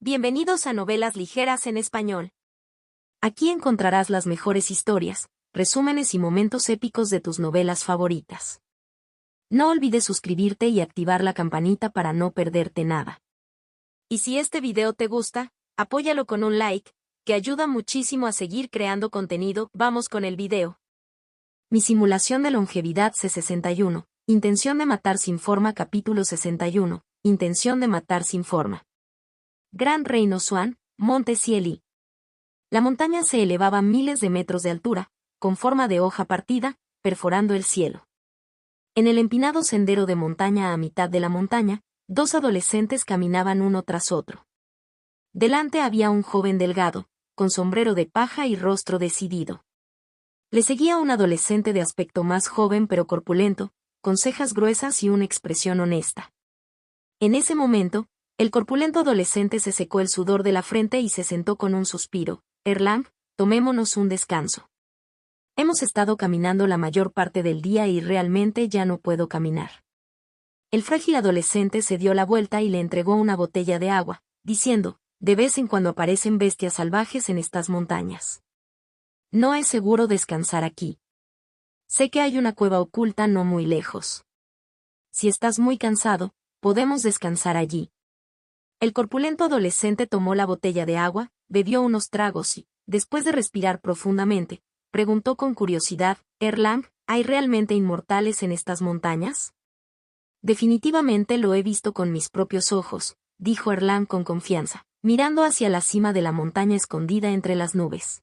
Bienvenidos a Novelas Ligeras en Español. Aquí encontrarás las mejores historias, resúmenes y momentos épicos de tus novelas favoritas. No olvides suscribirte y activar la campanita para no perderte nada. Y si este video te gusta, apóyalo con un like, que ayuda muchísimo a seguir creando contenido. Vamos con el video. Mi simulación de longevidad C61, Intención de matar sin forma. Capítulo 61, Intención de matar sin forma. Gran Reino Swan, Monte Cieli. La montaña se elevaba a miles de metros de altura, con forma de hoja partida, perforando el cielo. En el empinado sendero de montaña a mitad de la montaña, dos adolescentes caminaban uno tras otro. Delante había un joven delgado, con sombrero de paja y rostro decidido. Le seguía un adolescente de aspecto más joven pero corpulento, con cejas gruesas y una expresión honesta. En ese momento, el corpulento adolescente se secó el sudor de la frente y se sentó con un suspiro. Erlang, tomémonos un descanso. Hemos estado caminando la mayor parte del día y realmente ya no puedo caminar. El frágil adolescente se dio la vuelta y le entregó una botella de agua, diciendo, de vez en cuando aparecen bestias salvajes en estas montañas. No es seguro descansar aquí. Sé que hay una cueva oculta no muy lejos. Si estás muy cansado, podemos descansar allí. El corpulento adolescente tomó la botella de agua, bebió unos tragos y, después de respirar profundamente, preguntó con curiosidad, Erlang, ¿hay realmente inmortales en estas montañas? Definitivamente lo he visto con mis propios ojos, dijo Erlang con confianza, mirando hacia la cima de la montaña escondida entre las nubes.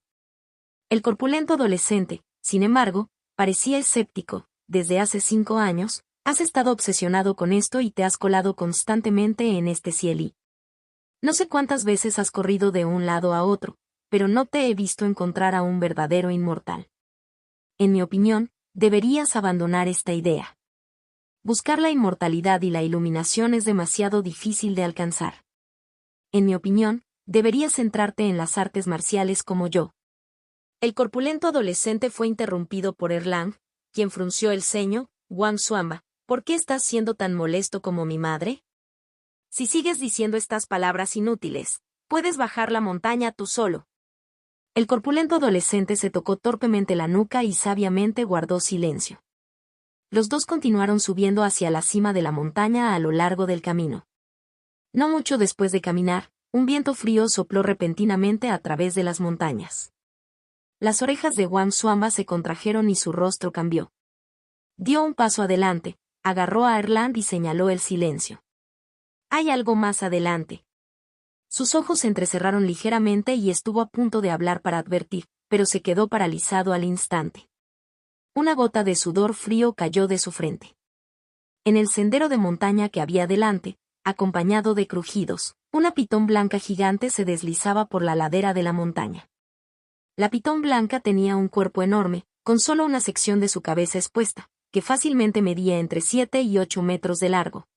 El corpulento adolescente, sin embargo, parecía escéptico. Desde hace 5 años, has estado obsesionado con esto y te has colado constantemente en este cieli. No sé cuántas veces has corrido de un lado a otro, pero no te he visto encontrar a un verdadero inmortal. En mi opinión, deberías abandonar esta idea. Buscar la inmortalidad y la iluminación es demasiado difícil de alcanzar. En mi opinión, deberías centrarte en las artes marciales como yo. El corpulento adolescente fue interrumpido por Erlang, quien frunció el ceño. Wang Xuanba, ¿por qué estás siendo tan molesto como mi madre? Si sigues diciendo estas palabras inútiles, puedes bajar la montaña tú solo. El corpulento adolescente se tocó torpemente la nuca y sabiamente guardó silencio. Los dos continuaron subiendo hacia la cima de la montaña a lo largo del camino. No mucho después de caminar, un viento frío sopló repentinamente a través de las montañas. Las orejas de Wang Xuanba se contrajeron y su rostro cambió. Dio un paso adelante, agarró a Erlang y señaló el silencio. Hay algo más adelante. Sus ojos se entrecerraron ligeramente y estuvo a punto de hablar para advertir, pero se quedó paralizado al instante. Una gota de sudor frío cayó de su frente. En el sendero de montaña que había delante, acompañado de crujidos, una pitón blanca gigante se deslizaba por la ladera de la montaña. La pitón blanca tenía un cuerpo enorme, con solo una sección de su cabeza expuesta, que fácilmente medía entre 7 y 8 metros de largo.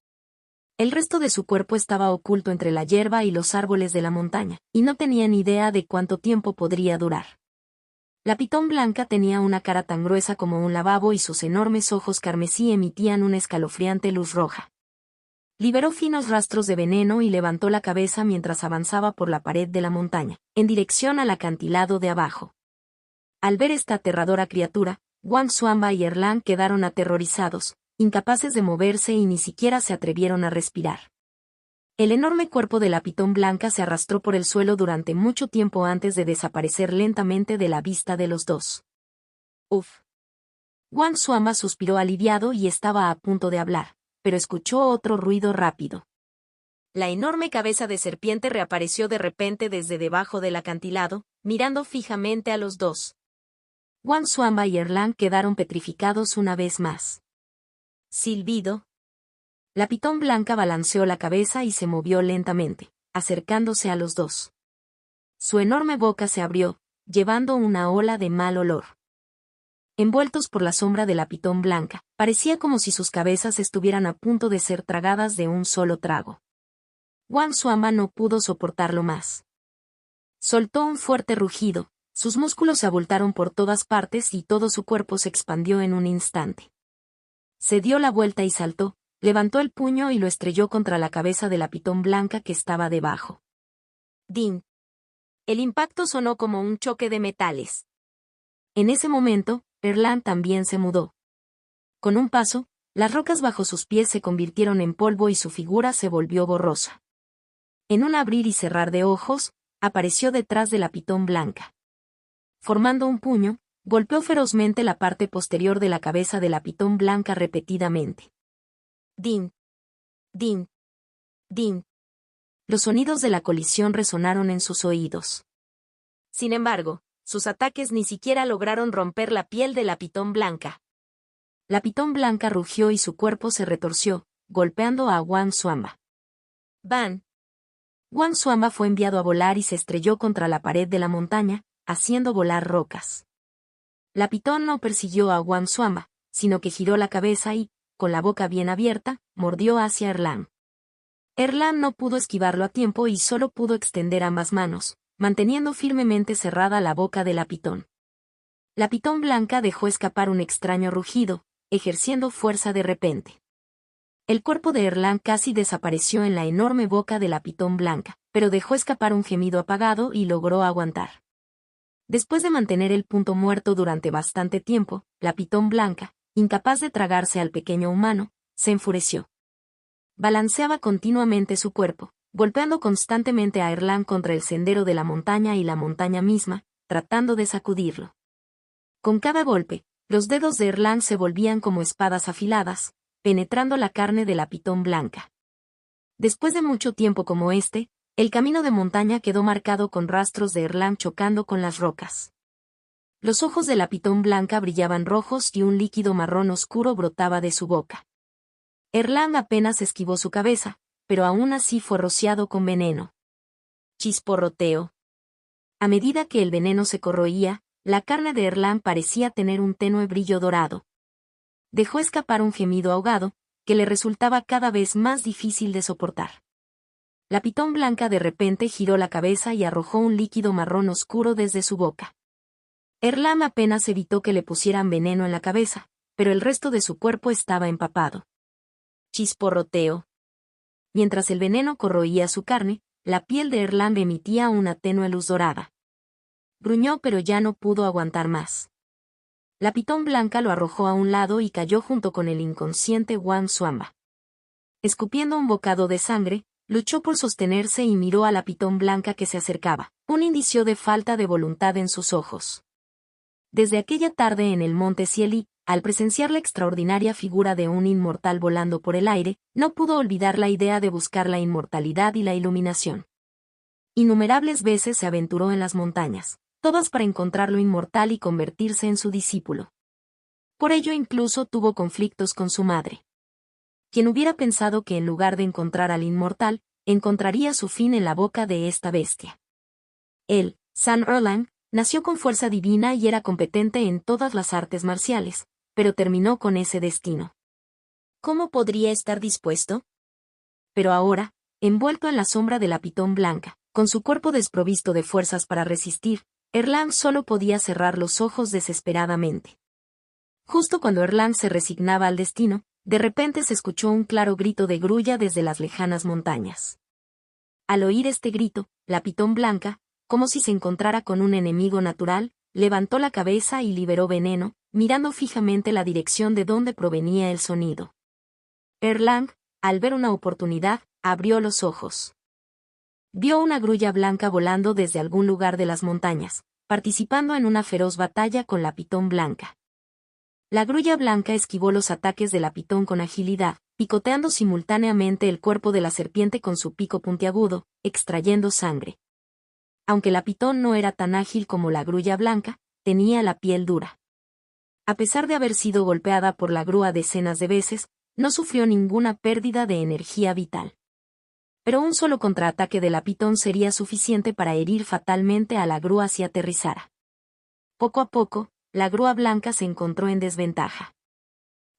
El resto de su cuerpo estaba oculto entre la hierba y los árboles de la montaña, y no tenía ni idea de cuánto tiempo podría durar. La pitón blanca tenía una cara tan gruesa como un lavabo y sus enormes ojos carmesí emitían una escalofriante luz roja. Liberó finos rastros de veneno y levantó la cabeza mientras avanzaba por la pared de la montaña, en dirección al acantilado de abajo. Al ver esta aterradora criatura, Wang Xuanba y Erlang quedaron aterrorizados, incapaces de moverse y ni siquiera se atrevieron a respirar. El enorme cuerpo de la pitón blanca se arrastró por el suelo durante mucho tiempo antes de desaparecer lentamente de la vista de los dos. Uf. Wang Xuanba suspiró aliviado y estaba a punto de hablar, pero escuchó otro ruido rápido. La enorme cabeza de serpiente reapareció de repente desde debajo del acantilado, mirando fijamente a los dos. Wang Xuanba y Erlang quedaron petrificados una vez más. Silbido. La pitón blanca balanceó la cabeza y se movió lentamente, acercándose a los dos. Su enorme boca se abrió, llevando una ola de mal olor. Envueltos por la sombra de la pitón blanca, parecía como si sus cabezas estuvieran a punto de ser tragadas de un solo trago. Wang Xuanba no pudo soportarlo más. Soltó un fuerte rugido, sus músculos se abultaron por todas partes y todo su cuerpo se expandió en un instante. Se dio la vuelta y saltó, levantó el puño y lo estrelló contra la cabeza de la pitón blanca que estaba debajo. Din. El impacto sonó como un choque de metales. En ese momento, Erlang también se mudó. Con un paso, las rocas bajo sus pies se convirtieron en polvo y su figura se volvió borrosa. En un abrir y cerrar de ojos, apareció detrás de la pitón blanca. Formando un puño, golpeó ferozmente la parte posterior de la cabeza de la pitón blanca repetidamente. Din. Din. Din. Los sonidos de la colisión resonaron en sus oídos. Sin embargo, sus ataques ni siquiera lograron romper la piel de la pitón blanca. La pitón blanca rugió y su cuerpo se retorció, golpeando a Wang Xuanba. ¡Ban! Wang Xuanba fue enviado a volar y se estrelló contra la pared de la montaña, haciendo volar rocas. La pitón no persiguió a Wang Xuanba, sino que giró la cabeza y, con la boca bien abierta, mordió hacia Erlang. Erlang no pudo esquivarlo a tiempo y solo pudo extender ambas manos, manteniendo firmemente cerrada la boca de la pitón. La pitón blanca dejó escapar un extraño rugido, ejerciendo fuerza de repente. El cuerpo de Erlang casi desapareció en la enorme boca de la pitón blanca, pero dejó escapar un gemido apagado y logró aguantar. Después de mantener el punto muerto durante bastante tiempo, la pitón blanca, incapaz de tragarse al pequeño humano, se enfureció. Balanceaba continuamente su cuerpo, golpeando constantemente a Erlang contra el sendero de la montaña y la montaña misma, tratando de sacudirlo. Con cada golpe, los dedos de Erlang se volvían como espadas afiladas, penetrando la carne de la pitón blanca. Después de mucho tiempo como este, el camino de montaña quedó marcado con rastros de Erlang chocando con las rocas. Los ojos de la pitón blanca brillaban rojos y un líquido marrón oscuro brotaba de su boca. Erlang apenas esquivó su cabeza, pero aún así fue rociado con veneno. Chisporroteo. A medida que el veneno se corroía, la carne de Erlang parecía tener un tenue brillo dorado. Dejó escapar un gemido ahogado, que le resultaba cada vez más difícil de soportar. La pitón blanca de repente giró la cabeza y arrojó un líquido marrón oscuro desde su boca. Erlang apenas evitó que le pusieran veneno en la cabeza, pero el resto de su cuerpo estaba empapado. Chisporroteo. Mientras el veneno corroía su carne, la piel de Erlang emitía una tenue luz dorada. Gruñó pero ya no pudo aguantar más. La pitón blanca lo arrojó a un lado y cayó junto con el inconsciente Wang Xuanba. Escupiendo un bocado de sangre, luchó por sostenerse y miró a la pitón blanca que se acercaba, un indicio de falta de voluntad en sus ojos. Desde aquella tarde en el monte Cieli, al presenciar la extraordinaria figura de un inmortal volando por el aire, no pudo olvidar la idea de buscar la inmortalidad y la iluminación. Innumerables veces se aventuró en las montañas, todas para encontrar lo inmortal y convertirse en su discípulo. Por ello incluso tuvo conflictos con su madre. Quien hubiera pensado que en lugar de encontrar al inmortal, encontraría su fin en la boca de esta bestia. Él, San Erlang, nació con fuerza divina y era competente en todas las artes marciales, pero terminó con ese destino. ¿Cómo podría estar dispuesto? Pero ahora, envuelto en la sombra de la pitón blanca, con su cuerpo desprovisto de fuerzas para resistir, Erlang solo podía cerrar los ojos desesperadamente. Justo cuando Erlang se resignaba al destino, de repente se escuchó un claro grito de grulla desde las lejanas montañas. Al oír este grito, la pitón blanca, como si se encontrara con un enemigo natural, levantó la cabeza y liberó veneno, mirando fijamente la dirección de donde provenía el sonido. Erlang, al ver una oportunidad, abrió los ojos. Vio una grulla blanca volando desde algún lugar de las montañas, participando en una feroz batalla con la pitón blanca. La grulla blanca esquivó los ataques de la pitón con agilidad, picoteando simultáneamente el cuerpo de la serpiente con su pico puntiagudo, extrayendo sangre. Aunque la pitón no era tan ágil como la grulla blanca, tenía la piel dura. A pesar de haber sido golpeada por la grúa decenas de veces, no sufrió ninguna pérdida de energía vital. Pero un solo contraataque de la pitón sería suficiente para herir fatalmente a la grúa si aterrizara. Poco a poco, la grúa blanca se encontró en desventaja.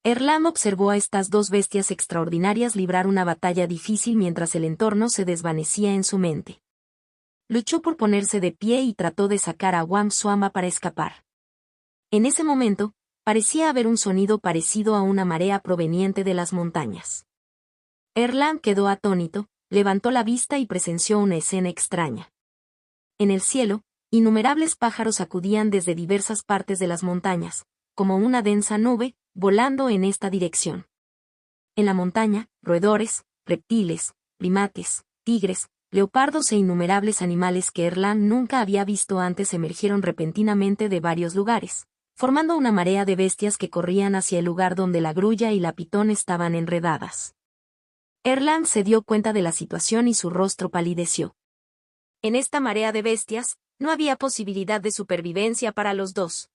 Erlang observó a estas dos bestias extraordinarias librar una batalla difícil mientras el entorno se desvanecía en su mente. Luchó por ponerse de pie y trató de sacar a Wang Xuanba para escapar. En ese momento, parecía haber un sonido parecido a una marea proveniente de las montañas. Erlang quedó atónito, levantó la vista y presenció una escena extraña. En el cielo, innumerables pájaros acudían desde diversas partes de las montañas, como una densa nube, volando en esta dirección. En la montaña, roedores, reptiles, primates, tigres, leopardos e innumerables animales que Erland nunca había visto antes emergieron repentinamente de varios lugares, formando una marea de bestias que corrían hacia el lugar donde la grulla y la pitón estaban enredadas. Erland se dio cuenta de la situación y su rostro palideció. En esta marea de bestias, no había posibilidad de supervivencia para los dos.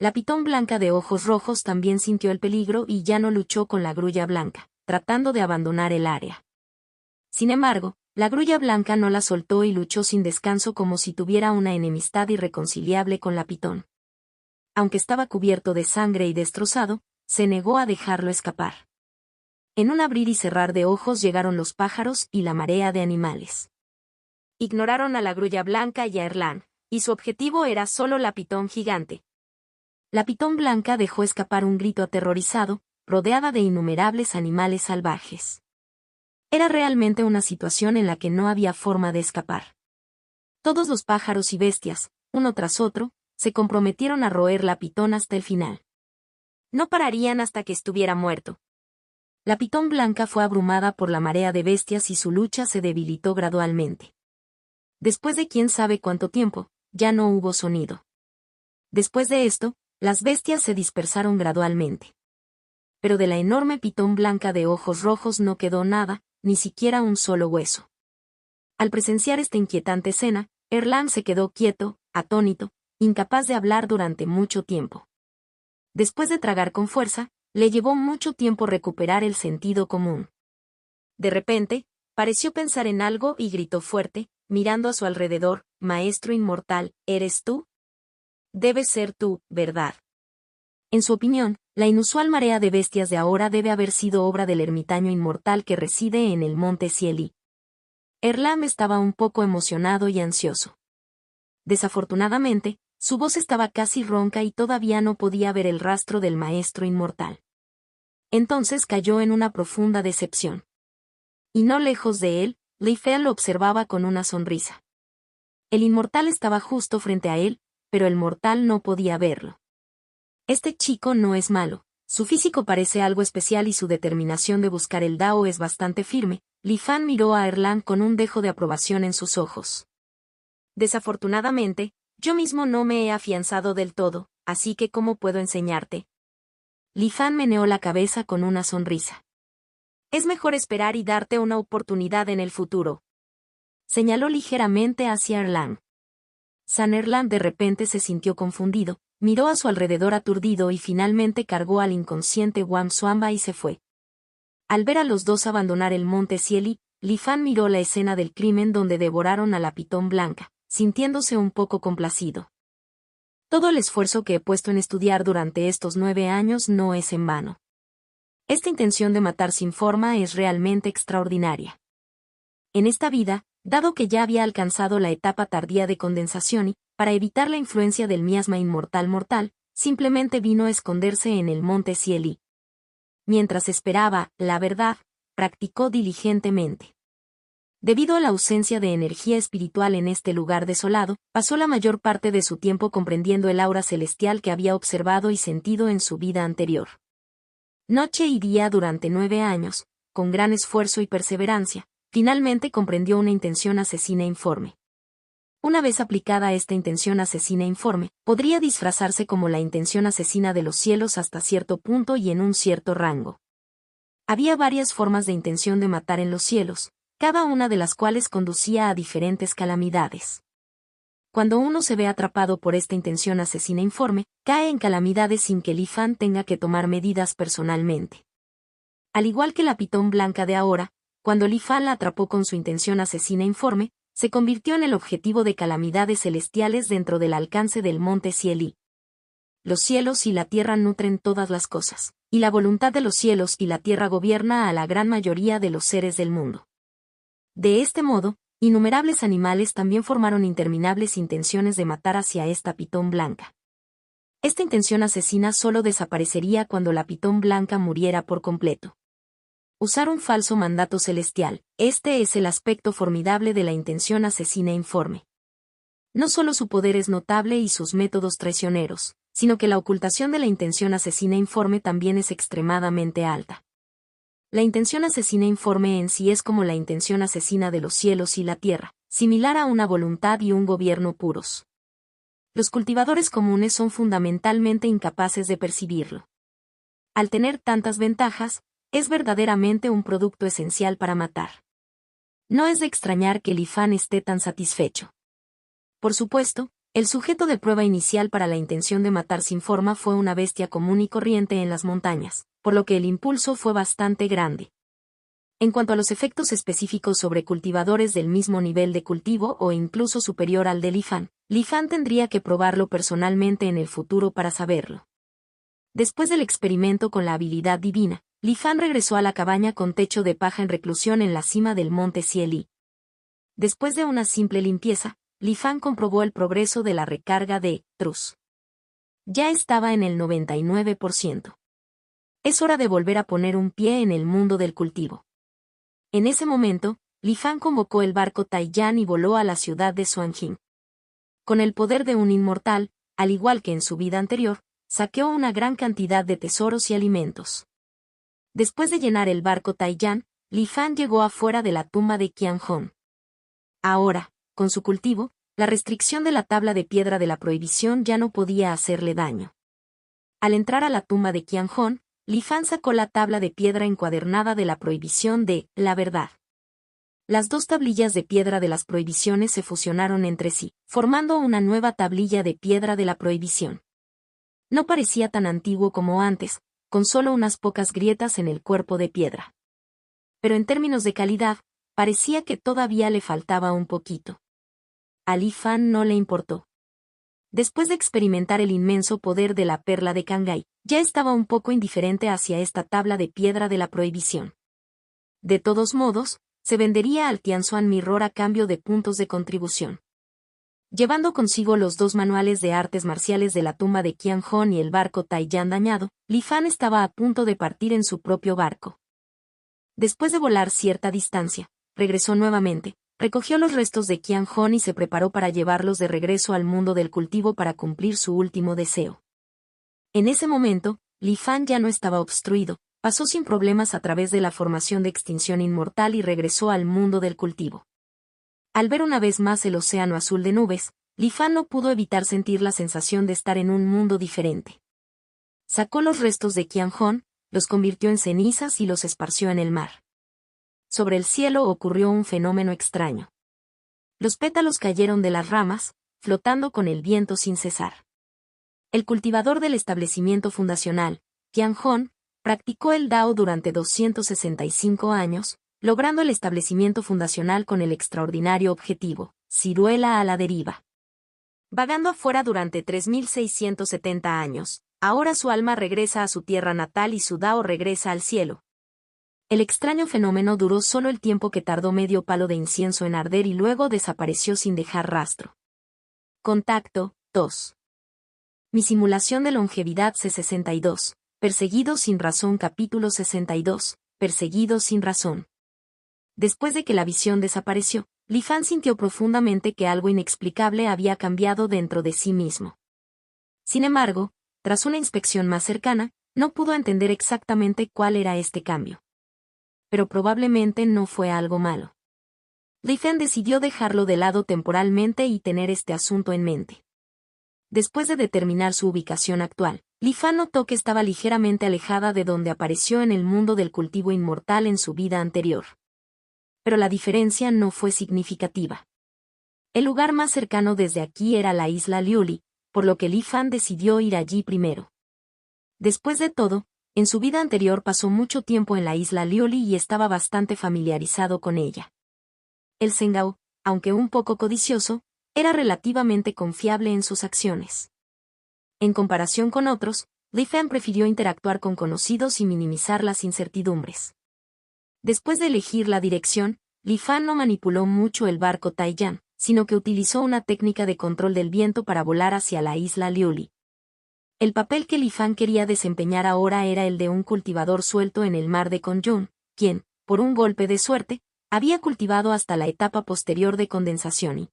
La pitón blanca de ojos rojos también sintió el peligro y ya no luchó con la grulla blanca, tratando de abandonar el área. Sin embargo, la grulla blanca no la soltó y luchó sin descanso como si tuviera una enemistad irreconciliable con la pitón. Aunque estaba cubierto de sangre y destrozado, se negó a dejarlo escapar. En un abrir y cerrar de ojos llegaron los pájaros y la marea de animales. Ignoraron a la grulla blanca y a Erland, y su objetivo era solo la pitón gigante. La pitón blanca dejó escapar un grito aterrorizado, rodeada de innumerables animales salvajes. Era realmente una situación en la que no había forma de escapar. Todos los pájaros y bestias, uno tras otro, se comprometieron a roer la pitón hasta el final. No pararían hasta que estuviera muerto. La pitón blanca fue abrumada por la marea de bestias y su lucha se debilitó gradualmente. Después de quién sabe cuánto tiempo, ya no hubo sonido. Después de esto, las bestias se dispersaron gradualmente. Pero de la enorme pitón blanca de ojos rojos no quedó nada, ni siquiera un solo hueso. Al presenciar esta inquietante escena, Erland se quedó quieto, atónito, incapaz de hablar durante mucho tiempo. Después de tragar con fuerza, le llevó mucho tiempo recuperar el sentido común. De repente, pareció pensar en algo y gritó fuerte, mirando a su alrededor: «Maestro inmortal, ¿eres tú? Debes ser tú, ¿verdad?». En su opinión, la inusual marea de bestias de ahora debe haber sido obra del ermitaño inmortal que reside en el monte Cieli. Erland estaba un poco emocionado y ansioso. Desafortunadamente, su voz estaba casi ronca y todavía no podía ver el rastro del maestro inmortal. Entonces cayó en una profunda decepción. Y no lejos de él, Leifel lo observaba con una sonrisa. El inmortal estaba justo frente a él, pero el mortal no podía verlo. Este chico no es malo, su físico parece algo especial y su determinación de buscar el Dao es bastante firme. Lifan miró a Erland con un dejo de aprobación en sus ojos. Desafortunadamente, yo mismo no me he afianzado del todo, así que ¿cómo puedo enseñarte? Lifan meneó la cabeza con una sonrisa. Es mejor esperar y darte una oportunidad en el futuro. Señaló ligeramente hacia Erland. San Erland de repente se sintió confundido, miró a su alrededor aturdido y finalmente cargó al inconsciente Wang Xuanba y se fue. Al ver a los dos abandonar el monte Cieli, Lifan miró la escena del crimen donde devoraron a la pitón blanca, sintiéndose un poco complacido. Todo el esfuerzo que he puesto en estudiar durante estos 9 años no es en vano. Esta intención de matar sin forma es realmente extraordinaria. En esta vida, dado que ya había alcanzado la etapa tardía de condensación y, para evitar la influencia del miasma inmortal mortal, simplemente vino a esconderse en el monte Cieli. Mientras esperaba, la verdad, practicó diligentemente. Debido a la ausencia de energía espiritual en este lugar desolado, pasó la mayor parte de su tiempo comprendiendo el aura celestial que había observado y sentido en su vida anterior. Noche y día durante 9 años, con gran esfuerzo y perseverancia, finalmente comprendió una intención asesina informe. Una vez aplicada esta intención asesina informe, podría disfrazarse como la intención asesina de los cielos hasta cierto punto y en un cierto rango. Había varias formas de intención de matar en los cielos, cada una de las cuales conducía a diferentes calamidades. Cuando uno se ve atrapado por esta intención asesina informe, cae en calamidades sin que Lifan tenga que tomar medidas personalmente. Al igual que la pitón blanca de ahora, cuando Lifan la atrapó con su intención asesina informe, se convirtió en el objetivo de calamidades celestiales dentro del alcance del monte Cieli. Los cielos y la tierra nutren todas las cosas, y la voluntad de los cielos y la tierra gobierna a la gran mayoría de los seres del mundo. De este modo, innumerables animales también formaron interminables intenciones de matar hacia esta pitón blanca. Esta intención asesina solo desaparecería cuando la pitón blanca muriera por completo. Usar un falso mandato celestial, este es el aspecto formidable de la intención asesina informe. No solo su poder es notable y sus métodos traicioneros, sino que la ocultación de la intención asesina informe también es extremadamente alta. La intención asesina informe en sí es como la intención asesina de los cielos y la tierra, similar a una voluntad y un gobierno puros. Los cultivadores comunes son fundamentalmente incapaces de percibirlo. Al tener tantas ventajas, es verdaderamente un producto esencial para matar. No es de extrañar que Lifan esté tan satisfecho. Por supuesto, el sujeto de prueba inicial para la intención de matar sin forma fue una bestia común y corriente en las montañas, por lo que el impulso fue bastante grande. En cuanto a los efectos específicos sobre cultivadores del mismo nivel de cultivo o incluso superior al de Lifan, Lifan tendría que probarlo personalmente en el futuro para saberlo. Después del experimento con la habilidad divina, Lifan regresó a la cabaña con techo de paja en reclusión en la cima del monte Cieli. Después de una simple limpieza, Lifan comprobó el progreso de la recarga de Trus. Ya estaba en el 99%. Es hora de volver a poner un pie en el mundo del cultivo. En ese momento, Lifan convocó el barco Taiyan y voló a la ciudad de Xuanjing. Con el poder de un inmortal, al igual que en su vida anterior, saqueó una gran cantidad de tesoros y alimentos. Después de llenar el barco Taiyan, Lifan llegó afuera de la tumba de Qianhong. Ahora, con su cultivo, la restricción de la tabla de piedra de la prohibición ya no podía hacerle daño. Al entrar a la tumba de Qianhong, Lifan sacó la tabla de piedra encuadernada de la prohibición de la verdad. Las dos tablillas de piedra de las prohibiciones se fusionaron entre sí, formando una nueva tablilla de piedra de la prohibición. No parecía tan antiguo como antes, con solo unas pocas grietas en el cuerpo de piedra. Pero en términos de calidad, parecía que todavía le faltaba un poquito. A Lifan no le importó. Después de experimentar el inmenso poder de la perla de Cangai, ya estaba un poco indiferente hacia esta tabla de piedra de la prohibición. De todos modos, se vendería al Tianzuan Mirror a cambio de puntos de contribución. Llevando consigo los dos manuales de artes marciales de la tumba de Qianhong y el barco Taiyan dañado, Lifan estaba a punto de partir en su propio barco. Después de volar cierta distancia, regresó nuevamente, recogió los restos de Qianhong y se preparó para llevarlos de regreso al mundo del cultivo para cumplir su último deseo. En ese momento, Lifan ya no estaba obstruido, pasó sin problemas a través de la formación de extinción inmortal y regresó al mundo del cultivo. Al ver una vez más el océano azul de nubes, Lifan no pudo evitar sentir la sensación de estar en un mundo diferente. Sacó los restos de Qianhong, los convirtió en cenizas y los esparció en el mar. Sobre el cielo ocurrió un fenómeno extraño. Los pétalos cayeron de las ramas, flotando con el viento sin cesar. El cultivador del establecimiento fundacional, Qianhong, practicó el Dao durante 265 años, logrando el establecimiento fundacional con el extraordinario objetivo, ciruela a la deriva. Vagando afuera durante 3670 años, ahora su alma regresa a su tierra natal y su Dao regresa al cielo. El extraño fenómeno duró solo el tiempo que tardó medio palo de incienso en arder y luego desapareció sin dejar rastro. Contacto 2. Mi simulación de longevidad C62, Perseguido sin razón capítulo 62, Perseguido sin razón. Después de que la visión desapareció, Lifan sintió profundamente que algo inexplicable había cambiado dentro de sí mismo. Sin embargo, tras una inspección más cercana, no pudo entender exactamente cuál era este cambio. Pero probablemente no fue algo malo. Lifan decidió dejarlo de lado temporalmente y tener este asunto en mente. Después de determinar su ubicación actual, Lifan notó que estaba ligeramente alejada de donde apareció en el mundo del cultivo inmortal en su vida anterior. Pero la diferencia no fue significativa. El lugar más cercano desde aquí era la isla Liuli, por lo que Lifan decidió ir allí primero. Después de todo, en su vida anterior pasó mucho tiempo en la isla Liuli y estaba bastante familiarizado con ella. El Zengao, aunque un poco codicioso, era relativamente confiable en sus acciones. En comparación con otros, Lifan prefirió interactuar con conocidos y minimizar las incertidumbres. Después de elegir la dirección, Lifan no manipuló mucho el barco Taiyan, sino que utilizó una técnica de control del viento para volar hacia la isla Liuli. El papel que Lifan quería desempeñar ahora era el de un cultivador suelto en el mar de Kongyun, quien, por un golpe de suerte, había cultivado hasta la etapa posterior de condensación y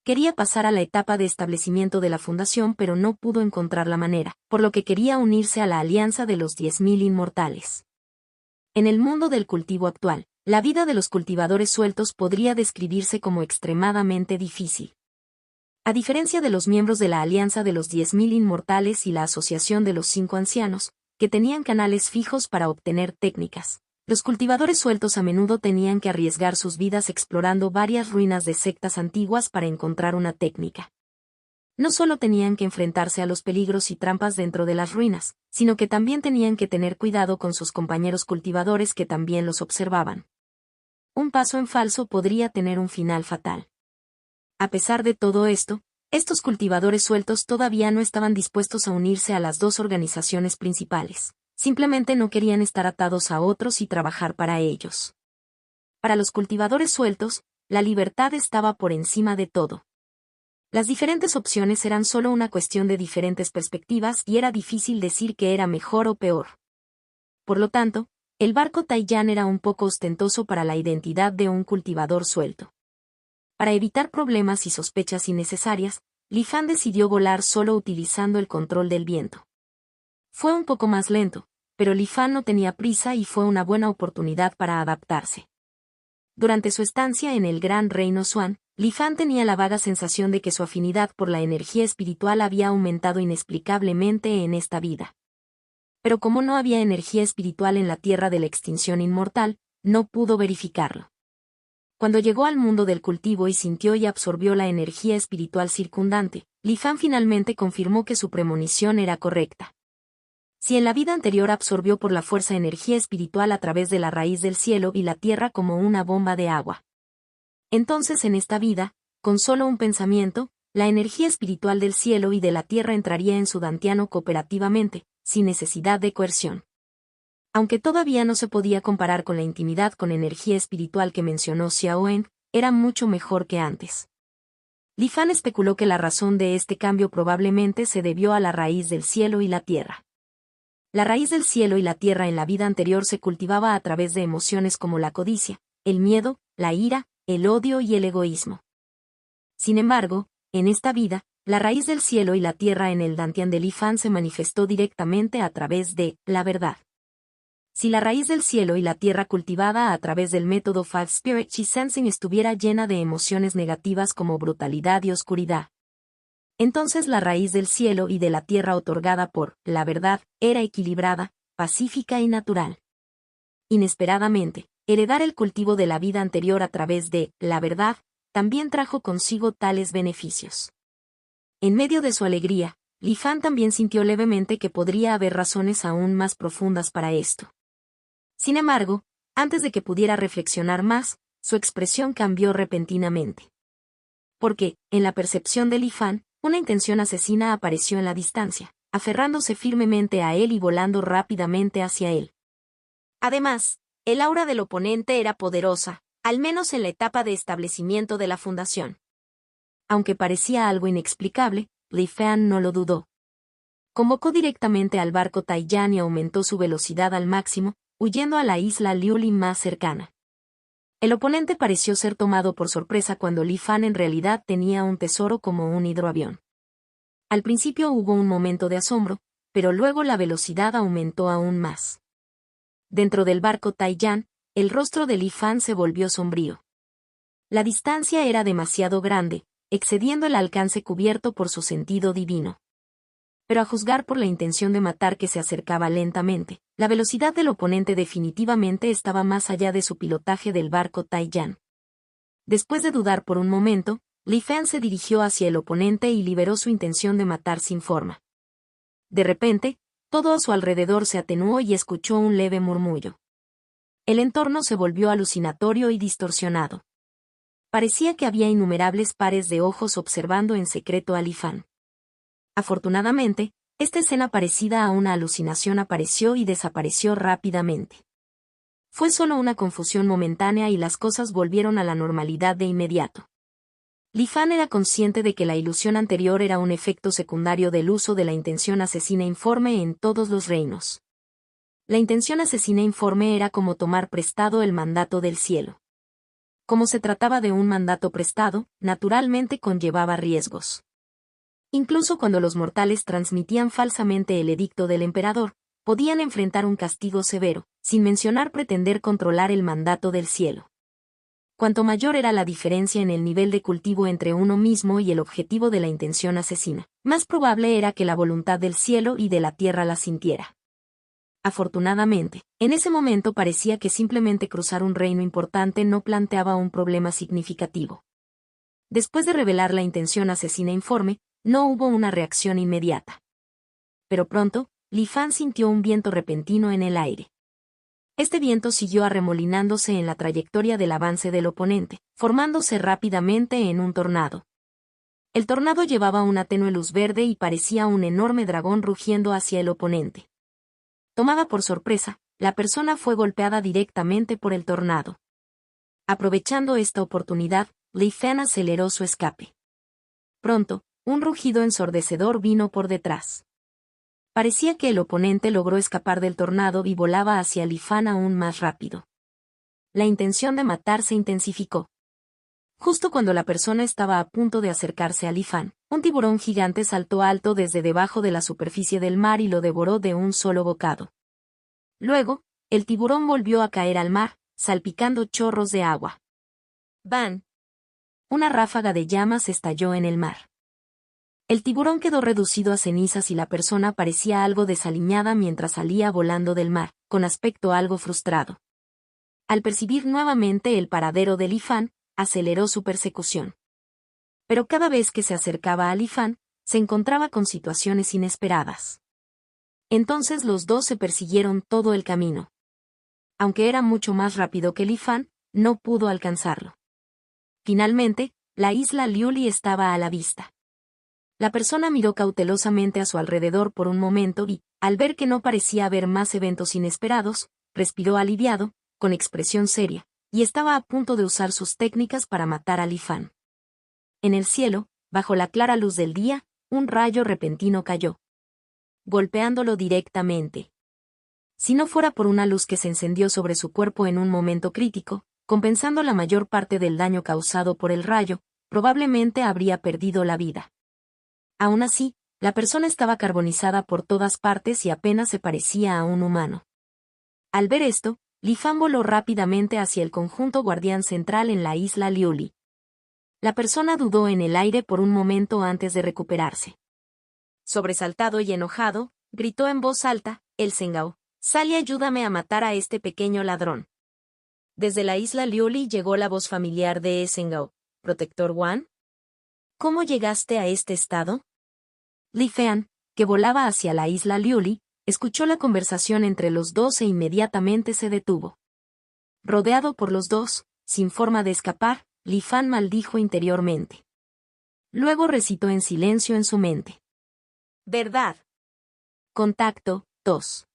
Quería pasar a la etapa de establecimiento de la fundación, pero no pudo encontrar la manera, por lo que quería unirse a la alianza de los 10.000 inmortales. En el mundo del cultivo actual, la vida de los cultivadores sueltos podría describirse como extremadamente difícil. A diferencia de los miembros de la Alianza de los 10.000 Inmortales y la Asociación de los 5 Ancianos, que tenían canales fijos para obtener técnicas, los cultivadores sueltos a menudo tenían que arriesgar sus vidas explorando varias ruinas de sectas antiguas para encontrar una técnica. No solo tenían que enfrentarse a los peligros y trampas dentro de las ruinas, sino que también tenían que tener cuidado con sus compañeros cultivadores que también los observaban. Un paso en falso podría tener un final fatal. A pesar de todo esto, estos cultivadores sueltos todavía no estaban dispuestos a unirse a las dos organizaciones principales. Simplemente no querían estar atados a otros y trabajar para ellos. Para los cultivadores sueltos, la libertad estaba por encima de todo. Las diferentes opciones eran solo una cuestión de diferentes perspectivas y era difícil decir que era mejor o peor. Por lo tanto, el barco Taiyán era un poco ostentoso para la identidad de un cultivador suelto. Para evitar problemas y sospechas innecesarias, Li Fan decidió volar solo utilizando el control del viento. Fue un poco más lento, pero Li Fan no tenía prisa y fue una buena oportunidad para adaptarse. Durante su estancia en el Gran Reino Xuan, Li Fan tenía la vaga sensación de que su afinidad por la energía espiritual había aumentado inexplicablemente en esta vida. Pero como no había energía espiritual en la tierra de la extinción inmortal, no pudo verificarlo. Cuando llegó al mundo del cultivo y sintió y absorbió la energía espiritual circundante, Li Fan finalmente confirmó que su premonición era correcta. Si en la vida anterior absorbió por la fuerza energía espiritual a través de la raíz del cielo y la tierra como una bomba de agua, entonces en esta vida, con solo un pensamiento, la energía espiritual del cielo y de la tierra entraría en su dantiano cooperativamente, sin necesidad de coerción. Aunque todavía no se podía comparar con la intimidad con energía espiritual que mencionó Xiaoen, era mucho mejor que antes. Li Fan especuló que la razón de este cambio probablemente se debió a la raíz del cielo y la tierra. La raíz del cielo y la tierra en la vida anterior se cultivaba a través de emociones como la codicia, el miedo, la ira, el odio y el egoísmo. Sin embargo, en esta vida, la raíz del cielo y la tierra en el dantian de Li Fan se manifestó directamente a través de la verdad. Si la raíz del cielo y la tierra cultivada a través del método Five Spirit Chi Sensing estuviera llena de emociones negativas como brutalidad y oscuridad, entonces la raíz del cielo y de la tierra otorgada por la verdad era equilibrada, pacífica y natural. Inesperadamente, heredar el cultivo de la vida anterior a través de la verdad también trajo consigo tales beneficios. En medio de su alegría, Li Fan también sintió levemente que podría haber razones aún más profundas para esto. Sin embargo, antes de que pudiera reflexionar más, su expresión cambió repentinamente. Porque, en la percepción de Li Fan, una intención asesina apareció en la distancia, aferrándose firmemente a él y volando rápidamente hacia él. Además, el aura del oponente era poderosa, al menos en la etapa de establecimiento de la fundación. Aunque parecía algo inexplicable, Li Fan no lo dudó. Convocó directamente al barco Taiyán y aumentó su velocidad al máximo, huyendo a la isla Liulin más cercana. El oponente pareció ser tomado por sorpresa cuando Li Fan en realidad tenía un tesoro como un hidroavión. Al principio hubo un momento de asombro, pero luego la velocidad aumentó aún más. Dentro del barco Taiyán, el rostro de Li Fan se volvió sombrío. La distancia era demasiado grande, excediendo el alcance cubierto por su sentido divino. Pero a juzgar por la intención de matar que se acercaba lentamente, la velocidad del oponente definitivamente estaba más allá de su pilotaje del barco Taiyán. Después de dudar por un momento, Li Fan se dirigió hacia el oponente y liberó su intención de matar sin forma. De repente, todo a su alrededor se atenuó y escuchó un leve murmullo. El entorno se volvió alucinatorio y distorsionado. Parecía que había innumerables pares de ojos observando en secreto a Li Fan. Afortunadamente, esta escena parecida a una alucinación apareció y desapareció rápidamente. Fue solo una confusión momentánea y las cosas volvieron a la normalidad de inmediato. Li Fan era consciente de que la ilusión anterior era un efecto secundario del uso de la intención asesina informe en todos los reinos. La intención asesina informe era como tomar prestado el mandato del cielo. Como se trataba de un mandato prestado, naturalmente conllevaba riesgos. Incluso cuando los mortales transmitían falsamente el edicto del emperador, podían enfrentar un castigo severo, sin mencionar pretender controlar el mandato del cielo. Cuanto mayor era la diferencia en el nivel de cultivo entre uno mismo y el objetivo de la intención asesina, más probable era que la voluntad del cielo y de la tierra la sintiera. Afortunadamente, en ese momento parecía que simplemente cruzar un reino importante no planteaba un problema significativo. Después de revelar la intención asesina informe, no hubo una reacción inmediata. Pero pronto, Li Fan sintió un viento repentino en el aire. Este viento siguió arremolinándose en la trayectoria del avance del oponente, formándose rápidamente en un tornado. El tornado llevaba una tenue luz verde y parecía un enorme dragón rugiendo hacia el oponente. Tomada por sorpresa, la persona fue golpeada directamente por el tornado. Aprovechando esta oportunidad, Li Fan aceleró su escape. Pronto, un rugido ensordecedor vino por detrás. Parecía que el oponente logró escapar del tornado y volaba hacia Li Fan aún más rápido. La intención de matar se intensificó. Justo cuando la persona estaba a punto de acercarse a Li Fan, un tiburón gigante saltó alto desde debajo de la superficie del mar y lo devoró de un solo bocado. Luego, el tiburón volvió a caer al mar, salpicando chorros de agua. ¡Bam! Una ráfaga de llamas estalló en el mar. El tiburón quedó reducido a cenizas y la persona parecía algo desaliñada mientras salía volando del mar, con aspecto algo frustrado. Al percibir nuevamente el paradero de Li Fan, aceleró su persecución. Pero cada vez que se acercaba a Li Fan, se encontraba con situaciones inesperadas. Entonces los dos se persiguieron todo el camino. Aunque era mucho más rápido que Li Fan, no pudo alcanzarlo. Finalmente, la isla Liuli estaba a la vista. La persona miró cautelosamente a su alrededor por un momento y, al ver que no parecía haber más eventos inesperados, respiró aliviado, con expresión seria, y estaba a punto de usar sus técnicas para matar a Li Fan. En el cielo, bajo la clara luz del día, un rayo repentino cayó, golpeándolo directamente. Si no fuera por una luz que se encendió sobre su cuerpo en un momento crítico, compensando la mayor parte del daño causado por el rayo, probablemente habría perdido la vida. Aún así, la persona estaba carbonizada por todas partes y apenas se parecía a un humano. Al ver esto, Li Fan voló rápidamente hacia el conjunto guardián central en la isla Liuli. La persona dudó en el aire por un momento antes de recuperarse. Sobresaltado y enojado, gritó en voz alta, «El Sengao, sal y ayúdame a matar a este pequeño ladrón». Desde la isla Liuli llegó la voz familiar de Sengao, «¿Protector Wan? ¿Cómo llegaste a este estado?» Li Fan, que volaba hacia la isla Liuli, escuchó la conversación entre los dos e inmediatamente se detuvo. Rodeado por los dos, sin forma de escapar, Li Fan maldijo interiormente. Luego recitó en silencio en su mente. «Verdad. Contacto, 2.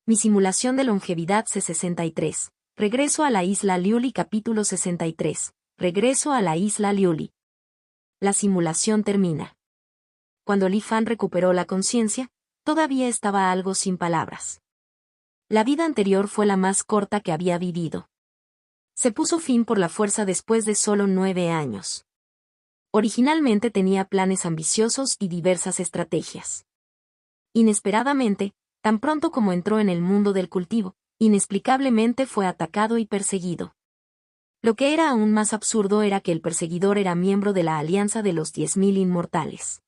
Mi simulación de longevidad C63. Regreso a la isla Liuli capítulo 63. Regreso a la isla Liuli». La simulación termina. Cuando Li Fan recuperó la conciencia, todavía estaba algo sin palabras. La vida anterior fue la más corta que había vivido. Se puso fin por la fuerza después de solo 9 años. Originalmente tenía planes ambiciosos y diversas estrategias. Inesperadamente, tan pronto como entró en el mundo del cultivo, inexplicablemente fue atacado y perseguido. Lo que era aún más absurdo era que el perseguidor era miembro de la Alianza de los 10.000 Inmortales.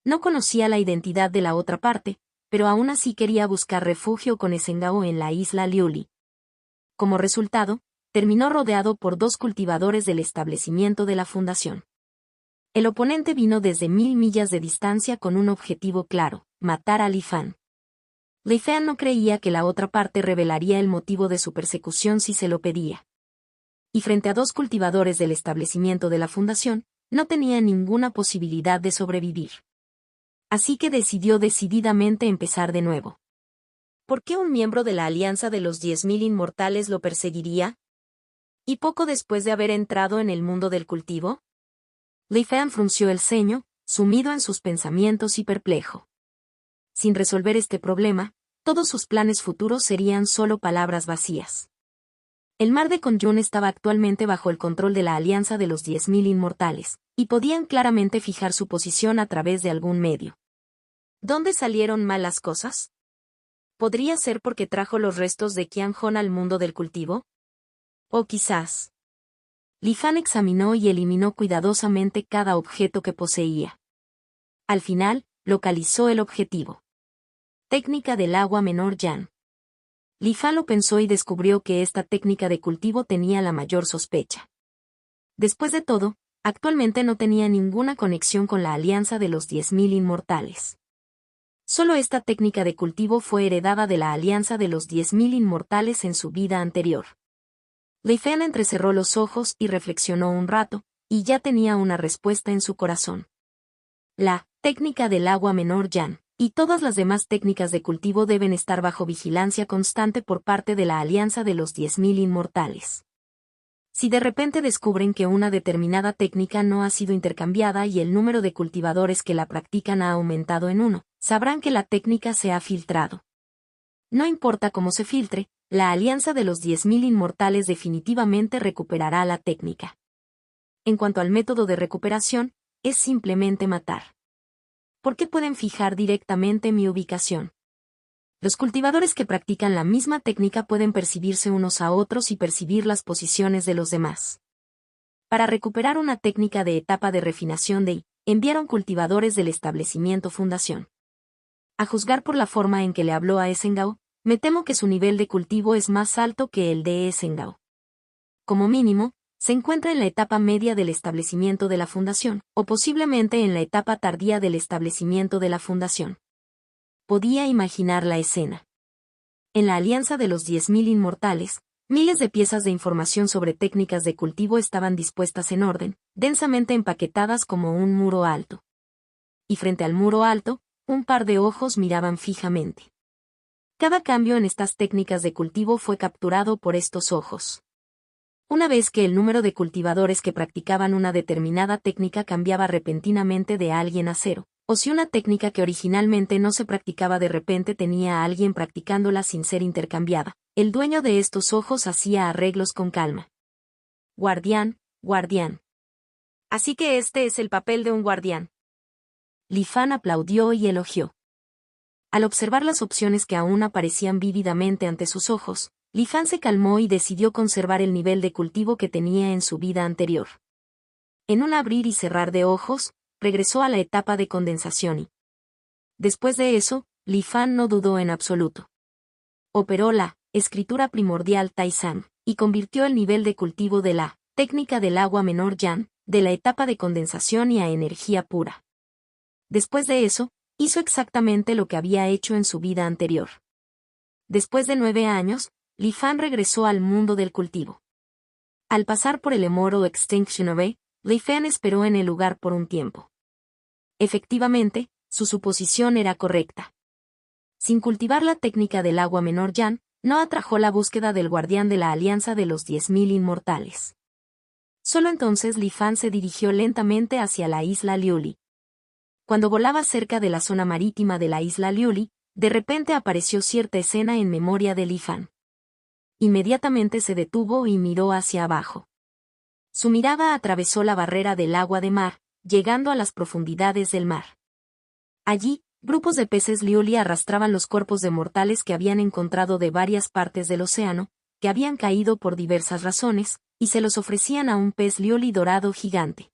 No conocía la identidad de la otra parte, pero aún así quería buscar refugio con Sengao en la isla Liuli. Como resultado, terminó rodeado por 2 cultivadores del establecimiento de la fundación. El oponente vino desde 1000 millas de distancia con un objetivo claro, matar a Li Fan. Li Fan no creía que la otra parte revelaría el motivo de su persecución si se lo pedía. Y frente a 2 cultivadores del establecimiento de la fundación, no tenía ninguna posibilidad de sobrevivir. Así que decidió decididamente empezar de nuevo. ¿Por qué un miembro de la Alianza de los 10.000 Inmortales lo perseguiría? ¿Y poco después de haber entrado en el mundo del cultivo? Li Fan frunció el ceño, sumido en sus pensamientos y perplejo. Sin resolver este problema, todos sus planes futuros serían solo palabras vacías. El mar de Kunyun estaba actualmente bajo el control de la Alianza de los 10.000 Inmortales, y podían claramente fijar su posición a través de algún medio. ¿Dónde salieron mal las cosas? ¿Podría ser porque trajo los restos de Qian Hong al mundo del cultivo? O quizás. Li Fan examinó y eliminó cuidadosamente cada objeto que poseía. Al final, localizó el objetivo. Técnica del agua menor Yan. Li Fan lo pensó y descubrió que esta técnica de cultivo tenía la mayor sospecha. Después de todo, actualmente no tenía ninguna conexión con la Alianza de los 10.000 Inmortales. Solo esta técnica de cultivo fue heredada de la Alianza de los 10.000 Inmortales en su vida anterior. Li Fan entrecerró los ojos y reflexionó un rato, y ya tenía una respuesta en su corazón. La técnica del agua menor Yan, y todas las demás técnicas de cultivo deben estar bajo vigilancia constante por parte de la Alianza de los 10.000 Inmortales. Si de repente descubren que una determinada técnica no ha sido intercambiada y el número de cultivadores que la practican ha aumentado en 1, sabrán que la técnica se ha filtrado. No importa cómo se filtre, la Alianza de los 10.000 Inmortales definitivamente recuperará la técnica. En cuanto al método de recuperación, es simplemente matar. ¿Por qué pueden fijar directamente mi ubicación? Los cultivadores que practican la misma técnica pueden percibirse unos a otros y percibir las posiciones de los demás. Para recuperar una técnica de etapa de refinación de I, enviaron cultivadores del establecimiento Fundación. A juzgar por la forma en que le habló a Esengao, me temo que su nivel de cultivo es más alto que el de Esengao. Como mínimo, se encuentra en la etapa media del establecimiento de la Fundación, o posiblemente en la etapa tardía del establecimiento de la Fundación. Podía imaginar la escena. En la Alianza de los 10.000 Inmortales, miles de piezas de información sobre técnicas de cultivo estaban dispuestas en orden, densamente empaquetadas como un muro alto. Y frente al muro alto, un par de ojos miraban fijamente. Cada cambio en estas técnicas de cultivo fue capturado por estos ojos. Una vez que el número de cultivadores que practicaban una determinada técnica cambiaba repentinamente de alguien a 0, o si una técnica que originalmente no se practicaba de repente tenía a alguien practicándola sin ser intercambiada, el dueño de estos ojos hacía arreglos con calma. Guardián, guardián. Así que este es el papel de un guardián. Li Fan aplaudió y elogió. Al observar las opciones que aún aparecían vívidamente ante sus ojos, Li Fan se calmó y decidió conservar el nivel de cultivo que tenía en su vida anterior. En un abrir y cerrar de ojos, regresó a la etapa de condensación y, después de eso, Li Fan no dudó en absoluto. Operó la escritura primordial Taizan, y convirtió el nivel de cultivo de la técnica del agua menor Yan, de la etapa de condensación y a energía pura. Después de eso, hizo exactamente lo que había hecho en su vida anterior. Después de 9 años, Li Fan regresó al mundo del cultivo. Al pasar por el Immortal Extinction Array, Li Fan esperó en el lugar por un tiempo. Efectivamente, su suposición era correcta. Sin cultivar la técnica del agua menor Yan, no atrajo la búsqueda del guardián de la Alianza de los 10.000 Inmortales. Solo entonces Li Fan se dirigió lentamente hacia la isla Liuli. Cuando volaba cerca de la zona marítima de la isla Liuli, de repente apareció cierta escena en memoria de Li Fan. Inmediatamente se detuvo y miró hacia abajo. Su mirada atravesó la barrera del agua de mar, llegando a las profundidades del mar. Allí, grupos de peces liuli arrastraban los cuerpos de mortales que habían encontrado de varias partes del océano, que habían caído por diversas razones, y se los ofrecían a un pez liuli dorado gigante.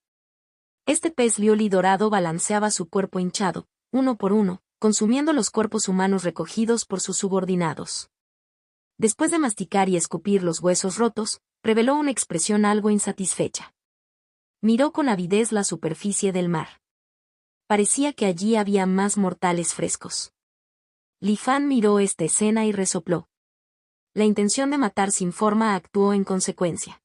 Este pez liuli dorado balanceaba su cuerpo hinchado, uno por uno, consumiendo los cuerpos humanos recogidos por sus subordinados. Después de masticar y escupir los huesos rotos, reveló una expresión algo insatisfecha. Miró con avidez la superficie del mar. Parecía que allí había más mortales frescos. Li Fan miró esta escena y resopló. La intención de matar sin forma actuó en consecuencia.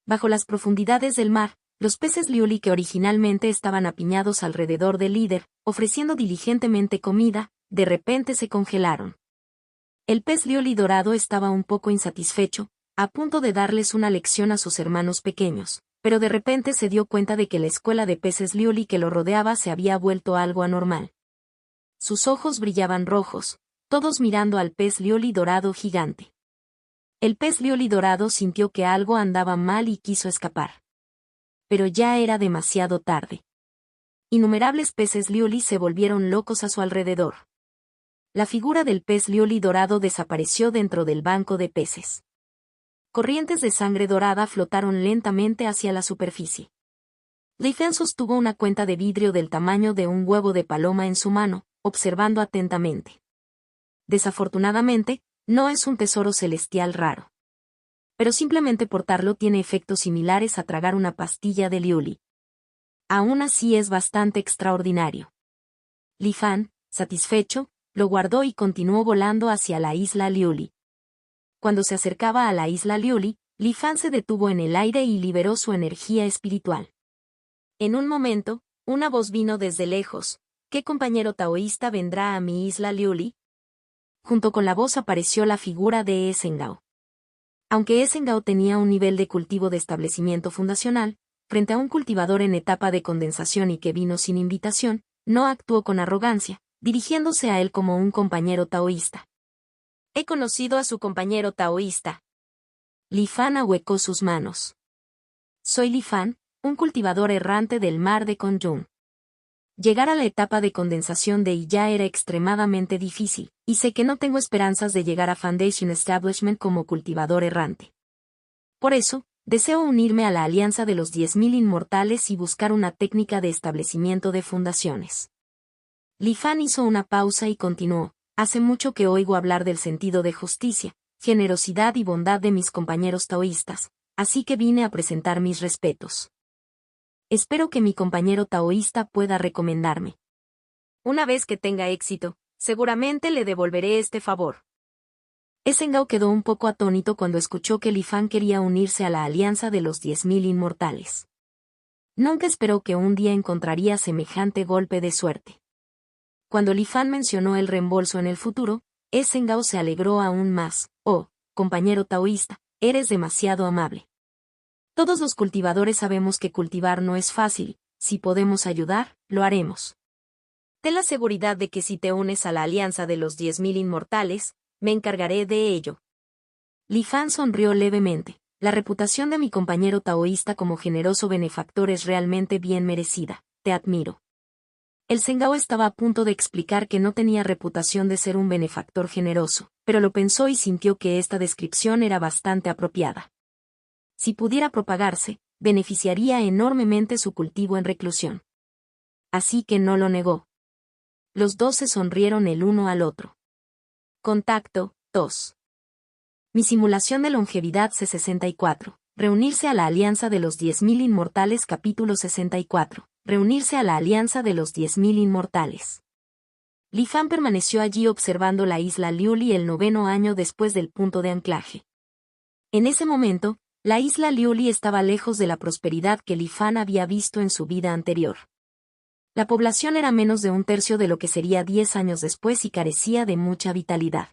Bajo las profundidades del mar, los peces liuli que originalmente estaban apiñados alrededor del líder, ofreciendo diligentemente comida, de repente se congelaron. El pez liuli dorado estaba un poco insatisfecho, a punto de darles una lección a sus hermanos pequeños, pero de repente se dio cuenta de que la escuela de peces liuli que lo rodeaba se había vuelto algo anormal. Sus ojos brillaban rojos, todos mirando al pez liuli dorado gigante. El pez lioli dorado sintió que algo andaba mal y quiso escapar. Pero ya era demasiado tarde. Innumerables peces lioli se volvieron locos a su alrededor. La figura del pez lioli dorado desapareció dentro del banco de peces. Corrientes de sangre dorada flotaron lentamente hacia la superficie. Li Fan sostuvo una cuenta de vidrio del tamaño de un huevo de paloma en su mano, observando atentamente. Desafortunadamente, no es un tesoro celestial raro. Pero simplemente portarlo tiene efectos similares a tragar una pastilla de lioli. Aún así es bastante extraordinario. Li Fan, satisfecho, lo guardó y continuó volando hacia la isla Liuli. Cuando se acercaba a la isla Liuli, Li Fan se detuvo en el aire y liberó su energía espiritual. En un momento, una voz vino desde lejos. ¿Qué compañero taoísta vendrá a mi isla Liuli? Junto con la voz apareció la figura de Esengao. Aunque Esengao tenía un nivel de cultivo de establecimiento fundacional, frente a un cultivador en etapa de condensación y que vino sin invitación, no actuó con arrogancia, dirigiéndose a él como un compañero taoísta. He conocido a su compañero taoísta. Li Fan ahuecó sus manos. Soy Li Fan, un cultivador errante del mar de Kongyun. Llegar a la etapa de condensación de ya era extremadamente difícil, y sé que no tengo esperanzas de llegar a Foundation Establishment como cultivador errante. Por eso, deseo unirme a la Alianza de los 10.000 Inmortales y buscar una técnica de establecimiento de fundaciones. Li Fan hizo una pausa y continuó. Hace mucho que oigo hablar del sentido de justicia, generosidad y bondad de mis compañeros taoístas, así que vine a presentar mis respetos. Espero que mi compañero taoísta pueda recomendarme. Una vez que tenga éxito, seguramente le devolveré este favor. Esengao quedó un poco atónito cuando escuchó que Li Fan quería unirse a la Alianza de los 10.000 Inmortales. Nunca esperó que un día encontraría semejante golpe de suerte. Cuando Li Fan mencionó el reembolso en el futuro, Esengao se alegró aún más. Oh, compañero taoísta, eres demasiado amable. Todos los cultivadores sabemos que cultivar no es fácil, si podemos ayudar, lo haremos. Ten la seguridad de que si te unes a la Alianza de los 10.000 Inmortales, me encargaré de ello. Li Fan sonrió levemente. La reputación de mi compañero taoísta como generoso benefactor es realmente bien merecida. Te admiro. El Sengao estaba a punto de explicar que no tenía reputación de ser un benefactor generoso, pero lo pensó y sintió que esta descripción era bastante apropiada. Si pudiera propagarse, beneficiaría enormemente su cultivo en reclusión. Así que no lo negó. Los dos se sonrieron el uno al otro. Contacto 2. Mi simulación de longevidad C64. Reunirse a la Alianza de los 10.000 Inmortales. Capítulo 64. Reunirse a la Alianza de los 10.000 Inmortales. Li Fan permaneció allí observando la isla Liuli el 9º año después del punto de anclaje. En ese momento, la isla Liuli estaba lejos de la prosperidad que Li Fan había visto en su vida anterior. La población era menos de un tercio de lo que sería 10 años después y carecía de mucha vitalidad.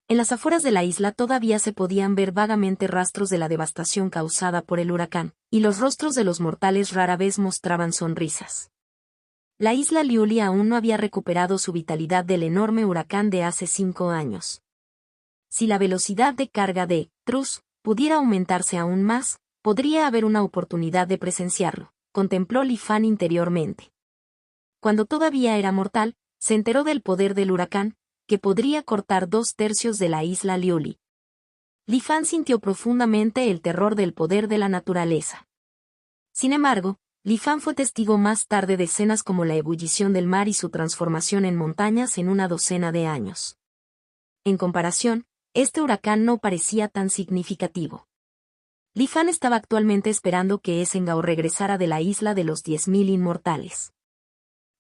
En las afueras de la isla todavía se podían ver vagamente rastros de la devastación causada por el huracán, y los rostros de los mortales rara vez mostraban sonrisas. La isla Liuli aún no había recuperado su vitalidad del enorme huracán de hace 5 años. Si la velocidad de carga de Trus pudiera aumentarse aún más, podría haber una oportunidad de presenciarlo, contempló Li Fan interiormente. Cuando todavía era mortal, se enteró del poder del huracán, que podría cortar 2/3 de la isla Liuli. Li Fan sintió profundamente el terror del poder de la naturaleza. Sin embargo, Li Fan fue testigo más tarde de escenas como la ebullición del mar y su transformación en montañas en una docena de años. En comparación, este huracán no parecía tan significativo. Li Fan estaba actualmente esperando que Esengao regresara de la isla de los 10.000 Inmortales.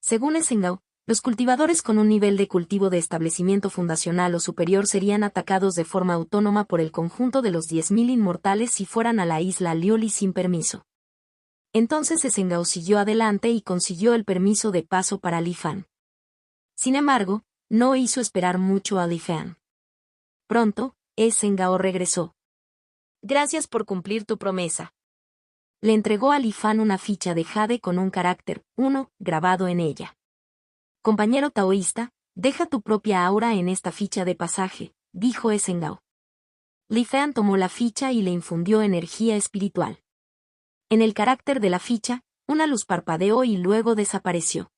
Según Esengao, los cultivadores con un nivel de cultivo de establecimiento fundacional o superior serían atacados de forma autónoma por el conjunto de los 10.000 Inmortales si fueran a la isla Liuli sin permiso. Entonces Esengao siguió adelante y consiguió el permiso de paso para Li Fan. Sin embargo, no hizo esperar mucho a Li Fan. Pronto, Esengao regresó. Gracias por cumplir tu promesa. Le entregó a Li Fan una ficha de jade con un carácter 1 grabado en ella. Compañero taoísta, deja tu propia aura en esta ficha de pasaje, dijo Esengao. Li Fan tomó la ficha y le infundió energía espiritual. En el carácter de la ficha, una luz parpadeó y luego desapareció.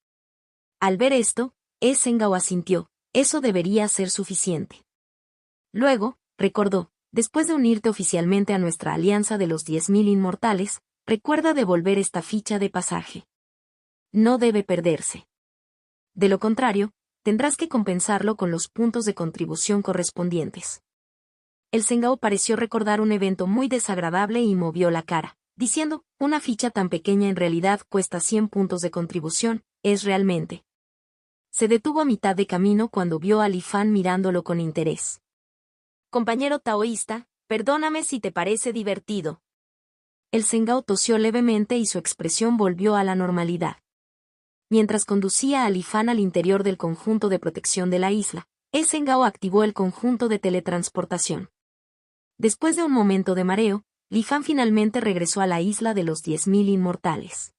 Al ver esto, Zhengao asintió, eso debería ser suficiente. Luego, recordó, después de unirte oficialmente a nuestra alianza de los 10.000 inmortales, recuerda devolver esta ficha de pasaje. No debe perderse. De lo contrario, tendrás que compensarlo con los puntos de contribución correspondientes. El Zhengao pareció recordar un evento muy desagradable y movió la cara, diciendo, una ficha tan pequeña en realidad cuesta 100 puntos de contribución, es realmente. Se detuvo a mitad de camino cuando vio a Li Fan mirándolo con interés. Compañero taoísta, perdóname si te parece divertido. El Zhengao tosió levemente y su expresión volvió a la normalidad. Mientras conducía a Li Fan al interior del conjunto de protección de la isla, Zhengao activó el conjunto de teletransportación. Después de un momento de mareo, Li Fan finalmente regresó a la isla de los 10.000 inmortales.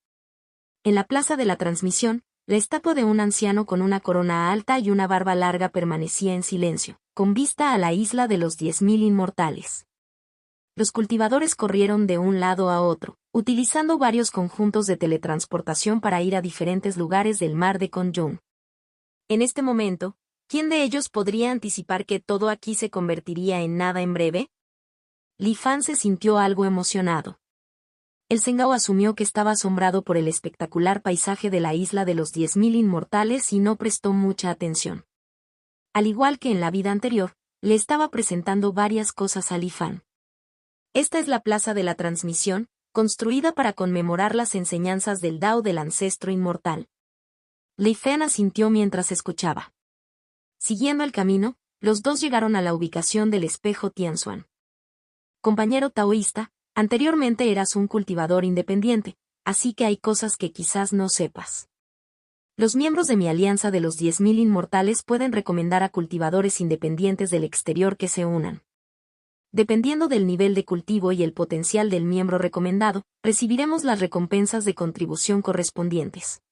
En la plaza de la transmisión, la estatua de un anciano con una corona alta y una barba larga permanecía en silencio, con vista a la isla de los 10.000 inmortales. Los cultivadores corrieron de un lado a otro, utilizando varios conjuntos de teletransportación para ir a diferentes lugares del mar de Kongyun. En este momento, ¿quién de ellos podría anticipar que todo aquí se convertiría en nada en breve? Li Fan se sintió algo emocionado. El Zhengao asumió que estaba asombrado por el espectacular paisaje de la isla de los 10.000 inmortales y no prestó mucha atención. Al igual que en la vida anterior, le estaba presentando varias cosas a Li Fan. Esta es la plaza de la transmisión, construida para conmemorar las enseñanzas del Dao del ancestro inmortal. Li Fan asintió mientras escuchaba. Siguiendo el camino, los dos llegaron a la ubicación del espejo Tianxuan. Compañero taoísta, anteriormente eras un cultivador independiente, así que hay cosas que quizás no sepas. Los miembros de mi alianza de los 10.000 inmortales pueden recomendar a cultivadores independientes del exterior que se unan. Dependiendo del nivel de cultivo y el potencial del miembro recomendado, recibiremos las recompensas de contribución correspondientes.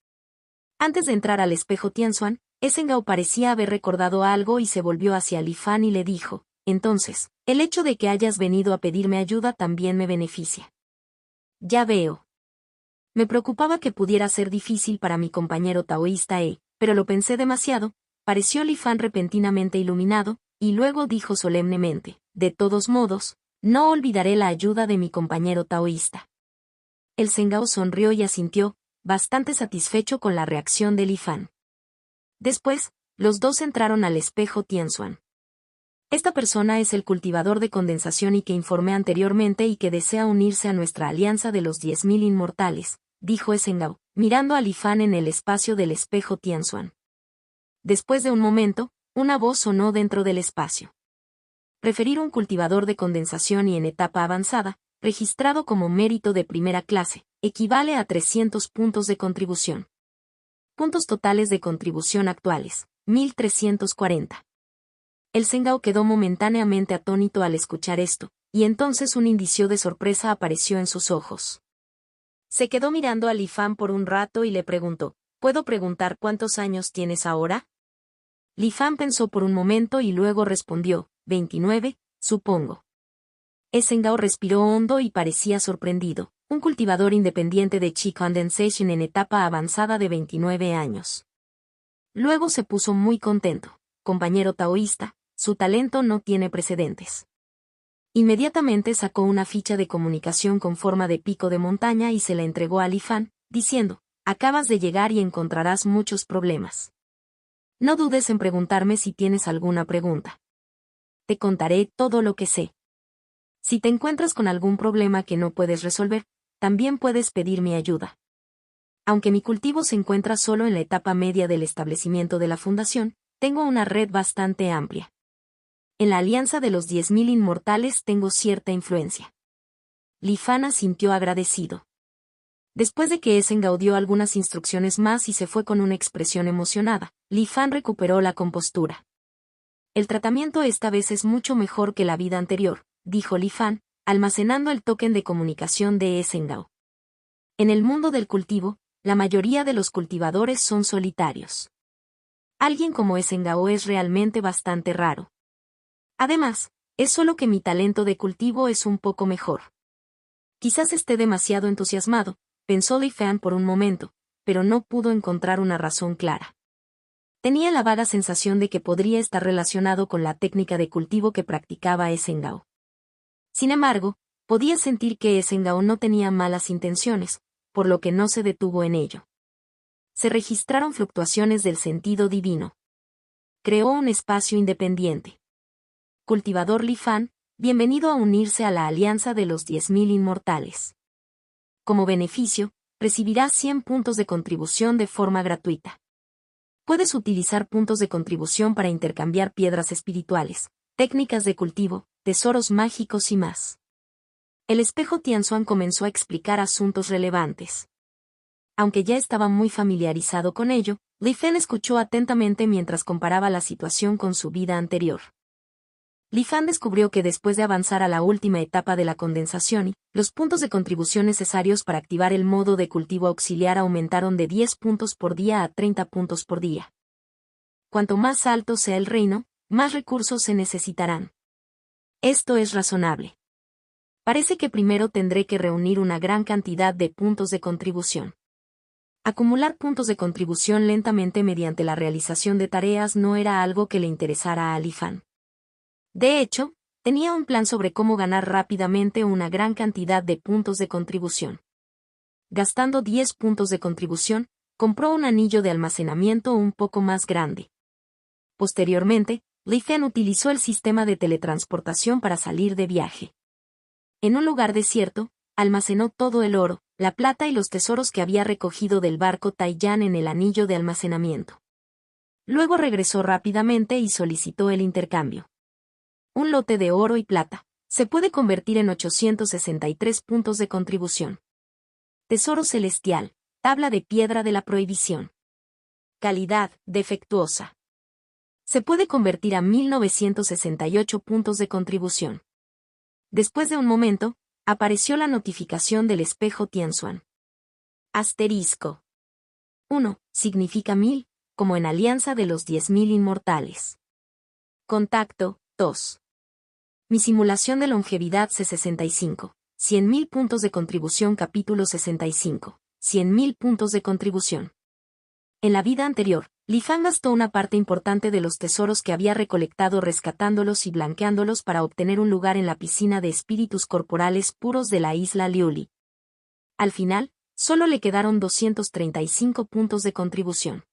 Antes de entrar al espejo Tianxuan, Zhengao parecía haber recordado algo y se volvió hacia Li Fan y le dijo, entonces, el hecho de que hayas venido a pedirme ayuda también me beneficia. Ya veo. Me preocupaba que pudiera ser difícil para mi compañero taoísta pero lo pensé demasiado, pareció Li Fan repentinamente iluminado, y luego dijo solemnemente, de todos modos, no olvidaré la ayuda de mi compañero taoísta. El Zhengao sonrió y asintió, bastante satisfecho con la reacción de Li Fan. Después, los dos entraron al espejo Tianxuan. Esta persona es el cultivador de condensación y que informé anteriormente y que desea unirse a nuestra alianza de los 10.000 inmortales, dijo Zhengao, mirando a Li Fan en el espacio del espejo Tianxuan. Después de un momento, una voz sonó dentro del espacio. Referir un cultivador de condensación y en etapa avanzada, registrado como mérito de primera clase, equivale a 300 puntos de contribución. Puntos totales de contribución actuales, 1.340. El Zhengao quedó momentáneamente atónito al escuchar esto, y entonces un indicio de sorpresa apareció en sus ojos. Se quedó mirando a Li Fan por un rato y le preguntó, ¿puedo preguntar cuántos años tienes ahora? Li Fan pensó por un momento y luego respondió, 29, supongo. Zhengao respiró hondo y parecía sorprendido, un cultivador independiente de Qi Condensation en etapa avanzada de 29 años. Luego se puso muy contento, compañero taoísta, su talento no tiene precedentes. Inmediatamente sacó una ficha de comunicación con forma de pico de montaña y se la entregó a Li Fan, diciendo, acabas de llegar y encontrarás muchos problemas. No dudes en preguntarme si tienes alguna pregunta. Te contaré todo lo que sé. Si te encuentras con algún problema que no puedes resolver, también puedes pedir mi ayuda. Aunque mi cultivo se encuentra solo en la etapa media del establecimiento de la fundación, tengo una red bastante amplia. En la alianza de los 10.000 inmortales tengo cierta influencia. Li Fan asintió agradecido. Después de que Zhengao dio algunas instrucciones más y se fue con una expresión emocionada, Li Fan recuperó la compostura. El tratamiento esta vez es mucho mejor que la vida anterior, dijo Li Fan, almacenando el token de comunicación de Zhengao. En el mundo del cultivo, la mayoría de los cultivadores son solitarios. Alguien como Zhengao es realmente bastante raro. Además, Es solo que mi talento de cultivo es un poco mejor. Quizás esté demasiado entusiasmado, pensó Li Fan por un momento, pero no pudo encontrar una razón clara. Tenía la vaga sensación de que podría estar relacionado con la técnica de cultivo que practicaba Esengao. Sin embargo, podía sentir que Esengao no tenía malas intenciones, por lo que no se detuvo en ello. Se registraron fluctuaciones del sentido divino. Creó un espacio independiente. Cultivador Li Fan, bienvenido a unirse a la Alianza de los 10.000 Inmortales. Como beneficio, recibirás 100 puntos de contribución de forma gratuita. Puedes utilizar puntos de contribución para intercambiar piedras espirituales, técnicas de cultivo, tesoros mágicos y más. El espejo Tianzuan comenzó a explicar asuntos relevantes. Aunque ya estaba muy familiarizado con ello, Li Fan escuchó atentamente mientras comparaba la situación con su vida anterior. Li Fan descubrió que después de avanzar a la última etapa de la condensación, los puntos de contribución necesarios para activar el modo de cultivo auxiliar aumentaron de 10 puntos por día a 30 puntos por día. Cuanto más alto sea el reino, más recursos se necesitarán. Esto es razonable. Parece que primero tendré que reunir una gran cantidad de puntos de contribución. Acumular puntos de contribución lentamente mediante la realización de tareas no era algo que le interesara a Li Fan. De hecho, tenía un plan sobre cómo ganar rápidamente una gran cantidad de puntos de contribución. Gastando 10 puntos de contribución, compró un anillo de almacenamiento un poco más grande. Posteriormente, Li Fan utilizó el sistema de teletransportación para salir de viaje. En un lugar desierto, almacenó todo el oro, la plata y los tesoros que había recogido del barco Taiyan en el anillo de almacenamiento. Luego regresó rápidamente y solicitó el intercambio. Un lote de oro y plata se puede convertir en 863 puntos de contribución. Tesoro celestial, tabla de piedra de la prohibición. Calidad, defectuosa. Se puede convertir a 1968 puntos de contribución. Después de un momento, apareció la notificación del espejo Tianzuan. Asterisco. 1. Significa 1000, como en Alianza de los 10.000 Inmortales. Contacto, 2. Mi simulación de longevidad C65. 100.000 puntos de contribución. Capítulo 65. 100.000 puntos de contribución. En la vida anterior, Li Fan gastó una parte importante de los tesoros que había recolectado rescatándolos y blanqueándolos para obtener un lugar en la piscina de espíritus corporales puros de la isla Liuli. Al final, solo le quedaron 235 puntos de contribución.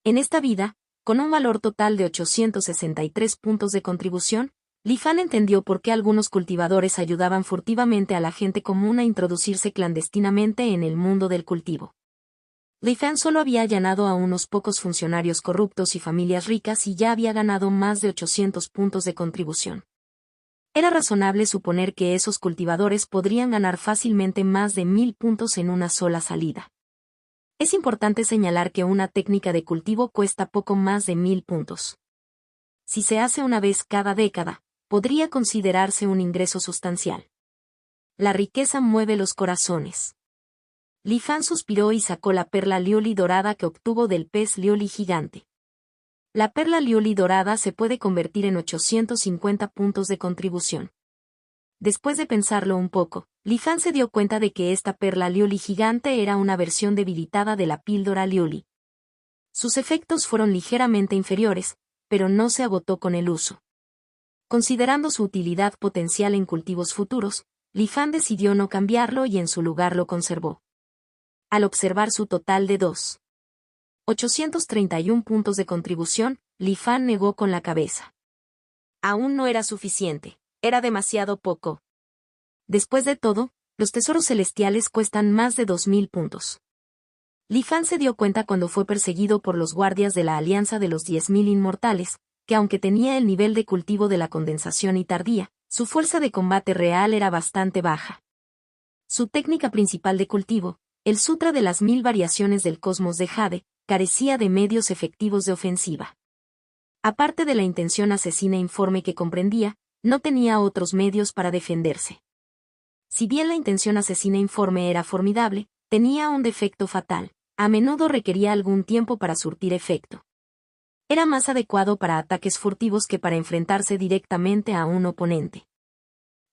En esta vida, con un valor total de 863 puntos de contribución, Li Fan entendió por qué algunos cultivadores ayudaban furtivamente a la gente común a introducirse clandestinamente en el mundo del cultivo. Li Fan solo había allanado a unos pocos funcionarios corruptos y familias ricas y ya había ganado más de 800 puntos de contribución. Era razonable suponer que esos cultivadores podrían ganar fácilmente más de 1000 puntos en una sola salida. Es importante señalar que una técnica de cultivo cuesta poco más de 1000 puntos. Si se hace una vez cada década, podría considerarse un ingreso sustancial. La riqueza mueve los corazones. Li Fan suspiró y sacó la perla Liuli dorada que obtuvo del pez Liuli gigante. La perla Liuli dorada se puede convertir en 850 puntos de contribución. Después de pensarlo un poco, Li Fan se dio cuenta de que esta perla Liuli gigante era una versión debilitada de la píldora Liuli. Sus efectos fueron ligeramente inferiores, pero no se agotó con el uso. Considerando su utilidad potencial en cultivos futuros, Li Fan decidió no cambiarlo y en su lugar lo conservó. Al observar su total de 2.831 puntos de contribución, Li Fan negó con la cabeza. Aún no era suficiente, era demasiado poco. Después de todo, los tesoros celestiales cuestan más de 2000 puntos. Li Fan se dio cuenta cuando fue perseguido por los guardias de la Alianza de los 10.000 Inmortales, que aunque tenía el nivel de cultivo de la condensación y tardía, su fuerza de combate real era bastante baja. Su técnica principal de cultivo, el Sutra de las 1000 variaciones del cosmos de Jade, carecía de medios efectivos de ofensiva. Aparte de la intención asesina informe que comprendía, no tenía otros medios para defenderse. Si bien la intención asesina informe era formidable, tenía un defecto fatal, a menudo requería algún tiempo para surtir efecto. Era más adecuado para ataques furtivos que para enfrentarse directamente a un oponente.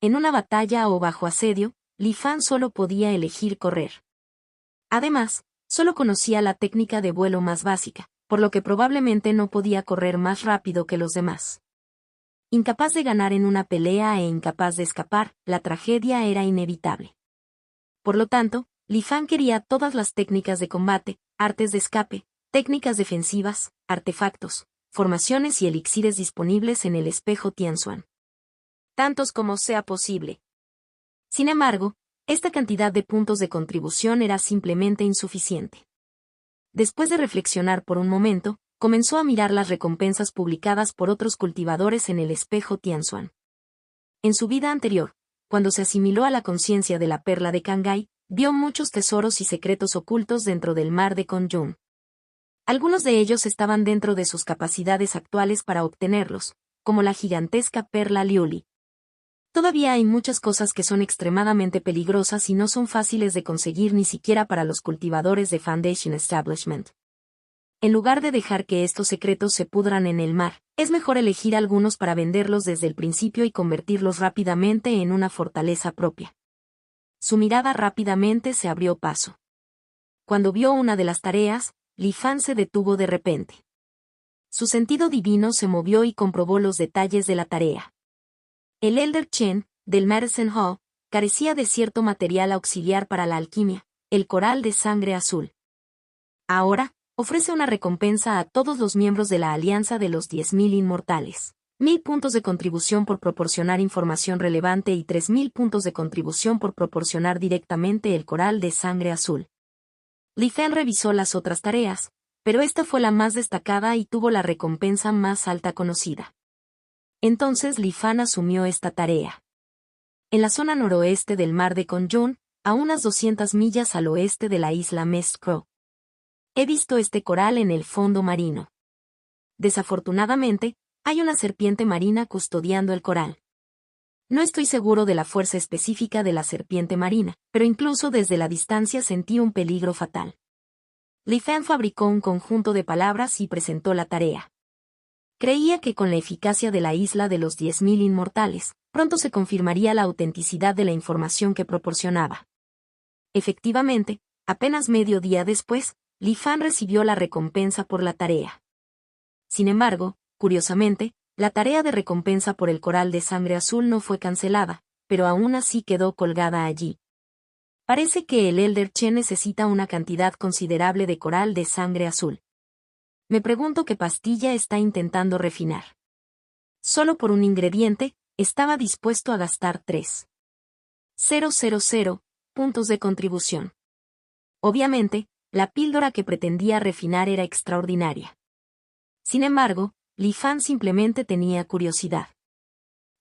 En una batalla o bajo asedio, Li Fan solo podía elegir correr. Además, solo conocía la técnica de vuelo más básica, por lo que probablemente no podía correr más rápido que los demás. Incapaz de ganar en una pelea e incapaz de escapar, la tragedia era inevitable. Por lo tanto, Li Fan quería todas las técnicas de combate, artes de escape, técnicas defensivas, artefactos, formaciones y elixires disponibles en el espejo Tianxuan. Tantos como sea posible. Sin embargo, esta cantidad de puntos de contribución era simplemente insuficiente. Después de reflexionar por un momento, comenzó a mirar las recompensas publicadas por otros cultivadores en el espejo Tianxuan. En su vida anterior, cuando se asimiló a la conciencia de la perla de Cangai, vio muchos tesoros y secretos ocultos dentro del mar de Kongyun. Algunos de ellos estaban dentro de sus capacidades actuales para obtenerlos, como la gigantesca perla Liuli. Todavía hay muchas cosas que son extremadamente peligrosas y no son fáciles de conseguir ni siquiera para los cultivadores de Foundation Establishment. En lugar de dejar que estos secretos se pudran en el mar, es mejor elegir algunos para venderlos desde el principio y convertirlos rápidamente en una fortaleza propia. Su mirada rápidamente se abrió paso. Cuando vio una de las tareas, Li Fan se detuvo de repente. Su sentido divino se movió y comprobó los detalles de la tarea. El Elder Chen, del Medicine Hall, carecía de cierto material auxiliar para la alquimia, el coral de sangre azul. Ahora, ofrece una recompensa a todos los miembros de la Alianza de los 10.000 Inmortales. 1.000 puntos de contribución por proporcionar información relevante y 3.000 puntos de contribución por proporcionar directamente el coral de sangre azul. Li Fan revisó las otras tareas, pero esta fue la más destacada y tuvo la recompensa más alta conocida. Entonces Li Fan asumió esta tarea. En la zona noroeste del mar de Kongyun, a unas 200 millas al oeste de la isla Mest Crow. He visto este coral en el fondo marino. Desafortunadamente, hay una serpiente marina custodiando el coral. No estoy seguro de la fuerza específica de la serpiente marina, pero incluso desde la distancia sentí un peligro fatal. Li Fan fabricó un conjunto de palabras y presentó la tarea. Creía que con la eficacia de la isla de los 10.000 Inmortales, pronto se confirmaría la autenticidad de la información que proporcionaba. Efectivamente, apenas medio día después, Li Fan recibió la recompensa por la tarea. Sin embargo, curiosamente, la tarea de recompensa por el coral de sangre azul no fue cancelada, pero aún así quedó colgada allí. Parece que el Elder Chen necesita una cantidad considerable de coral de sangre azul. Me pregunto qué pastilla está intentando refinar. Solo por un ingrediente, estaba dispuesto a gastar 3.000 puntos de contribución. Obviamente, la píldora que pretendía refinar era extraordinaria. Sin embargo, Li Fan simplemente tenía curiosidad.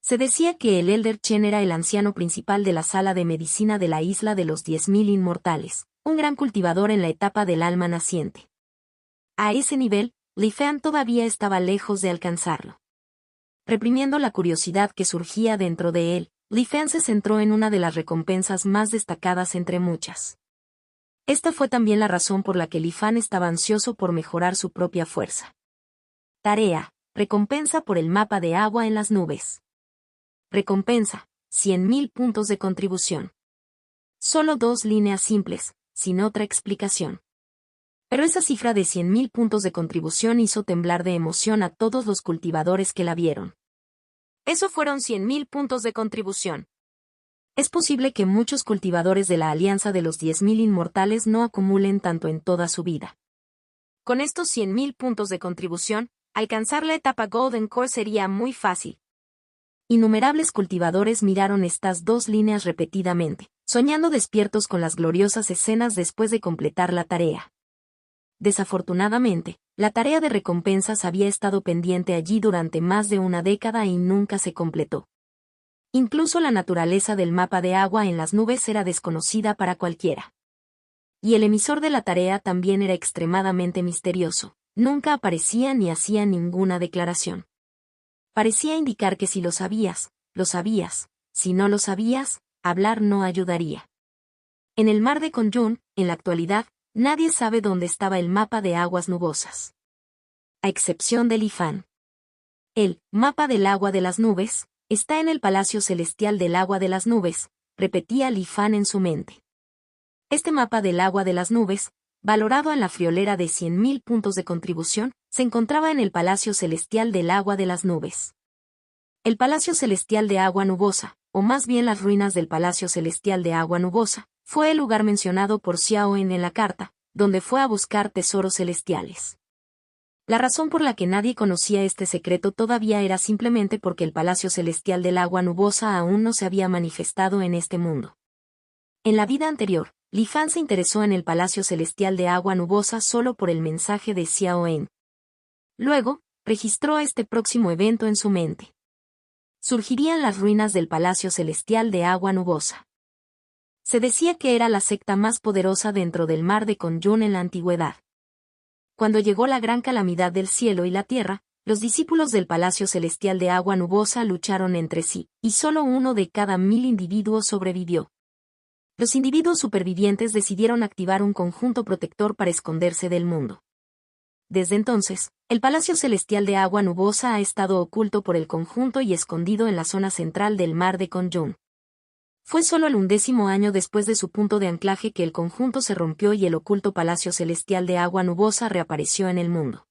Se decía que el Elder Chen era el anciano principal de la sala de medicina de la isla de los 10.000 Inmortales, un gran cultivador en la etapa del alma naciente. A ese nivel, Li Fan todavía estaba lejos de alcanzarlo. Reprimiendo la curiosidad que surgía dentro de él, Li Fan se centró en una de las recompensas más destacadas entre muchas. Esta fue también la razón por la que Li Fan estaba ansioso por mejorar su propia fuerza. Tarea: recompensa por el mapa de agua en las nubes. Recompensa: 100.000 puntos de contribución. Solo 2 líneas simples, sin otra explicación. Pero esa cifra de 100.000 puntos de contribución hizo temblar de emoción a todos los cultivadores que la vieron. Eso fueron 100.000 puntos de contribución. Es posible que muchos cultivadores de la Alianza de los 10.000 Inmortales no acumulen tanto en toda su vida. Con estos 100.000 puntos de contribución, alcanzar la etapa Golden Core sería muy fácil. Innumerables cultivadores miraron estas 2 líneas repetidamente, soñando despiertos con las gloriosas escenas después de completar la tarea. Desafortunadamente, la tarea de recompensas había estado pendiente allí durante más de una década y nunca se completó. Incluso la naturaleza del mapa de agua en las nubes era desconocida para cualquiera. Y el emisor de la tarea también era extremadamente misterioso. Nunca aparecía ni hacía ninguna declaración. Parecía indicar que si lo sabías, lo sabías; si no lo sabías, hablar no ayudaría. En el mar de Kongyun, en la actualidad, nadie sabe dónde estaba el mapa de aguas nubosas. a excepción de Li Fan. El mapa del agua de las nubes está en el Palacio Celestial del Agua de las Nubes, repetía Li Fan en su mente. Este mapa del agua de las nubes, valorado en la friolera de 100.000 puntos de contribución, se encontraba en el Palacio Celestial del Agua de las Nubes. El Palacio Celestial de Agua Nubosa, o más bien las ruinas del Palacio Celestial de Agua Nubosa, fue el lugar mencionado por Xiaoen en la carta, donde fue a buscar tesoros celestiales. La razón por la que nadie conocía este secreto todavía era simplemente porque el Palacio Celestial del Agua Nubosa aún no se había manifestado en este mundo. En la vida anterior, Li Fan se interesó en el Palacio Celestial de Agua Nubosa solo por el mensaje de Xiaoen. Luego, registró este próximo evento en su mente. Surgirían las ruinas del Palacio Celestial de Agua Nubosa. Se decía que era la secta más poderosa dentro del mar de Conjun en la antigüedad. Cuando llegó la gran calamidad del cielo y la tierra, los discípulos del Palacio Celestial de Agua Nubosa lucharon entre sí, y solo uno de cada 1000 individuos sobrevivió. Los individuos supervivientes decidieron activar un conjunto protector para esconderse del mundo. Desde entonces, el Palacio Celestial de Agua Nubosa ha estado oculto por el conjunto y escondido en la zona central del mar de Conjun. Fue solo el 11º año después de su punto de anclaje que el conjunto se rompió y el oculto Palacio Celestial de Agua Nubosa reapareció en el mundo.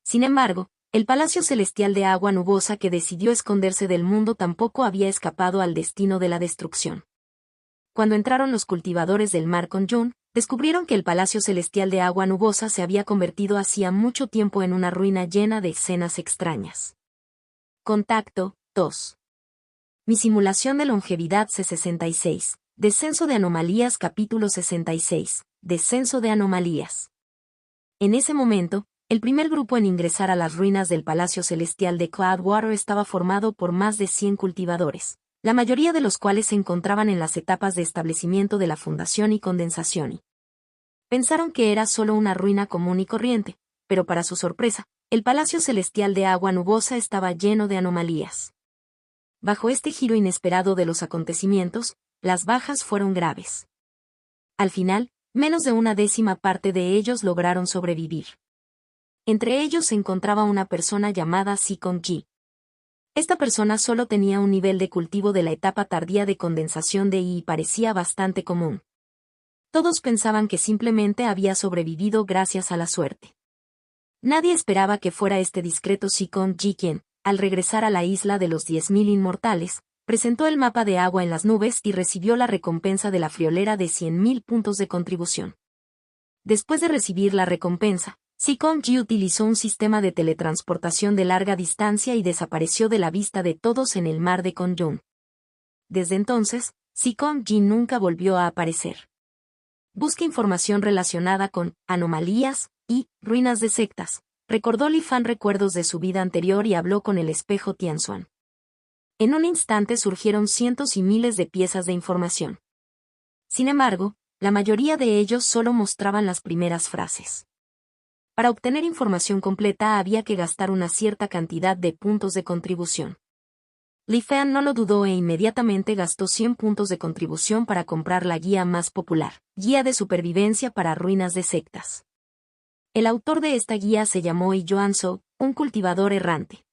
Sin embargo, el Palacio Celestial de Agua Nubosa que decidió esconderse del mundo tampoco había escapado al destino de la destrucción. Cuando entraron los cultivadores del mar Conjun, descubrieron que el Palacio Celestial de Agua Nubosa se había convertido hacía mucho tiempo en una ruina llena de escenas extrañas. Contacto 2. Mi simulación de longevidad C66. Descenso de anomalías capítulo 66. Descenso de anomalías. En ese momento, el primer grupo en ingresar a las ruinas del Palacio Celestial de Cloudwater estaba formado por más de 100 cultivadores, la mayoría de los cuales se encontraban en las etapas de establecimiento de la fundación y condensación. Pensaron que era solo una ruina común y corriente, pero para su sorpresa, el Palacio Celestial de Agua Nubosa estaba lleno de anomalías. Bajo este giro inesperado de los acontecimientos, las bajas fueron graves. Al final, menos de una décima parte de ellos lograron sobrevivir. Entre ellos se encontraba una persona llamada Sikong Ji. Esta persona solo tenía un nivel de cultivo de la etapa tardía de condensación de I y parecía bastante común. Todos pensaban que simplemente había sobrevivido gracias a la suerte. Nadie esperaba que fuera este discreto Sikong Ji quien, al regresar a la isla de los 10.000 inmortales, presentó el mapa de agua en las nubes y recibió la recompensa de la friolera de 100.000 puntos de contribución. Después de recibir la recompensa, Sikong Ji utilizó un sistema de teletransportación de larga distancia y desapareció de la vista de todos en el mar de Conjun. Desde entonces, Sikong Ji nunca volvió a aparecer. Busca información relacionada con anomalías y ruinas de sectas. Recordó Li Fan recuerdos de su vida anterior y habló con el espejo Tianxuan. En un instante surgieron cientos y miles de piezas de información. Sin embargo, la mayoría de ellos solo mostraban las primeras frases. Para obtener información completa había que gastar una cierta cantidad de puntos de contribución. Li Fan no lo dudó e inmediatamente gastó 100 puntos de contribución para comprar la guía más popular, Guía de Supervivencia para Ruinas de Sectas. El autor de esta guía se llamó Yi Yuanzhou, un cultivador errante.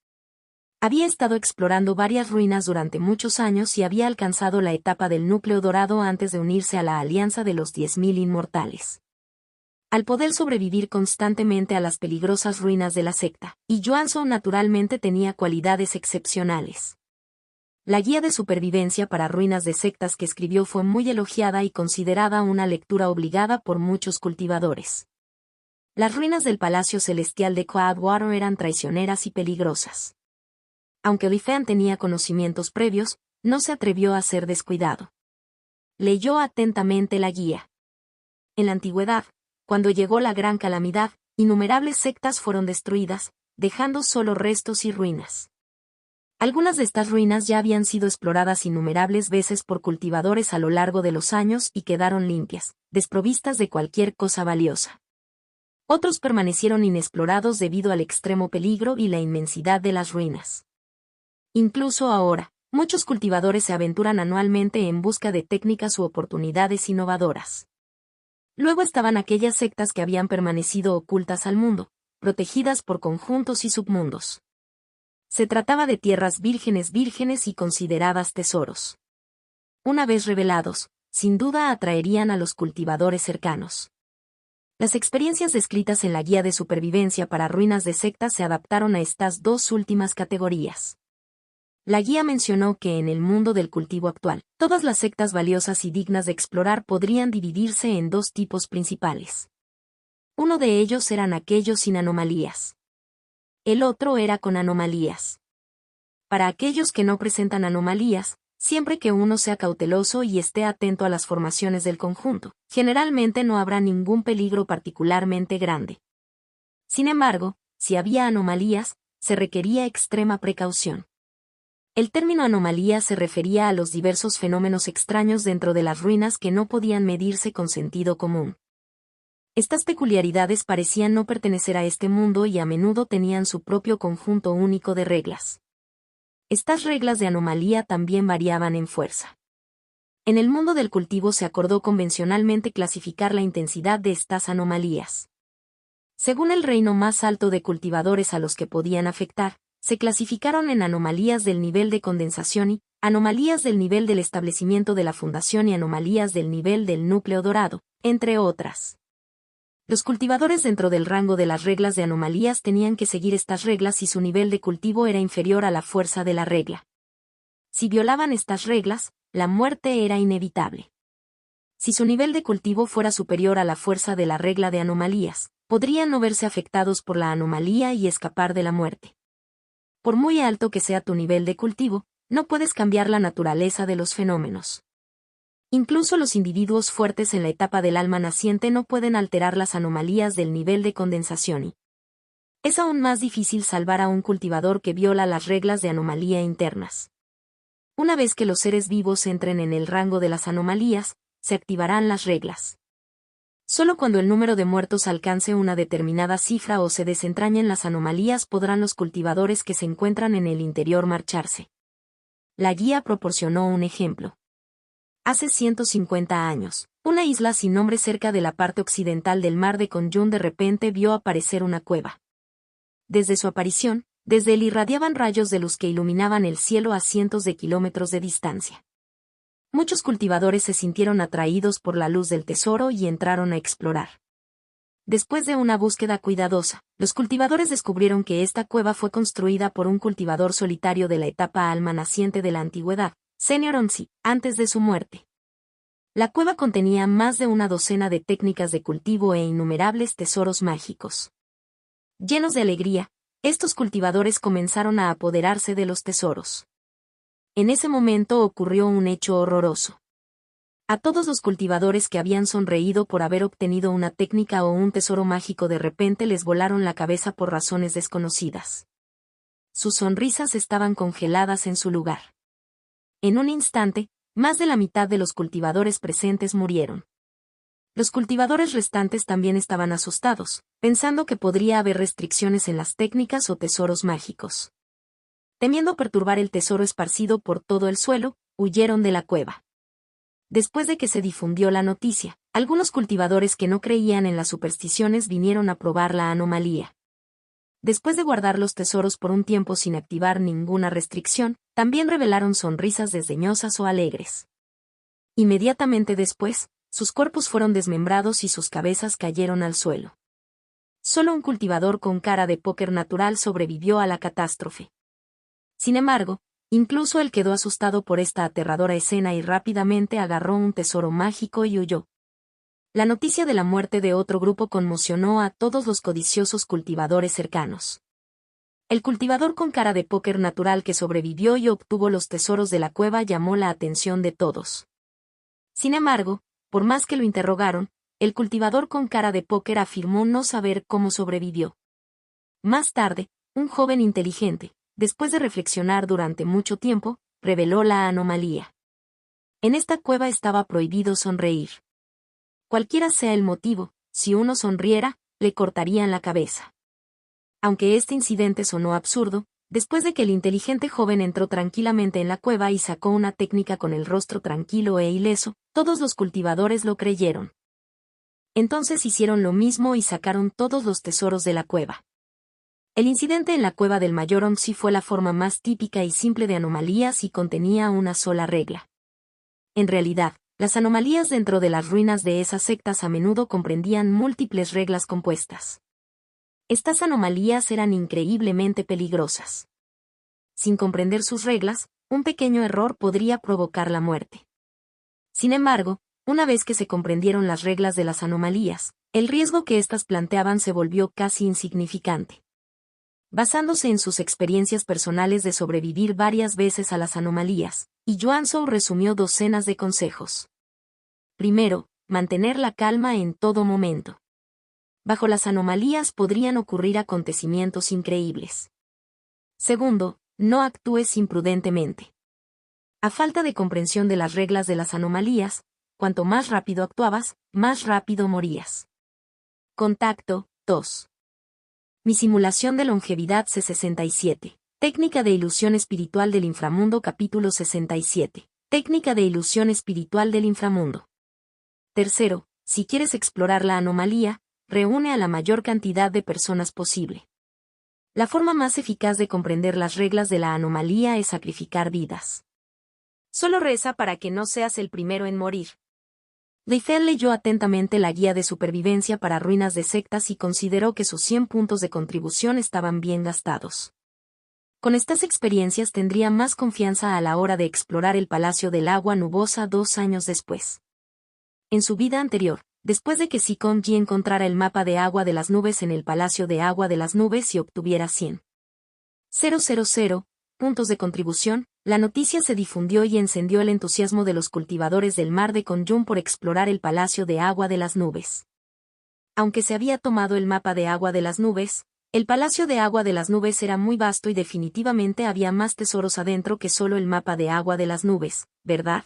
Había estado explorando varias ruinas durante muchos años y había alcanzado la etapa del núcleo dorado antes de unirse a la alianza de los 10.000 inmortales. Al poder sobrevivir constantemente a las peligrosas ruinas de la secta, Yi Yuanzhou naturalmente tenía cualidades excepcionales. La guía de supervivencia para ruinas de sectas que escribió fue muy elogiada y considerada una lectura obligada por muchos cultivadores. Las ruinas del Palacio Celestial de Cloudwater eran traicioneras y peligrosas. Aunque Li Fan tenía conocimientos previos, no se atrevió a ser descuidado. Leyó atentamente la guía. En la antigüedad, cuando llegó la gran calamidad, innumerables sectas fueron destruidas, dejando solo restos y ruinas. Algunas de estas ruinas ya habían sido exploradas innumerables veces por cultivadores a lo largo de los años y quedaron limpias, desprovistas de cualquier cosa valiosa. Otros permanecieron inexplorados debido al extremo peligro y la inmensidad de las ruinas. Incluso ahora, muchos cultivadores se aventuran anualmente en busca de técnicas u oportunidades innovadoras. Luego estaban aquellas sectas que habían permanecido ocultas al mundo, protegidas por conjuntos y submundos. Se trataba de tierras vírgenes y consideradas tesoros. Una vez revelados, sin duda atraerían a los cultivadores cercanos. Las experiencias descritas en la guía de supervivencia para ruinas de sectas se adaptaron a estas dos últimas categorías. La guía mencionó que en el mundo del cultivo actual, todas las sectas valiosas y dignas de explorar podrían dividirse en dos tipos principales. Uno de ellos eran aquellos sin anomalías. El otro era con anomalías. Para aquellos que no presentan anomalías, siempre que uno sea cauteloso y esté atento a las formaciones del conjunto, generalmente no habrá ningún peligro particularmente grande. Sin embargo, si había anomalías, se requería extrema precaución. El término anomalía se refería a los diversos fenómenos extraños dentro de las ruinas que no podían medirse con sentido común. Estas peculiaridades parecían no pertenecer a este mundo y a menudo tenían su propio conjunto único de reglas. Estas reglas de anomalía también variaban en fuerza. En el mundo del cultivo se acordó convencionalmente clasificar la intensidad de estas anomalías. Según el reino más alto de cultivadores a los que podían afectar, se clasificaron en anomalías del nivel de condensación y anomalías del nivel del establecimiento de la fundación y anomalías del nivel del núcleo dorado, entre otras. Los cultivadores dentro del rango de las reglas de anomalías tenían que seguir estas reglas si su nivel de cultivo era inferior a la fuerza de la regla. Si violaban estas reglas, la muerte era inevitable. Si su nivel de cultivo fuera superior a la fuerza de la regla de anomalías, podrían no verse afectados por la anomalía y escapar de la muerte. Por muy alto que sea tu nivel de cultivo, no puedes cambiar la naturaleza de los fenómenos. Incluso los individuos fuertes en la etapa del alma naciente no pueden alterar las anomalías del nivel de condensación y es aún más difícil salvar a un cultivador que viola las reglas de anomalía internas. Una vez que los seres vivos entren en el rango de las anomalías, se activarán las reglas. Solo cuando el número de muertos alcance una determinada cifra o se desentrañen las anomalías podrán los cultivadores que se encuentran en el interior marcharse. La guía proporcionó un ejemplo. Hace 150 años, una isla sin nombre cerca de la parte occidental del mar de Conyun de repente vio aparecer una cueva. Desde su aparición, desde él irradiaban rayos de luz que iluminaban el cielo a cientos de kilómetros de distancia. Muchos cultivadores se sintieron atraídos por la luz del tesoro y entraron a explorar. Después de una búsqueda cuidadosa, los cultivadores descubrieron que esta cueva fue construida por un cultivador solitario de la etapa alma naciente de la antigüedad, Senior Onsi, antes de su muerte. La cueva contenía más de una docena de técnicas de cultivo e innumerables tesoros mágicos. Llenos de alegría, estos cultivadores comenzaron a apoderarse de los tesoros. En ese momento ocurrió un hecho horroroso. A todos los cultivadores que habían sonreído por haber obtenido una técnica o un tesoro mágico de repente les volaron la cabeza por razones desconocidas. Sus sonrisas estaban congeladas en su lugar. En un instante, más de la mitad de los cultivadores presentes murieron. Los cultivadores restantes también estaban asustados, pensando que podría haber restricciones en las técnicas o tesoros mágicos. Temiendo perturbar el tesoro esparcido por todo el suelo, huyeron de la cueva. Después de que se difundió la noticia, algunos cultivadores que no creían en las supersticiones vinieron a probar la anomalía. Después de guardar los tesoros por un tiempo sin activar ninguna restricción, también revelaron sonrisas desdeñosas o alegres. Inmediatamente después, sus cuerpos fueron desmembrados y sus cabezas cayeron al suelo. Solo un cultivador con cara de póker natural sobrevivió a la catástrofe. Sin embargo, incluso él quedó asustado por esta aterradora escena y rápidamente agarró un tesoro mágico y huyó. La noticia de la muerte de otro grupo conmocionó a todos los codiciosos cultivadores cercanos. El cultivador con cara de póker natural que sobrevivió y obtuvo los tesoros de la cueva llamó la atención de todos. Sin embargo, por más que lo interrogaron, el cultivador con cara de póker afirmó no saber cómo sobrevivió. Más tarde, un joven inteligente, después de reflexionar durante mucho tiempo, reveló la anomalía. En esta cueva estaba prohibido sonreír. Cualquiera sea el motivo, si uno sonriera, le cortarían la cabeza. Aunque este incidente sonó absurdo, después de que el inteligente joven entró tranquilamente en la cueva y sacó una técnica con el rostro tranquilo e ileso, todos los cultivadores lo creyeron. Entonces hicieron lo mismo y sacaron todos los tesoros de la cueva. El incidente en la cueva del Mayor Omsi fue la forma más típica y simple de anomalías y contenía una sola regla. En realidad, las anomalías dentro de las ruinas de esas sectas a menudo comprendían múltiples reglas compuestas. Estas anomalías eran increíblemente peligrosas. Sin comprender sus reglas, un pequeño error podría provocar la muerte. Sin embargo, una vez que se comprendieron las reglas de las anomalías, el riesgo que éstas planteaban se volvió casi insignificante. Basándose en sus experiencias personales de sobrevivir varias veces a las anomalías, y Yuanzhou resumió docenas de consejos. Primero, mantener la calma en todo momento. Bajo las anomalías podrían ocurrir acontecimientos increíbles. Segundo, no actúes imprudentemente. A falta de comprensión de las reglas de las anomalías, cuanto más rápido actuabas, más rápido morías. Contacto 2. Mi simulación de longevidad C67. Técnica de ilusión espiritual del inframundo capítulo 67. Técnica de ilusión espiritual del inframundo. Tercero, si quieres explorar la anomalía, reúne a la mayor cantidad de personas posible. La forma más eficaz de comprender las reglas de la anomalía es sacrificar vidas. Solo reza para que no seas el primero en morir. Li Fen leyó atentamente la guía de supervivencia para ruinas de sectas y consideró que sus 100 puntos de contribución estaban bien gastados. Con estas experiencias tendría más confianza a la hora de explorar el Palacio del Agua Nubosa 2 años después. En su vida anterior, después de que Zhikong Ji encontrara el mapa de agua de las nubes en el Palacio de Agua de las Nubes y obtuviera 100,000 puntos de contribución, la noticia se difundió y encendió el entusiasmo de los cultivadores del mar de Conjun por explorar el Palacio de Agua de las Nubes. Aunque se había tomado el mapa de agua de las nubes, el Palacio de Agua de las Nubes era muy vasto y definitivamente había más tesoros adentro que solo el mapa de agua de las nubes, ¿verdad?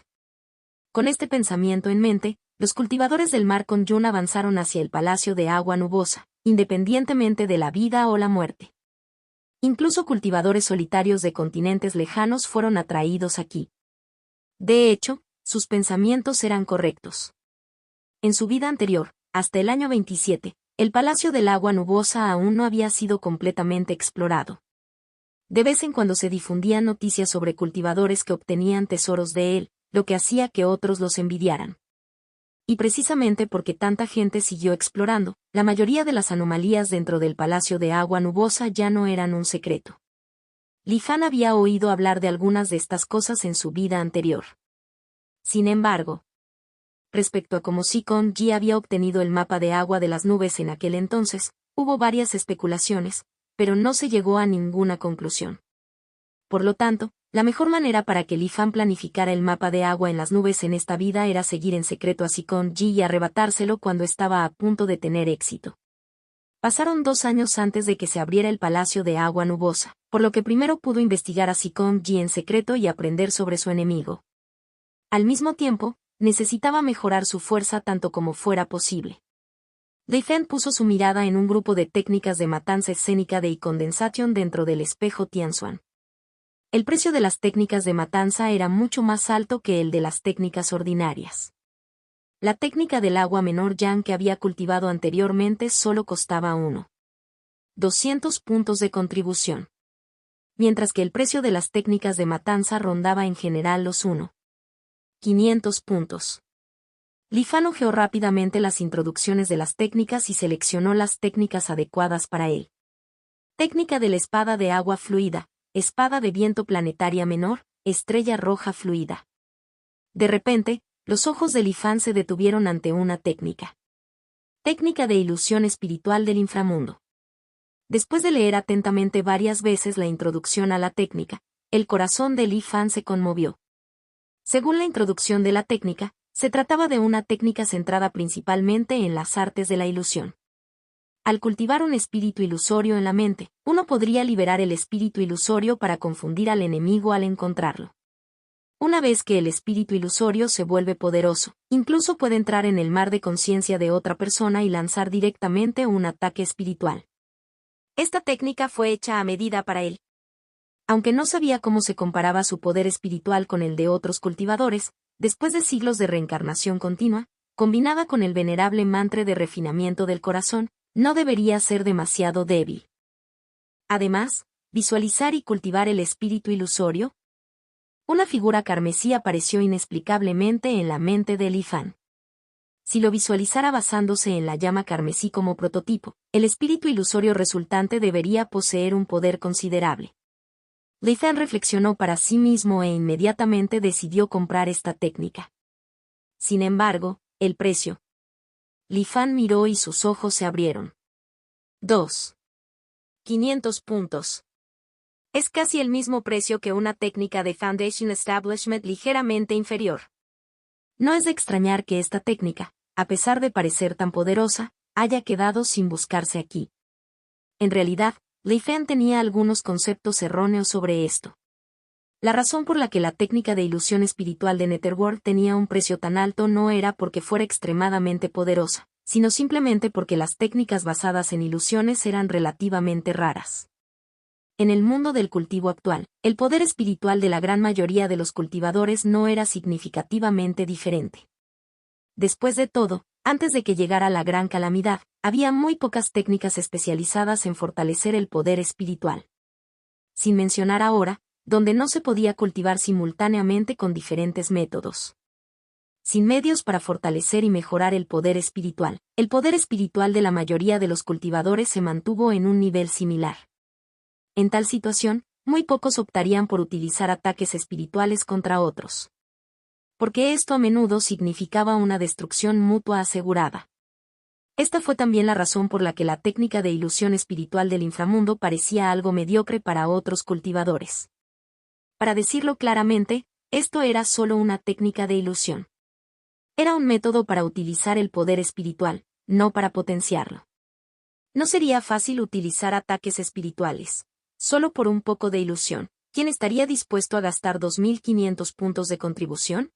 Con este pensamiento en mente, los cultivadores del mar Conjun avanzaron hacia el Palacio de Agua Nubosa, independientemente de la vida o la muerte. Incluso cultivadores solitarios de continentes lejanos fueron atraídos aquí. De hecho, sus pensamientos eran correctos. En su vida anterior, hasta el año 27, el Palacio del Agua Nubosa aún no había sido completamente explorado. De vez en cuando se difundían noticias sobre cultivadores que obtenían tesoros de él, lo que hacía que otros los envidiaran. Y precisamente porque tanta gente siguió explorando, la mayoría de las anomalías dentro del Palacio de Agua Nubosa ya no eran un secreto. Li Fan había oído hablar de algunas de estas cosas en su vida anterior. Sin embargo, respecto a cómo Zhikong Ji había obtenido el mapa de agua de las nubes en aquel entonces, hubo varias especulaciones, pero no se llegó a ninguna conclusión. Por lo tanto, la mejor manera para que Li Fan planificara el mapa de agua en las nubes en esta vida era seguir en secreto a Zhikong Ji y arrebatárselo cuando estaba a punto de tener éxito. Pasaron 2 años antes de que se abriera el Palacio de Agua Nubosa, por lo que primero pudo investigar a Zhikong Ji en secreto y aprender sobre su enemigo. Al mismo tiempo, necesitaba mejorar su fuerza tanto como fuera posible. Li Fen puso su mirada en un grupo de técnicas de matanza escénica de condensation dentro del espejo Tianxuan. El precio de las técnicas de matanza era mucho más alto que el de las técnicas ordinarias. La técnica del agua menor yang que había cultivado anteriormente solo costaba 200 puntos de contribución. Mientras que el precio de las técnicas de matanza rondaba en general los 500 puntos. Li Fan hojeó rápidamente las introducciones de las técnicas y seleccionó las técnicas adecuadas para él. Técnica de la espada de agua fluida. Espada de viento planetaria menor, estrella roja fluida. De repente, los ojos de Li Fan se detuvieron ante una técnica. Técnica de ilusión espiritual del inframundo. Después de leer atentamente varias veces la introducción a la técnica, el corazón de Li Fan se conmovió. Según la introducción de la técnica, se trataba de una técnica centrada principalmente en las artes de la ilusión. Al cultivar un espíritu ilusorio en la mente, uno podría liberar el espíritu ilusorio para confundir al enemigo al encontrarlo. Una vez que el espíritu ilusorio se vuelve poderoso, incluso puede entrar en el mar de conciencia de otra persona y lanzar directamente un ataque espiritual. Esta técnica fue hecha a medida para él. Aunque no sabía cómo se comparaba su poder espiritual con el de otros cultivadores, después de siglos de reencarnación continua, combinada con el venerable mantra de refinamiento del corazón, no debería ser demasiado débil. Además, visualizar y cultivar el espíritu ilusorio. Una figura carmesí apareció inexplicablemente en la mente de Li Fan. Si lo visualizara basándose en la llama carmesí como prototipo, el espíritu ilusorio resultante debería poseer un poder considerable. Li Fan reflexionó para sí mismo e inmediatamente decidió comprar esta técnica. Sin embargo, el precio. Li Fan miró y sus ojos se abrieron. 500 puntos. Es casi el mismo precio que una técnica de Foundation Establishment ligeramente inferior. No es de extrañar que esta técnica, a pesar de parecer tan poderosa, haya quedado sin buscarse aquí. En realidad, Li Fan tenía algunos conceptos erróneos sobre esto. La razón por la que la técnica de ilusión espiritual de Netherworld tenía un precio tan alto no era porque fuera extremadamente poderosa, sino simplemente porque las técnicas basadas en ilusiones eran relativamente raras. En el mundo del cultivo actual, el poder espiritual de la gran mayoría de los cultivadores no era significativamente diferente. Después de todo, antes de que llegara la gran calamidad, había muy pocas técnicas especializadas en fortalecer el poder espiritual. Sin mencionar ahora, donde no se podía cultivar simultáneamente con diferentes métodos. Sin medios para fortalecer y mejorar el poder espiritual de la mayoría de los cultivadores se mantuvo en un nivel similar. En tal situación, muy pocos optarían por utilizar ataques espirituales contra otros. Porque esto a menudo significaba una destrucción mutua asegurada. Esta fue también la razón por la que la técnica de ilusión espiritual del inframundo parecía algo mediocre para otros cultivadores. Para decirlo claramente, esto era solo una técnica de ilusión. Era un método para utilizar el poder espiritual, no para potenciarlo. No sería fácil utilizar ataques espirituales. Solo por un poco de ilusión, ¿quién estaría dispuesto a gastar 2.500 puntos de contribución?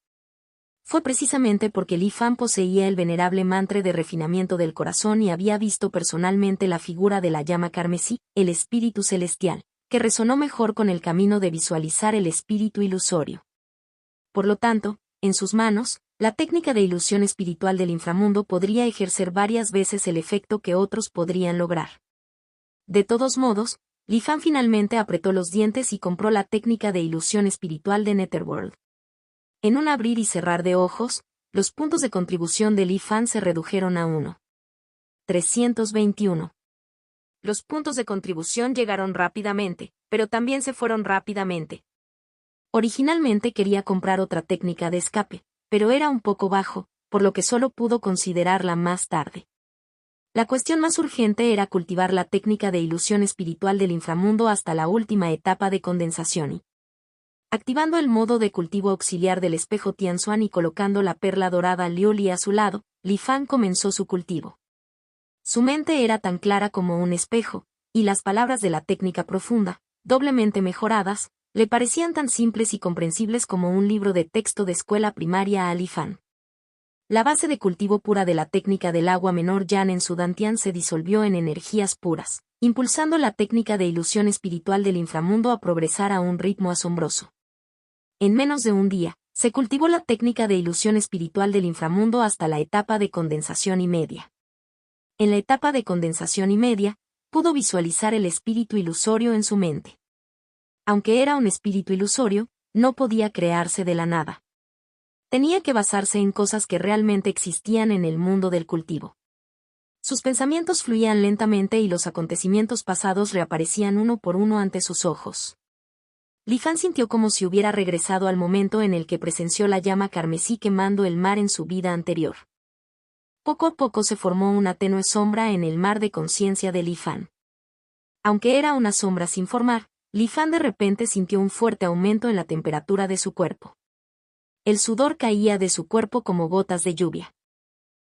Fue precisamente porque Li Fan poseía el venerable mantra de refinamiento del corazón y había visto personalmente la figura de la llama carmesí, el espíritu celestial, que resonó mejor con el camino de visualizar el espíritu ilusorio. Por lo tanto, en sus manos, la técnica de ilusión espiritual del inframundo podría ejercer varias veces el efecto que otros podrían lograr. De todos modos, Li Fan finalmente apretó los dientes y compró la técnica de ilusión espiritual de Netherworld. En un abrir y cerrar de ojos, los puntos de contribución de Li Fan se redujeron a 321. Los puntos de contribución llegaron rápidamente, pero también se fueron rápidamente. Originalmente quería comprar otra técnica de escape, pero era un poco bajo, por lo que solo pudo considerarla más tarde. La cuestión más urgente era cultivar la técnica de ilusión espiritual del inframundo hasta la última etapa de condensación y, activando el modo de cultivo auxiliar del espejo Tianxuan y colocando la perla dorada Liuli a su lado, Li Fan comenzó su cultivo. Su mente era tan clara como un espejo, y las palabras de la técnica profunda, doblemente mejoradas, le parecían tan simples y comprensibles como un libro de texto de escuela primaria a Li Fan. La base de cultivo pura de la técnica del agua menor Yan en su Dantian se disolvió en energías puras, impulsando la técnica de ilusión espiritual del inframundo a progresar a un ritmo asombroso. En menos de un día, se cultivó la técnica de ilusión espiritual del inframundo hasta la etapa de condensación y media. En la etapa de condensación y media, pudo visualizar el espíritu ilusorio en su mente. Aunque era un espíritu ilusorio, no podía crearse de la nada. Tenía que basarse en cosas que realmente existían en el mundo del cultivo. Sus pensamientos fluían lentamente y los acontecimientos pasados reaparecían uno por uno ante sus ojos. Li Fan sintió como si hubiera regresado al momento en el que presenció la llama carmesí quemando el mar en su vida anterior. Poco a poco se formó una tenue sombra en el mar de conciencia de Li Fan. Aunque era una sombra sin formar, Li Fan de repente sintió un fuerte aumento en la temperatura de su cuerpo. El sudor caía de su cuerpo como gotas de lluvia.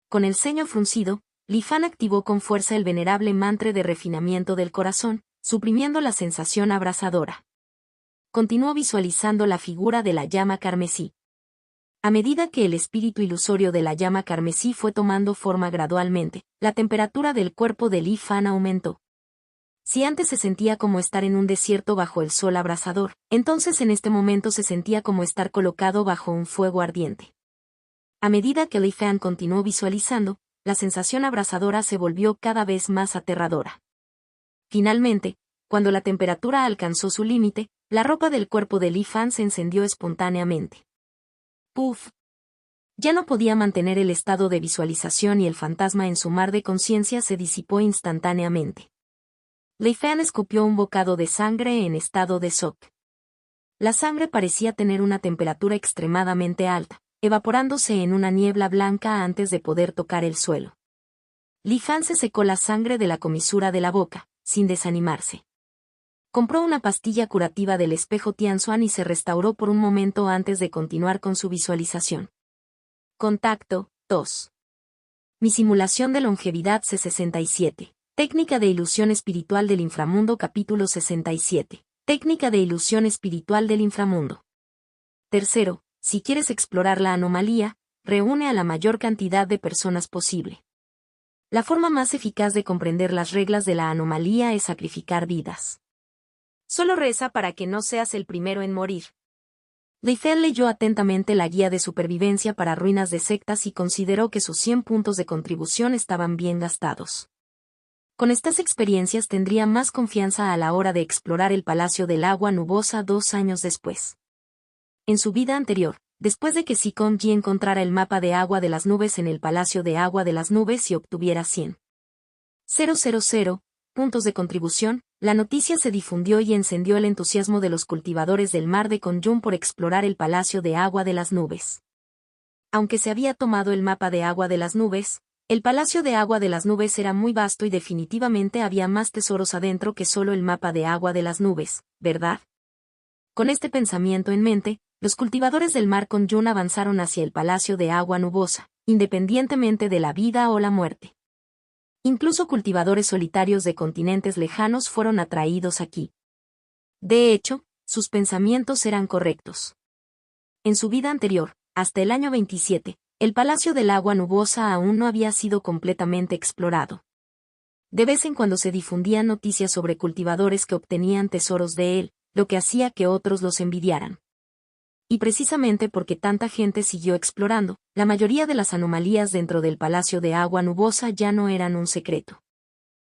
Con el ceño fruncido, Li Fan activó con fuerza el venerable mantra de refinamiento del corazón, suprimiendo la sensación abrasadora. Continuó visualizando la figura de la llama carmesí. A medida que el espíritu ilusorio de la llama carmesí fue tomando forma gradualmente, la temperatura del cuerpo de Li Fan aumentó. Si antes se sentía como estar en un desierto bajo el sol abrasador, entonces en este momento se sentía como estar colocado bajo un fuego ardiente. A medida que Li Fan continuó visualizando, la sensación abrasadora se volvió cada vez más aterradora. Finalmente, Cuando la temperatura alcanzó su límite, la ropa del cuerpo de Li Fan se encendió espontáneamente. ¡Puf! Ya no podía mantener el estado de visualización y el fantasma en su mar de conciencia se disipó instantáneamente. Li Fan escupió un bocado de sangre en estado de shock. La sangre parecía tener una temperatura extremadamente alta, evaporándose en una niebla blanca antes de poder tocar el suelo. Li Fan se secó la sangre de la comisura de la boca, sin desanimarse. Compró una pastilla curativa del espejo Tianxuan y se restauró por un momento antes de continuar con su visualización. Contacto, 2. Mi simulación de longevidad C67. Técnica de ilusión espiritual del inframundo capítulo 67. Técnica de ilusión espiritual del inframundo. Tercero, si quieres explorar la anomalía, reúne a la mayor cantidad de personas posible. La forma más eficaz de comprender las reglas de la anomalía es sacrificar vidas. Solo reza para que no seas el primero en morir. Li Fan leyó atentamente la guía de supervivencia para ruinas de sectas y consideró que sus 100 puntos de contribución estaban bien gastados. Con estas experiencias tendría más confianza a la hora de explorar el Palacio del Agua Nubosa 2 años después. En su vida anterior, después de que Zhikong Ji encontrara el mapa de agua de las nubes en el Palacio de Agua de las Nubes y obtuviera 100,000 puntos de contribución, la noticia se difundió y encendió el entusiasmo de los cultivadores del mar de Conjun por explorar el Palacio de Agua de las Nubes. Aunque se había tomado el mapa de agua de las nubes, el Palacio de Agua de las Nubes era muy vasto y definitivamente había más tesoros adentro que solo el mapa de agua de las nubes, ¿verdad? Con este pensamiento en mente, los cultivadores del mar Conjun avanzaron hacia el Palacio de Agua Nubosa, independientemente de la vida o la muerte. Incluso cultivadores solitarios de continentes lejanos fueron atraídos aquí. De hecho, sus pensamientos eran correctos. En su vida anterior, hasta el año 27, el Palacio del Agua Nubosa aún no había sido completamente explorado. De vez en cuando se difundían noticias sobre cultivadores que obtenían tesoros de él, lo que hacía que otros los envidiaran. Y precisamente porque tanta gente siguió explorando, la mayoría de las anomalías dentro del Palacio de Agua Nubosa ya no eran un secreto.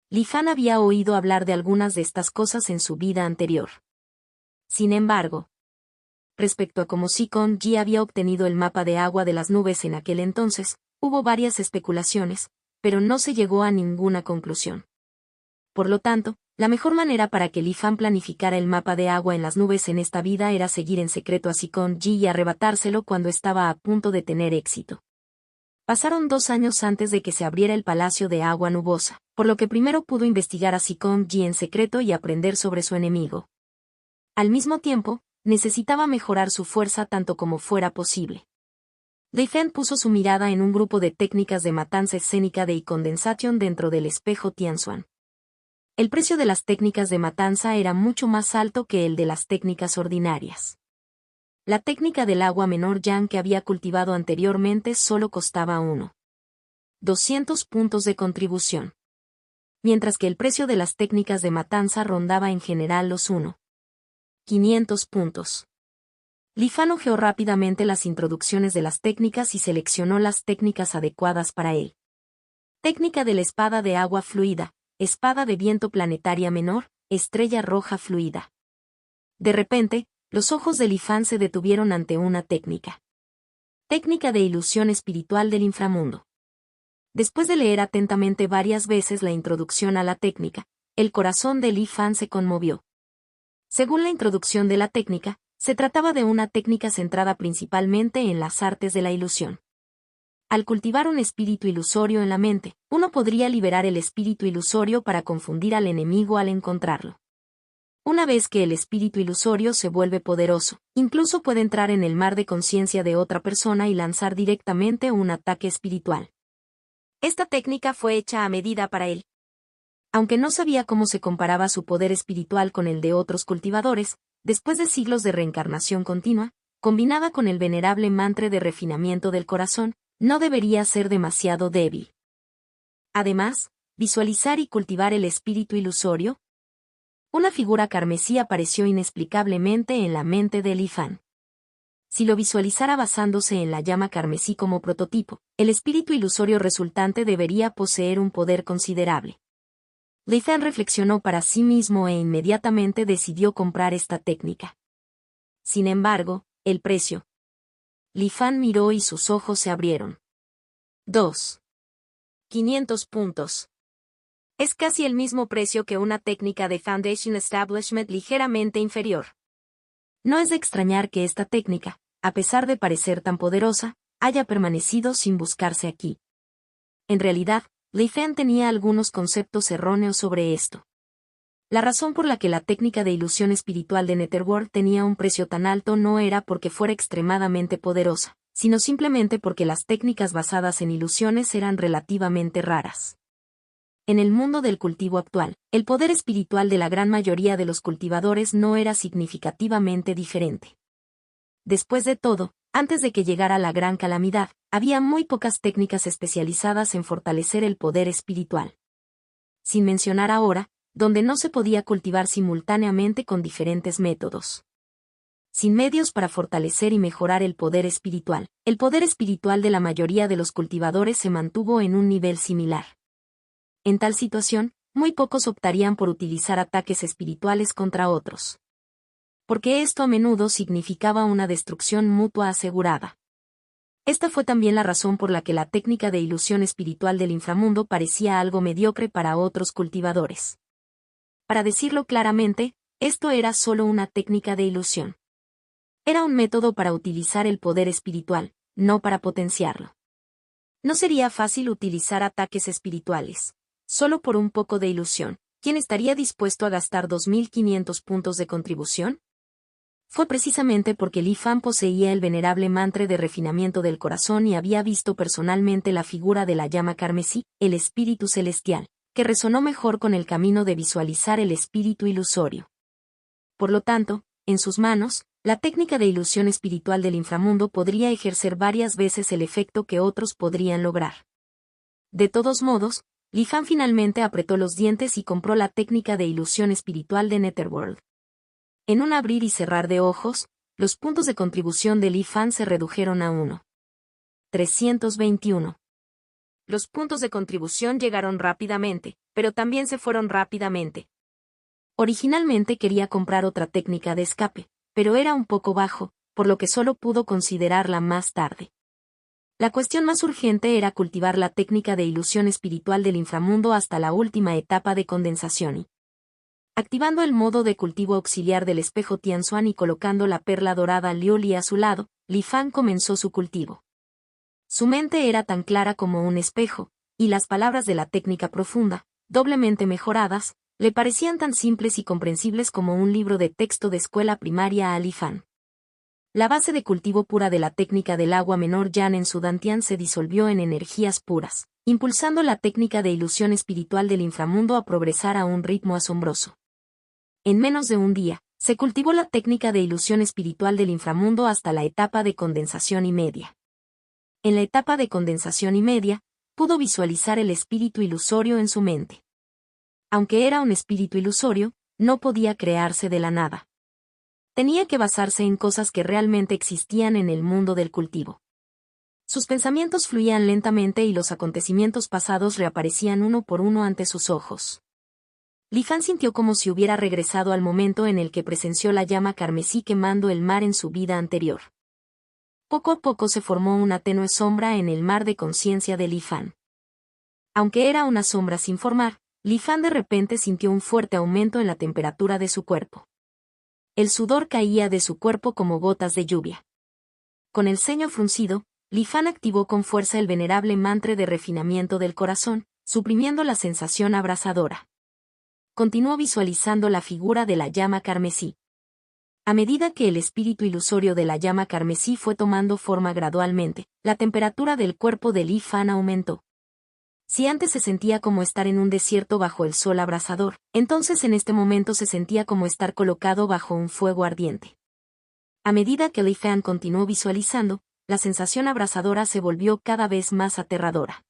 Li Fan había oído hablar de algunas de estas cosas en su vida anterior. Sin embargo, respecto a cómo Zhikong Ji había obtenido el mapa de agua de las nubes en aquel entonces, hubo varias especulaciones, pero no se llegó a ninguna conclusión. Por lo tanto, la mejor manera para que Li Fan planificara el mapa de agua en las nubes en esta vida era seguir en secreto a Zhikong Ji y arrebatárselo cuando estaba a punto de tener éxito. Pasaron 2 años antes de que se abriera el Palacio de Agua Nubosa, por lo que primero pudo investigar a Zhikong Ji en secreto y aprender sobre su enemigo. Al mismo tiempo, necesitaba mejorar su fuerza tanto como fuera posible. Li Fan puso su mirada en un grupo de técnicas de matanza escénica de condensation dentro del espejo Tianxuan. El precio de las técnicas de matanza era mucho más alto que el de las técnicas ordinarias. La técnica del agua menor yang que había cultivado anteriormente solo costaba 200 puntos de contribución. Mientras que el precio de las técnicas de matanza rondaba en general los 500 puntos. Li Fan hojeó rápidamente las introducciones de las técnicas y seleccionó las técnicas adecuadas para él. Técnica de la espada de agua fluida, espada de viento planetaria menor, estrella roja fluida. De repente, los ojos de Li Fan se detuvieron ante una técnica. Técnica de ilusión espiritual del inframundo. Después de leer atentamente varias veces la introducción a la técnica, el corazón de Li Fan se conmovió. Según la introducción de la técnica, se trataba de una técnica centrada principalmente en las artes de la ilusión. Al cultivar un espíritu ilusorio en la mente, uno podría liberar el espíritu ilusorio para confundir al enemigo al encontrarlo. Una vez que el espíritu ilusorio se vuelve poderoso, incluso puede entrar en el mar de conciencia de otra persona y lanzar directamente un ataque espiritual. Esta técnica fue hecha a medida para él. Aunque no sabía cómo se comparaba su poder espiritual con el de otros cultivadores, después de siglos de reencarnación continua, combinada con el venerable mantra de refinamiento del corazón, no debería ser demasiado débil. Además, visualizar y cultivar el espíritu ilusorio. Una figura carmesí apareció inexplicablemente en la mente de Li Fan. Si lo visualizara basándose en la llama carmesí como prototipo, el espíritu ilusorio resultante debería poseer un poder considerable. Li Fan reflexionó para sí mismo e inmediatamente decidió comprar esta técnica. Sin embargo, el precio. Li Fan miró y sus ojos se abrieron. 500 puntos. Es casi el mismo precio que una técnica de Foundation Establishment ligeramente inferior. No es de extrañar que esta técnica, a pesar de parecer tan poderosa, haya permanecido sin buscarse aquí. En realidad, Li Fan tenía algunos conceptos erróneos sobre esto. La razón por la que la técnica de ilusión espiritual de Netherworld tenía un precio tan alto no era porque fuera extremadamente poderosa, sino simplemente porque las técnicas basadas en ilusiones eran relativamente raras. En el mundo del cultivo actual, el poder espiritual de la gran mayoría de los cultivadores no era significativamente diferente. Después de todo, antes de que llegara la gran calamidad, había muy pocas técnicas especializadas en fortalecer el poder espiritual. Sin mencionar ahora, donde no se podía cultivar simultáneamente con diferentes métodos. Sin medios para fortalecer y mejorar el poder espiritual de la mayoría de los cultivadores se mantuvo en un nivel similar. En tal situación, muy pocos optarían por utilizar ataques espirituales contra otros. Porque esto a menudo significaba una destrucción mutua asegurada. Esta fue también la razón por la que la técnica de ilusión espiritual del inframundo parecía algo mediocre para otros cultivadores. Para decirlo claramente, esto era solo una técnica de ilusión. Era un método para utilizar el poder espiritual, no para potenciarlo. No sería fácil utilizar ataques espirituales. Solo por un poco de ilusión, ¿quién estaría dispuesto a gastar 2.500 puntos de contribución? Fue precisamente porque Li Fan poseía el venerable mantra de refinamiento del corazón y había visto personalmente la figura de la llama carmesí, el espíritu celestial, que resonó mejor con el camino de visualizar el espíritu ilusorio. Por lo tanto, en sus manos, la técnica de ilusión espiritual del inframundo podría ejercer varias veces el efecto que otros podrían lograr. De todos modos, Li Fan finalmente apretó los dientes y compró la técnica de ilusión espiritual de Netherworld. En un abrir y cerrar de ojos, los puntos de contribución de Li Fan se redujeron a 321. Los puntos de contribución llegaron rápidamente, pero también se fueron rápidamente. Originalmente quería comprar otra técnica de escape, pero era un poco bajo, por lo que solo pudo considerarla más tarde. La cuestión más urgente era cultivar la técnica de ilusión espiritual del inframundo hasta la última etapa de condensación y, activando el modo de cultivo auxiliar del espejo Tianzuan y colocando la perla dorada Liuli a su lado, Li Fan comenzó su cultivo. Su mente era tan clara como un espejo, y las palabras de la técnica profunda, doblemente mejoradas, le parecían tan simples y comprensibles como un libro de texto de escuela primaria a Li Fan. La base de cultivo pura de la técnica del agua menor Yan en su Dantian se disolvió en energías puras, impulsando la técnica de ilusión espiritual del inframundo a progresar a un ritmo asombroso. En menos de un día, se cultivó la técnica de ilusión espiritual del inframundo hasta la etapa de condensación y media. En la etapa de condensación y media, pudo visualizar el espíritu ilusorio en su mente. Aunque era un espíritu ilusorio, no podía crearse de la nada. Tenía que basarse en cosas que realmente existían en el mundo del cultivo. Sus pensamientos fluían lentamente y los acontecimientos pasados reaparecían uno por uno ante sus ojos. Li Fan sintió como si hubiera regresado al momento en el que presenció la llama carmesí quemando el mar en su vida anterior. Poco a poco se formó una tenue sombra en el mar de conciencia de Li Fan. Aunque era una sombra sin formar, Li Fan de repente sintió un fuerte aumento en la temperatura de su cuerpo. El sudor caía de su cuerpo como gotas de lluvia. Con el ceño fruncido, Li Fan activó con fuerza el venerable mantra de refinamiento del corazón, suprimiendo la sensación abrasadora. Continuó visualizando la figura de la llama carmesí. A medida que el espíritu ilusorio de la llama carmesí fue tomando forma gradualmente, la temperatura del cuerpo de Li Fan aumentó. Si antes se sentía como estar en un desierto bajo el sol abrasador, entonces en este momento se sentía como estar colocado bajo un fuego ardiente. A medida que Li Fan continuó visualizando, la sensación abrasadora se volvió cada vez más aterradora.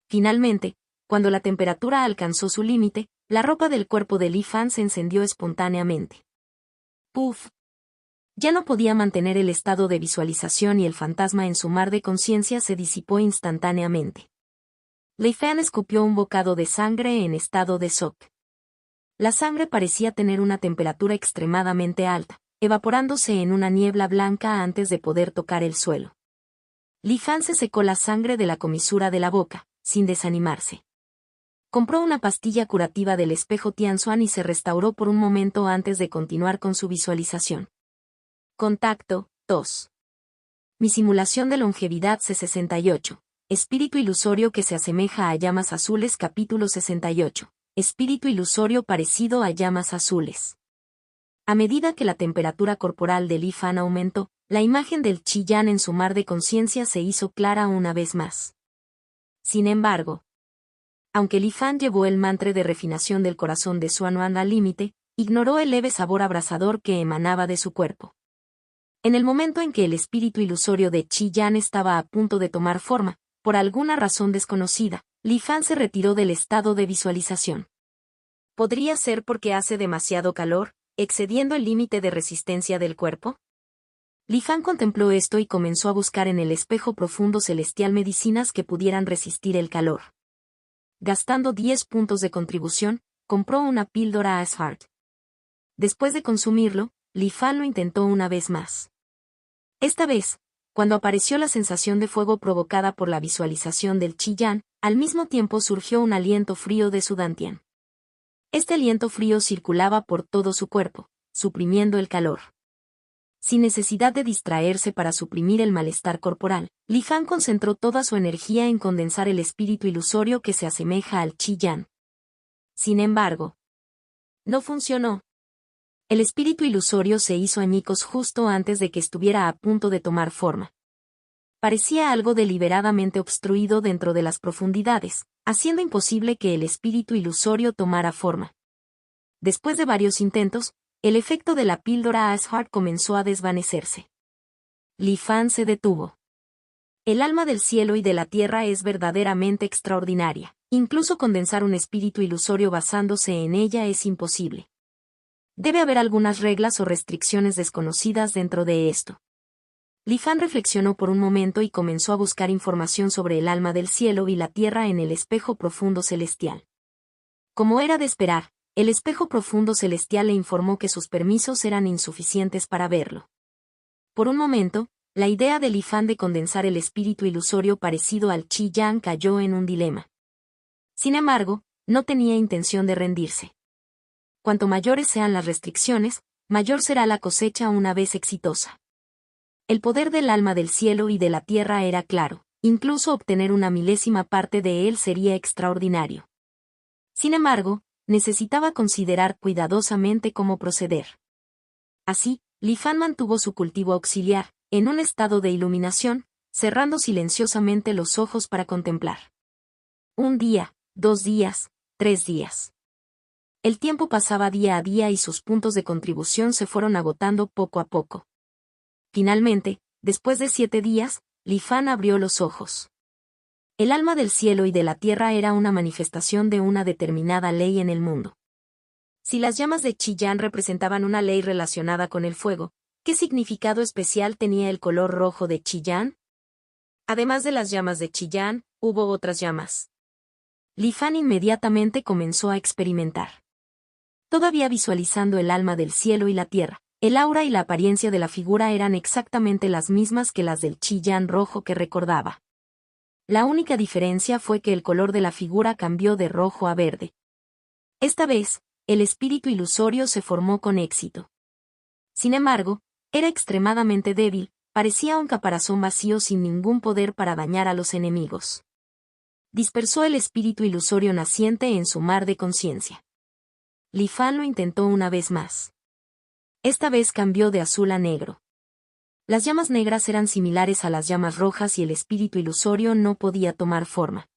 Finalmente, cuando la temperatura alcanzó su límite, la ropa del cuerpo de Li Fan se encendió espontáneamente. ¡Puf! Ya no podía mantener el estado de visualización y el fantasma en su mar de conciencia se disipó instantáneamente. Li Fan escupió un bocado de sangre en estado de shock. La sangre parecía tener una temperatura extremadamente alta, evaporándose en una niebla blanca antes de poder tocar el suelo. Li Fan se secó la sangre de la comisura de la boca, sin desanimarse. Compró una pastilla curativa del espejo Tianxuan y se restauró por un momento antes de continuar con su visualización. Contacto, 2. Mi simulación de longevidad C68. Espíritu ilusorio que se asemeja a llamas azules. Capítulo 68. Espíritu ilusorio parecido a llamas azules. A medida que la temperatura corporal de Li Fan aumentó, la imagen del Qi Yan en su mar de conciencia se hizo clara una vez más. Sin embargo, aunque Li Fan llevó el mantra de refinación del corazón de Xuanuan al límite, ignoró el leve sabor abrasador que emanaba de su cuerpo. En el momento en que el espíritu ilusorio de Qi Yan estaba a punto de tomar forma, por alguna razón desconocida, Li Fan se retiró del estado de visualización. ¿Podría ser porque hace demasiado calor, excediendo el límite de resistencia del cuerpo? Li Fan contempló esto y comenzó a buscar en el espejo profundo celestial medicinas que pudieran resistir el calor. Gastando 10 puntos de contribución, compró una píldora Ashheart. Después de consumirlo, Li Fan lo intentó una vez más. Esta vez, cuando apareció la sensación de fuego provocada por la visualización del Qi Yan, al mismo tiempo surgió un aliento frío de su dantian. Este aliento frío circulaba por todo su cuerpo, suprimiendo el calor. Sin necesidad de distraerse para suprimir el malestar corporal, Li Fan concentró toda su energía en condensar el espíritu ilusorio que se asemeja al Qi Yan. Sin embargo, no funcionó. El espíritu ilusorio se hizo añicos justo antes de que estuviera a punto de tomar forma. Parecía algo deliberadamente obstruido dentro de las profundidades, haciendo imposible que el espíritu ilusorio tomara forma. Después de varios intentos, el efecto de la píldora Ashheart comenzó a desvanecerse. Li Fan se detuvo. El alma del cielo y de la tierra es verdaderamente extraordinaria. Incluso condensar un espíritu ilusorio basándose en ella es imposible. Debe haber algunas reglas o restricciones desconocidas dentro de esto. Li Fan reflexionó por un momento y comenzó a buscar información sobre el alma del cielo y la tierra en el espejo profundo celestial. Como era de esperar, el espejo profundo celestial le informó que sus permisos eran insuficientes para verlo. Por un momento, la idea de Li Fan de condensar el espíritu ilusorio parecido al Qi Yan cayó en un dilema. Sin embargo, no tenía intención de rendirse. Cuanto mayores sean las restricciones, mayor será la cosecha una vez exitosa. El poder del alma del cielo y de la tierra era claro, incluso obtener una milésima parte de él sería extraordinario. Sin embargo, necesitaba considerar cuidadosamente cómo proceder. Así, Li Fan mantuvo su cultivo auxiliar, en un estado de iluminación, cerrando silenciosamente los ojos para contemplar. 1 día, 2 días, 3 días. El tiempo pasaba día a día y sus puntos de contribución se fueron agotando poco a poco. Finalmente, después de 7 días, Li Fan abrió los ojos. El alma del cielo y de la tierra era una manifestación de una determinada ley en el mundo. Si las llamas de Qi Yan representaban una ley relacionada con el fuego, ¿qué significado especial tenía el color rojo de Qi Yan? Además de las llamas de Qi Yan, hubo otras llamas. Li Fan inmediatamente comenzó a experimentar. Todavía visualizando el alma del cielo y la tierra, el aura y la apariencia de la figura eran exactamente las mismas que las del Qi Yan rojo que recordaba. La única diferencia fue que el color de la figura cambió de rojo a verde. Esta vez, el espíritu ilusorio se formó con éxito. Sin embargo, era extremadamente débil, parecía un caparazón vacío sin ningún poder para dañar a los enemigos. Dispersó el espíritu ilusorio naciente en su mar de conciencia. Li Fan lo intentó una vez más. Esta vez cambió de azul a negro. Las llamas negras eran similares a las llamas rojas y el espíritu ilusorio no podía tomar forma.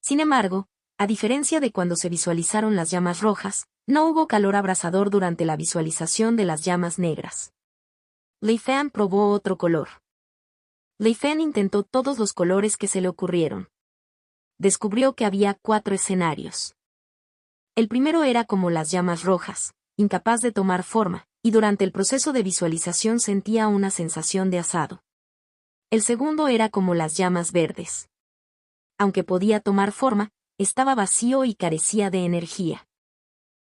Sin embargo, a diferencia de cuando se visualizaron las llamas rojas, no hubo calor abrasador durante la visualización de las llamas negras. Li Fan probó otro color. Li Fan intentó todos los colores que se le ocurrieron. Descubrió que había 4 escenarios. El primero era como las llamas rojas, incapaz de tomar forma, y durante el proceso de visualización sentía una sensación de asado. El segundo era como las llamas verdes. aunque podía tomar forma, estaba vacío y carecía de energía.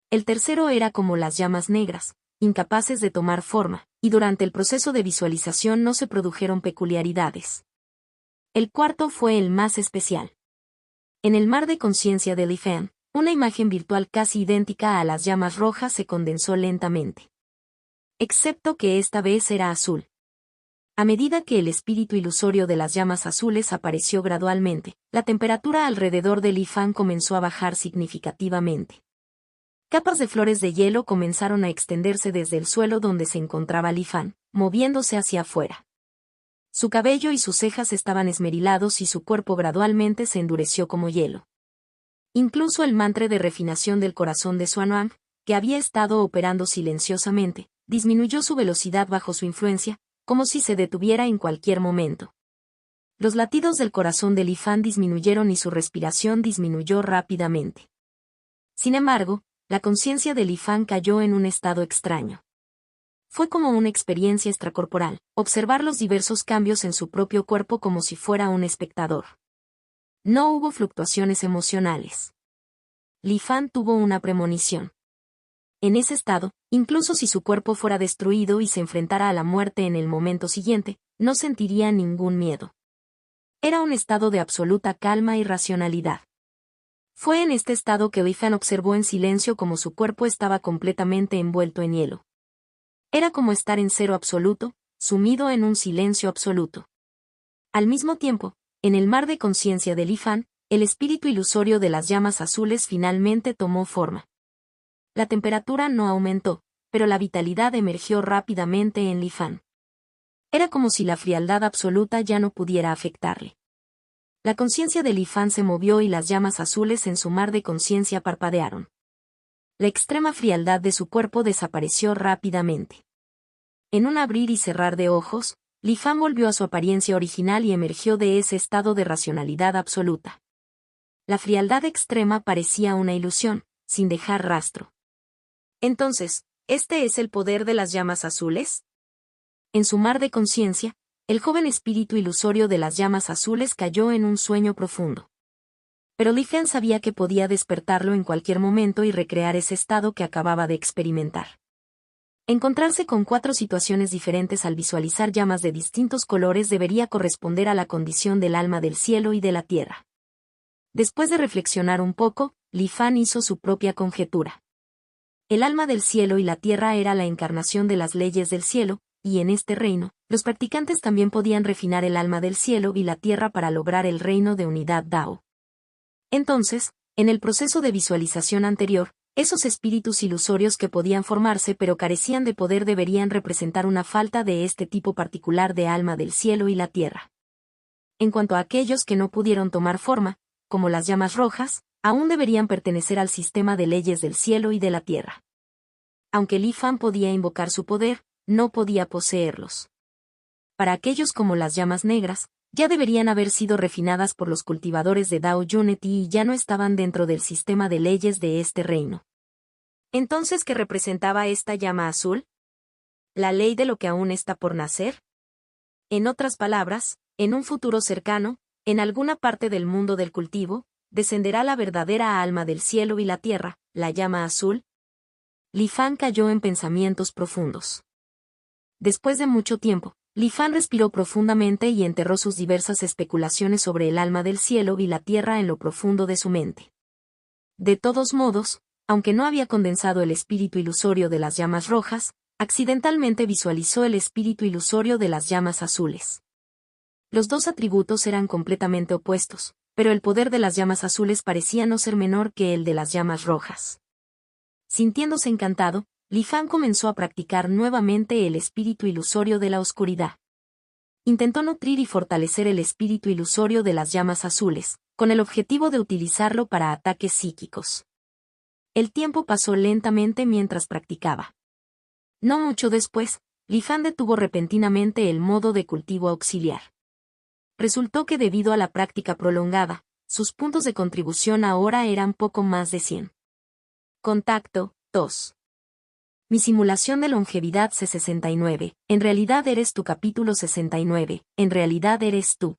El tercero era como las llamas negras, incapaces de tomar forma, y durante el proceso de visualización no se produjeron peculiaridades. El cuarto fue el más especial. En el mar de conciencia de Li Fan, una imagen virtual casi idéntica a las llamas rojas se condensó lentamente. Excepto que esta vez era azul. A medida que el espíritu ilusorio de las llamas azules apareció gradualmente, la temperatura alrededor de Li Fan comenzó a bajar significativamente. Capas de flores de hielo comenzaron a extenderse desde el suelo donde se encontraba Li Fan, moviéndose hacia afuera. Su cabello y sus cejas estaban esmerilados y su cuerpo gradualmente se endureció como hielo. Incluso el mantra de refinación del corazón de Xuanwang, que había estado operando silenciosamente, disminuyó su velocidad bajo su influencia, como si se detuviera en cualquier momento. Los latidos del corazón de Li Fan disminuyeron y su respiración disminuyó rápidamente. Sin embargo, la conciencia de Li Fan cayó en un estado extraño. Fue como una experiencia extracorporal, observar los diversos cambios en su propio cuerpo como si fuera un espectador. No hubo fluctuaciones emocionales. Li Fan tuvo una premonición. En ese estado, incluso si su cuerpo fuera destruido y se enfrentara a la muerte en el momento siguiente, no sentiría ningún miedo. Era un estado de absoluta calma y racionalidad. Fue en este estado que Li Fan observó en silencio cómo su cuerpo estaba completamente envuelto en hielo. Era como estar en cero absoluto, sumido en un silencio absoluto. Al mismo tiempo, en el mar de conciencia de Li Fan, el espíritu ilusorio de las llamas azules finalmente tomó forma. La temperatura no aumentó, pero la vitalidad emergió rápidamente en Li Fan. Era como si la frialdad absoluta ya no pudiera afectarle. La conciencia de Li Fan se movió y las llamas azules en su mar de conciencia parpadearon. La extrema frialdad de su cuerpo desapareció rápidamente. En un abrir y cerrar de ojos, Li Fan volvió a su apariencia original y emergió de ese estado de racionalidad absoluta. La frialdad extrema parecía una ilusión, sin dejar rastro. Entonces, ¿este es el poder de las llamas azules? En su mar de conciencia, el joven espíritu ilusorio de las llamas azules cayó en un sueño profundo. Pero Li Fan sabía que podía despertarlo en cualquier momento y recrear ese estado que acababa de experimentar. Encontrarse con 4 situaciones diferentes al visualizar llamas de distintos colores debería corresponder a la condición del alma del cielo y de la tierra. Después de reflexionar un poco, Li Fan hizo su propia conjetura. El alma del cielo y la tierra era la encarnación de las leyes del cielo, y en este reino, los practicantes también podían refinar el alma del cielo y la tierra para lograr el reino de unidad Dao. Entonces, en el proceso de visualización anterior, esos espíritus ilusorios que podían formarse pero carecían de poder deberían representar una falta de este tipo particular de alma del cielo y la tierra. En cuanto a aquellos que no pudieron tomar forma, como las llamas rojas, aún deberían pertenecer al sistema de leyes del cielo y de la tierra. Aunque Li Fan podía invocar su poder, no podía poseerlos. Para aquellos como las llamas negras, ya deberían haber sido refinadas por los cultivadores de Dao Unity y ya no estaban dentro del sistema de leyes de este reino. Entonces, ¿qué representaba esta llama azul? ¿La ley de lo que aún está por nacer? En otras palabras, en un futuro cercano, en alguna parte del mundo del cultivo, descenderá la verdadera alma del cielo y la tierra, la llama azul. Li Fan cayó en pensamientos profundos. Después de mucho tiempo, Li Fan respiró profundamente y enterró sus diversas especulaciones sobre el alma del cielo y la tierra en lo profundo de su mente. De todos modos, aunque no había condensado el espíritu ilusorio de las llamas rojas, accidentalmente visualizó el espíritu ilusorio de las llamas azules. Los 2 atributos eran completamente opuestos, pero el poder de las llamas azules parecía no ser menor que el de las llamas rojas. Sintiéndose encantado, Li Fan comenzó a practicar nuevamente el espíritu ilusorio de la oscuridad. Intentó nutrir y fortalecer el espíritu ilusorio de las llamas azules, con el objetivo de utilizarlo para ataques psíquicos. El tiempo pasó lentamente mientras practicaba. No mucho después, Li Fan detuvo repentinamente el modo de cultivo auxiliar. Resultó que debido a la práctica prolongada, sus puntos de contribución ahora eran poco más de 100. Contacto 2. Mi simulación de longevidad C69, en realidad eres tú. Capítulo 69, en realidad eres tú.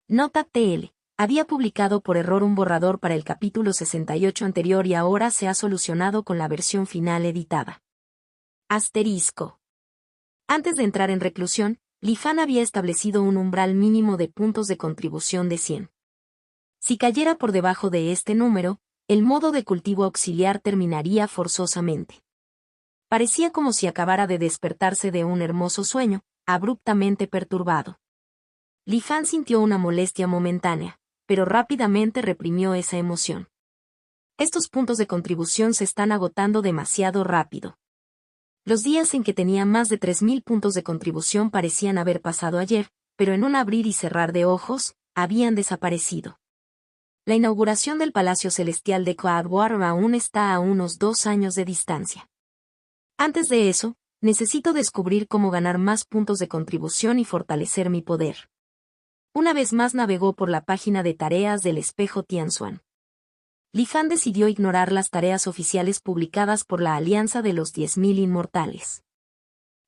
Nota TL. Había publicado por error un borrador para el capítulo 68 anterior y ahora se ha solucionado con la versión final editada. Asterisco. Antes de entrar en reclusión, Li Fan había establecido un umbral mínimo de puntos de contribución de 100. Si cayera por debajo de este número, el modo de cultivo auxiliar terminaría forzosamente. Parecía como si acabara de despertarse de un hermoso sueño, abruptamente perturbado. Li Fan sintió una molestia momentánea, pero rápidamente reprimió esa emoción. Estos puntos de contribución se están agotando demasiado rápido. Los días en que tenía más de 3.000 puntos de contribución parecían haber pasado ayer, pero en un abrir y cerrar de ojos, habían desaparecido. La inauguración del Palacio Celestial de Cloudwater aún está a unos 2 años de distancia. Antes de eso, necesito descubrir cómo ganar más puntos de contribución y fortalecer mi poder. Una vez más navegó por la página de tareas del espejo Tianxuan. Li Fan decidió ignorar las tareas oficiales publicadas por la Alianza de los 10.000 Inmortales.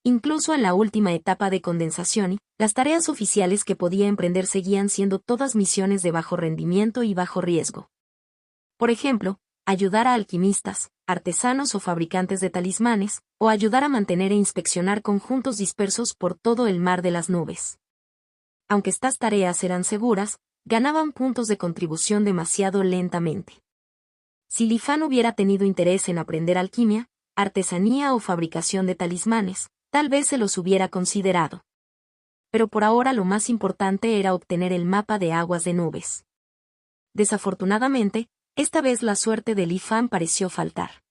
Incluso en la última etapa de condensación, las tareas oficiales que podía emprender seguían siendo todas misiones de bajo rendimiento y bajo riesgo. Por ejemplo, ayudar a alquimistas, artesanos o fabricantes de talismanes, o ayudar a mantener e inspeccionar conjuntos dispersos por todo el mar de las nubes. Aunque estas tareas eran seguras, ganaban puntos de contribución demasiado lentamente. Si Li Fan hubiera tenido interés en aprender alquimia, artesanía o fabricación de talismanes, tal vez se los hubiera considerado. Pero por ahora lo más importante era obtener el mapa de aguas de nubes. Desafortunadamente, esta vez la suerte de Li Fan pareció faltar.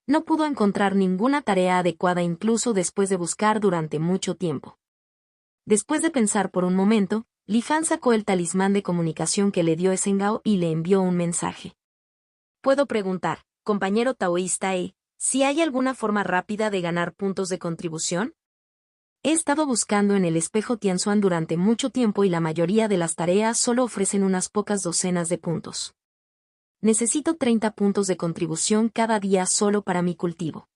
No pudo encontrar ninguna tarea adecuada incluso después de buscar durante mucho tiempo. Después de pensar por un momento, Li Fan sacó el talismán de comunicación que le dio Esengao y le envió un mensaje. Puedo preguntar, compañero taoísta si hay alguna forma rápida de ganar puntos de contribución? He estado buscando en el espejo Tianxuan durante mucho tiempo y la mayoría de las tareas solo ofrecen unas pocas docenas de puntos. Necesito 30 puntos de contribución cada día solo para mi cultivo.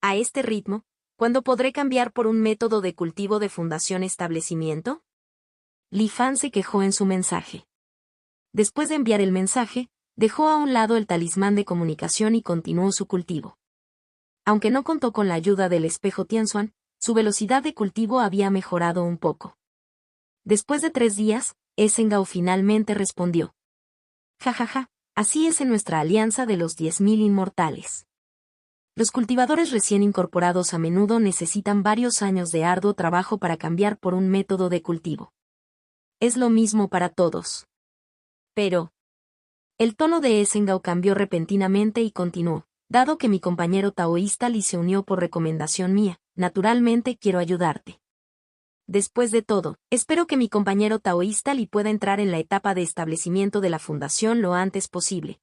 A este ritmo, ¿cuándo podré cambiar por un método de cultivo de fundación establecimiento? Li Fan se quejó en su mensaje. Después de enviar el mensaje, dejó a un lado el talismán de comunicación y continuó su cultivo. Aunque no contó con la ayuda del espejo Tianxuan, su velocidad de cultivo había mejorado un poco. Después de 3 días, Esengao finalmente respondió. Jajaja, así es en nuestra alianza de los 10.000 inmortales. Los cultivadores recién incorporados a menudo necesitan varios años de arduo trabajo para cambiar por un método de cultivo. Es lo mismo para todos. Pero... El tono de Esengao cambió repentinamente y continuó. Dado que mi compañero taoísta Li se unió por recomendación mía, naturalmente quiero ayudarte. Después de todo, espero que mi compañero taoísta Li pueda entrar en la etapa de establecimiento de la fundación lo antes posible.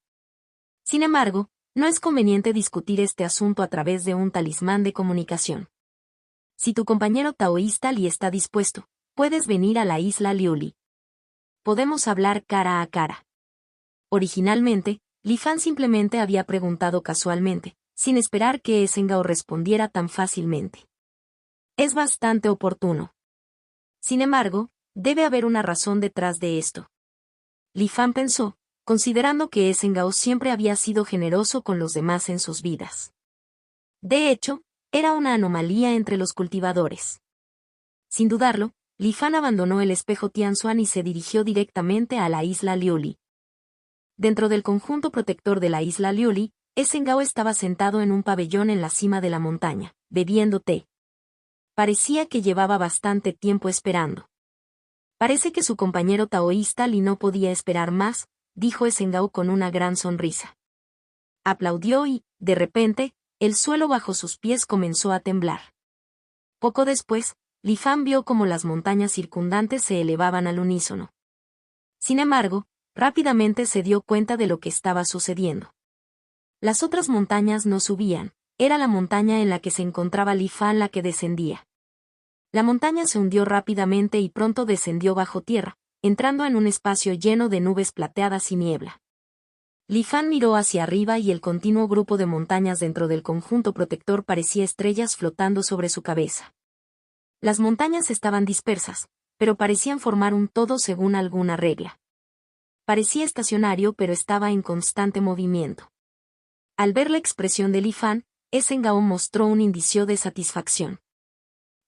Sin embargo, no es conveniente discutir este asunto a través de un talismán de comunicación. Si tu compañero taoísta Li está dispuesto, puedes venir a la isla Liuli. Podemos hablar cara a cara. Originalmente, Li Fan simplemente había preguntado casualmente, sin esperar que Esengao respondiera tan fácilmente. Es bastante oportuno. Sin embargo, debe haber una razón detrás de esto. Li Fan pensó, considerando que Esengao siempre había sido generoso con los demás en sus vidas. De hecho, era una anomalía entre los cultivadores. Sin dudarlo, Li Fan abandonó el espejo Tianxuan y se dirigió directamente a la isla Liuli. Dentro del conjunto protector de la isla Liuli, Esengao estaba sentado en un pabellón en la cima de la montaña, bebiendo té. Parecía que llevaba bastante tiempo esperando. Parece que su compañero taoísta Li no podía esperar más, dijo Esengao con una gran sonrisa. Aplaudió y, de repente, el suelo bajo sus pies comenzó a temblar. Poco después, Li Fan vio cómo las montañas circundantes se elevaban al unísono. Sin embargo, rápidamente se dio cuenta de lo que estaba sucediendo. Las otras montañas no subían, era la montaña en la que se encontraba Li Fan la que descendía. La montaña se hundió rápidamente y pronto descendió bajo tierra, entrando en un espacio lleno de nubes plateadas y niebla. Li Fan miró hacia arriba y el continuo grupo de montañas dentro del conjunto protector parecía estrellas flotando sobre su cabeza. Las montañas estaban dispersas, pero parecían formar un todo según alguna regla. parecía estacionario pero estaba en constante movimiento. Al ver la expresión de Li Fan, Esengao mostró un indicio de satisfacción.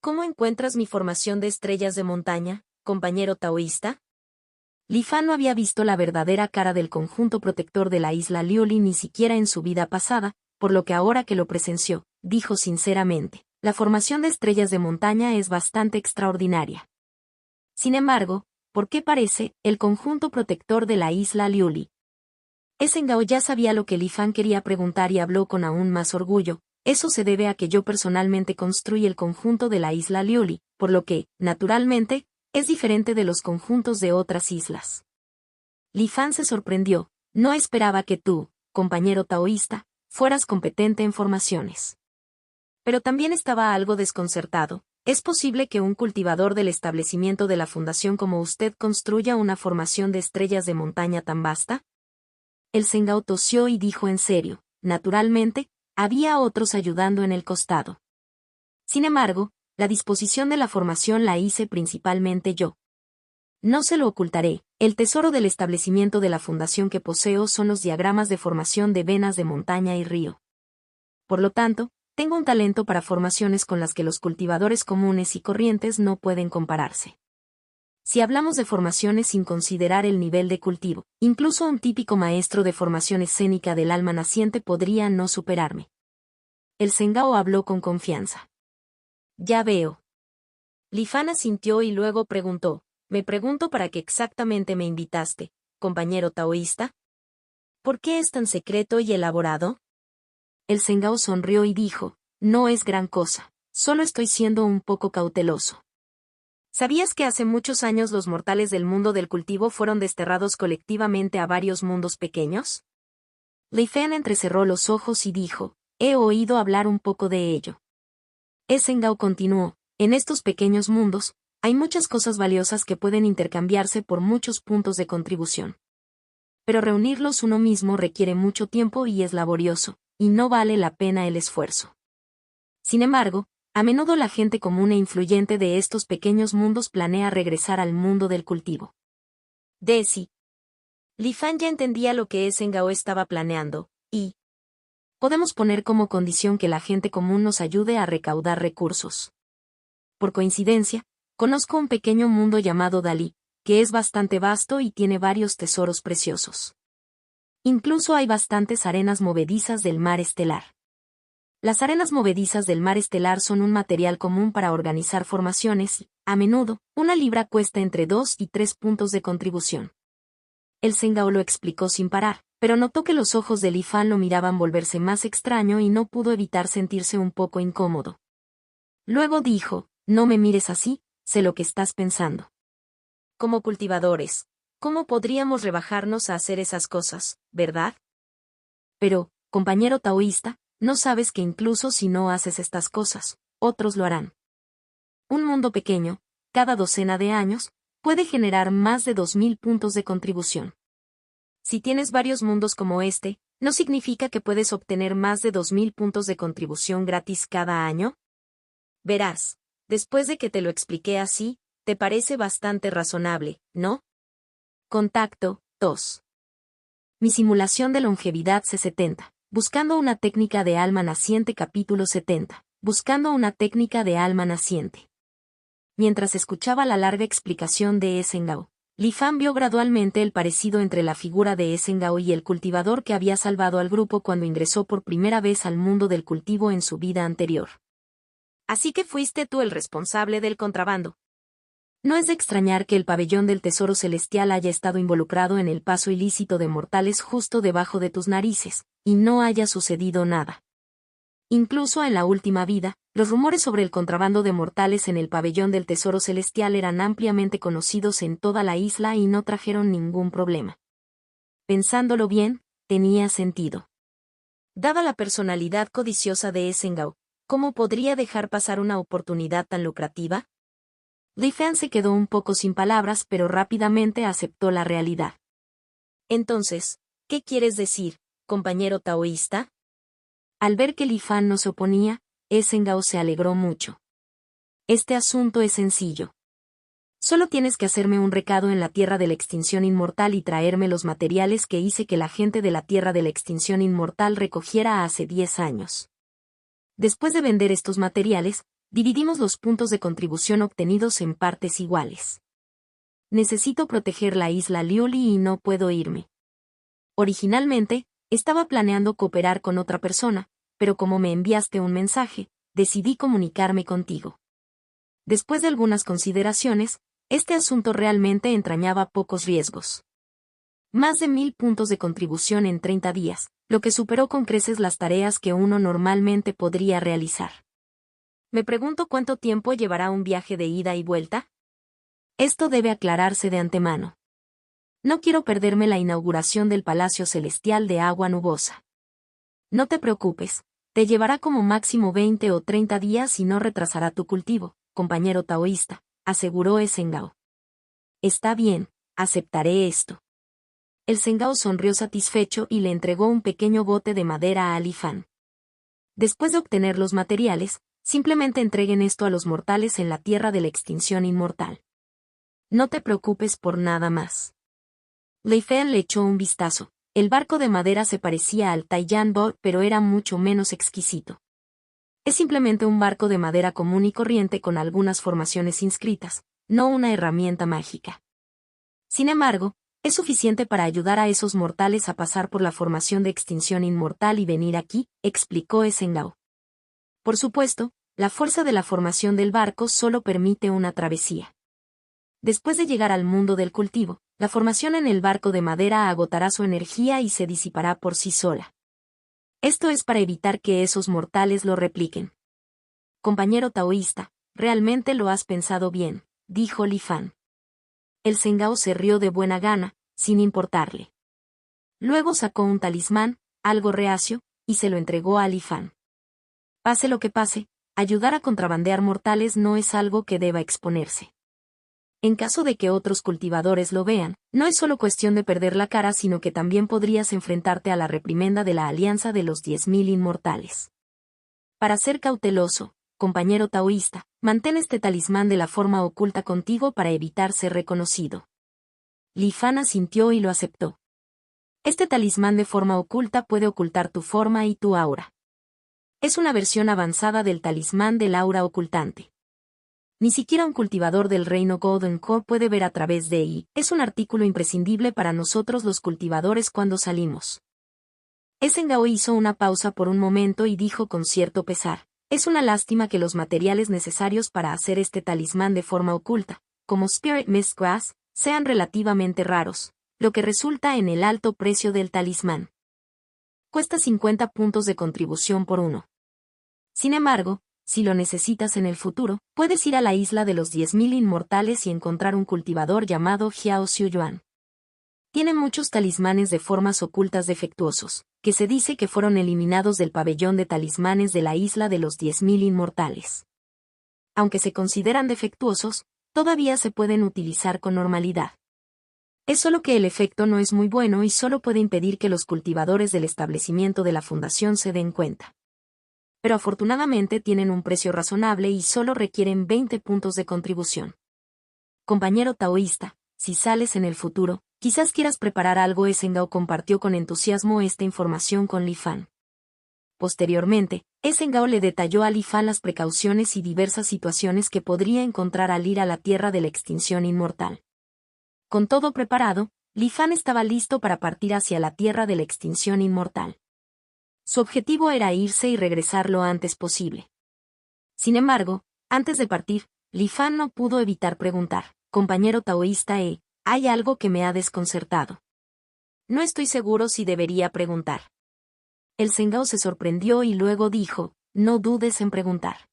¿Cómo encuentras mi formación de estrellas de montaña, compañero taoísta? Li Fan no había visto la verdadera cara del conjunto protector de la isla Liuli ni siquiera en su vida pasada, por lo que ahora que lo presenció, dijo sinceramente, la formación de estrellas de montaña es bastante extraordinaria. Sin embargo, ¿por qué parece el conjunto protector de la isla Liuli? Esengao ya sabía lo que Li Fan quería preguntar y habló con aún más orgullo. Eso se debe a que yo personalmente construí el conjunto de la isla Liuli, por lo que, naturalmente, es diferente de los conjuntos de otras islas. Li Fan se sorprendió, no esperaba que tú, compañero taoísta, fueras competente en formaciones. Pero también estaba algo desconcertado. ¿Es posible que un cultivador del establecimiento de la fundación como usted construya una formación de estrellas de montaña tan vasta? El Sengao tosió y dijo en serio, naturalmente, había otros ayudando en el costado. Sin embargo, la disposición de la formación la hice principalmente yo. No se lo ocultaré, el tesoro del establecimiento de la fundación que poseo son los diagramas de formación de venas de montaña y río. Por lo tanto, tengo un talento para formaciones con las que los cultivadores comunes y corrientes no pueden compararse. Si hablamos de formaciones sin considerar el nivel de cultivo, incluso un típico maestro de formación escénica del alma naciente podría no superarme. El Sengao habló con confianza. Ya veo. Li Fan asintió y luego preguntó, me pregunto para qué exactamente me invitaste, compañero taoísta. ¿Por qué es tan secreto y elaborado? El Sengao sonrió y dijo, no es gran cosa, solo estoy siendo un poco cauteloso. ¿Sabías que hace muchos años los mortales del mundo del cultivo fueron desterrados colectivamente a varios mundos pequeños? Li Fan entrecerró los ojos y dijo, he oído hablar un poco de ello. Esengao continuó, en estos pequeños mundos, hay muchas cosas valiosas que pueden intercambiarse por muchos puntos de contribución. Pero reunirlos uno mismo requiere mucho tiempo y es laborioso, y no vale la pena el esfuerzo. Sin embargo, a menudo la gente común e influyente de estos pequeños mundos planea regresar al mundo del cultivo. Desi. Li Fan ya entendía lo que Esengao estaba planeando, y podemos poner como condición que la gente común nos ayude a recaudar recursos. Por coincidencia, conozco un pequeño mundo llamado Dalí, que es bastante vasto y tiene varios tesoros preciosos. Incluso hay bastantes arenas movedizas del mar estelar. Las arenas movedizas del mar estelar son un material común para organizar formaciones y, a menudo, una libra cuesta entre 2 y 3 puntos de contribución. El Sengao lo explicó sin parar, pero notó que los ojos de Li Fan lo miraban volverse más extraño y no pudo evitar sentirse un poco incómodo. Luego dijo, no me mires así, sé lo que estás pensando. Como cultivadores, ¿cómo podríamos rebajarnos a hacer esas cosas, verdad? Pero, compañero taoísta, no sabes que incluso si no haces estas cosas, otros lo harán. Un mundo pequeño, cada docena de años, puede generar más de 2000 puntos de contribución. Si tienes varios mundos como este, ¿no significa que puedes obtener más de 2000 puntos de contribución gratis cada año? Verás, después de que te lo expliqué así, te parece bastante razonable, ¿no? Contacto 2. Mi simulación de longevidad C70. Buscando una técnica de alma naciente capítulo 70. Buscando una técnica de alma naciente. Mientras escuchaba la larga explicación de Esengao, Li Fan vio gradualmente el parecido entre la figura de Esengao y el cultivador que había salvado al grupo cuando ingresó por primera vez al mundo del cultivo en su vida anterior. Así que fuiste tú el responsable del contrabando. No es de extrañar que el pabellón del Tesoro Celestial haya estado involucrado en el paso ilícito de mortales justo debajo de tus narices, y no haya sucedido nada. Incluso en la última vida, los rumores sobre el contrabando de mortales en el pabellón del Tesoro Celestial eran ampliamente conocidos en toda la isla y no trajeron ningún problema. Pensándolo bien, tenía sentido. Dada la personalidad codiciosa de Esengao, ¿cómo podría dejar pasar una oportunidad tan lucrativa? Li Fan se quedó un poco sin palabras, pero rápidamente aceptó la realidad. Entonces, ¿qué quieres decir, compañero taoísta? Al ver que Li Fan no se oponía, Esengao se alegró mucho. Este asunto es sencillo. Solo tienes que hacerme un recado en la Tierra de la Extinción Inmortal y traerme los materiales que hice que la gente de la Tierra de la Extinción Inmortal recogiera hace 10 años. Después de vender estos materiales, dividimos los puntos de contribución obtenidos en partes iguales. Necesito proteger la isla Liuli y no puedo irme. Originalmente, estaba planeando cooperar con otra persona, pero como me enviaste un mensaje, decidí comunicarme contigo. Después de algunas consideraciones, este asunto realmente entrañaba pocos riesgos. Más de 1000 puntos de contribución en 30 días, lo que superó con creces las tareas que uno normalmente podría realizar. Me pregunto cuánto tiempo llevará un viaje de ida y vuelta. Esto debe aclararse de antemano. No quiero perderme la inauguración del Palacio Celestial de Agua Nubosa. No te preocupes, te llevará como máximo 20 o 30 días y no retrasará tu cultivo, compañero taoísta, aseguró Esengao. Está bien, aceptaré esto. El Sengao sonrió satisfecho y le entregó un pequeño bote de madera a Li Fan. Después de obtener los materiales, simplemente entreguen esto a los mortales en la Tierra de la Extinción Inmortal. No te preocupes por nada más. Li Fan le echó un vistazo. El barco de madera se parecía al Taiyan Boat, pero era mucho menos exquisito. Es simplemente un barco de madera común y corriente con algunas formaciones inscritas, no una herramienta mágica. Sin embargo, es suficiente para ayudar a esos mortales a pasar por la formación de extinción inmortal y venir aquí, explicó Esengao. Por supuesto, la fuerza de la formación del barco solo permite una travesía. Después de llegar al mundo del cultivo, la formación en el barco de madera agotará su energía y se disipará por sí sola. Esto es para evitar que esos mortales lo repliquen. Compañero taoísta, realmente lo has pensado bien, dijo Li Fan. El Sengao se rió de buena gana, sin importarle. Luego sacó un talismán, algo reacio, y se lo entregó a Li Fan. Pase lo que pase, ayudar a contrabandear mortales no es algo que deba exponerse. En caso de que otros cultivadores lo vean, no es solo cuestión de perder la cara, sino que también podrías enfrentarte a la reprimenda de la Alianza de los 10.000 Inmortales. Para ser cauteloso, compañero taoísta, mantén este talismán de la forma oculta contigo para evitar ser reconocido. Li Fan asintió y lo aceptó. Este talismán de forma oculta puede ocultar tu forma y tu aura. Es una versión avanzada del talismán del aura ocultante. Ni siquiera un cultivador del reino Golden Core puede ver a través de él. Es un artículo imprescindible para nosotros los cultivadores cuando salimos. Esengao hizo una pausa por un momento y dijo con cierto pesar. Es una lástima que los materiales necesarios para hacer este talismán de forma oculta, como Spirit Mist Grass, sean relativamente raros, lo que resulta en el alto precio del talismán. Cuesta 50 puntos de contribución por uno. Sin embargo, si lo necesitas en el futuro, puedes ir a la isla de los 10.000 Inmortales y encontrar un cultivador llamado Jiao Xiuyuan. Tiene muchos talismanes de formas ocultas defectuosos, que se dice que fueron eliminados del pabellón de talismanes de la isla de los 10.000 Inmortales. Aunque se consideran defectuosos, todavía se pueden utilizar con normalidad. Es solo que el efecto no es muy bueno y solo puede impedir que los cultivadores del establecimiento de la fundación se den cuenta. Pero afortunadamente tienen un precio razonable y solo requieren 20 puntos de contribución. Compañero taoísta, si sales en el futuro, quizás quieras preparar algo. Esengao compartió con entusiasmo esta información con Li Fan. Posteriormente, Esengao le detalló a Li Fan las precauciones y diversas situaciones que podría encontrar al ir a la Tierra de la Extinción Inmortal. Con todo preparado, Li Fan estaba listo para partir hacia la Tierra de la Extinción Inmortal. Su objetivo era irse y regresar lo antes posible. Sin embargo, antes de partir, Li Fan no pudo evitar preguntar, compañero taoísta, hay algo que me ha desconcertado. No estoy seguro si debería preguntar. El Sengao se sorprendió y luego dijo, no dudes en preguntar.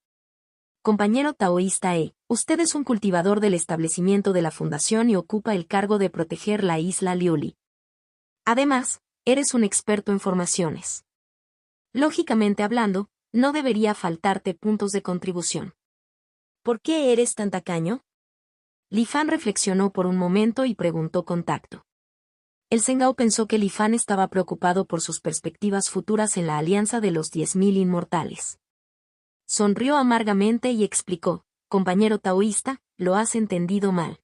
Compañero taoísta, usted es un cultivador del establecimiento de la fundación y ocupa el cargo de proteger la isla Liuli. Además, eres un experto en formaciones. Lógicamente hablando, no debería faltarte puntos de contribución. ¿Por qué eres tan tacaño? Li Fan reflexionó por un momento y preguntó con tacto. El Sengao pensó que Li Fan estaba preocupado por sus perspectivas futuras en la alianza de los 10.000 Inmortales. Sonrió amargamente y explicó, compañero taoísta, lo has entendido mal.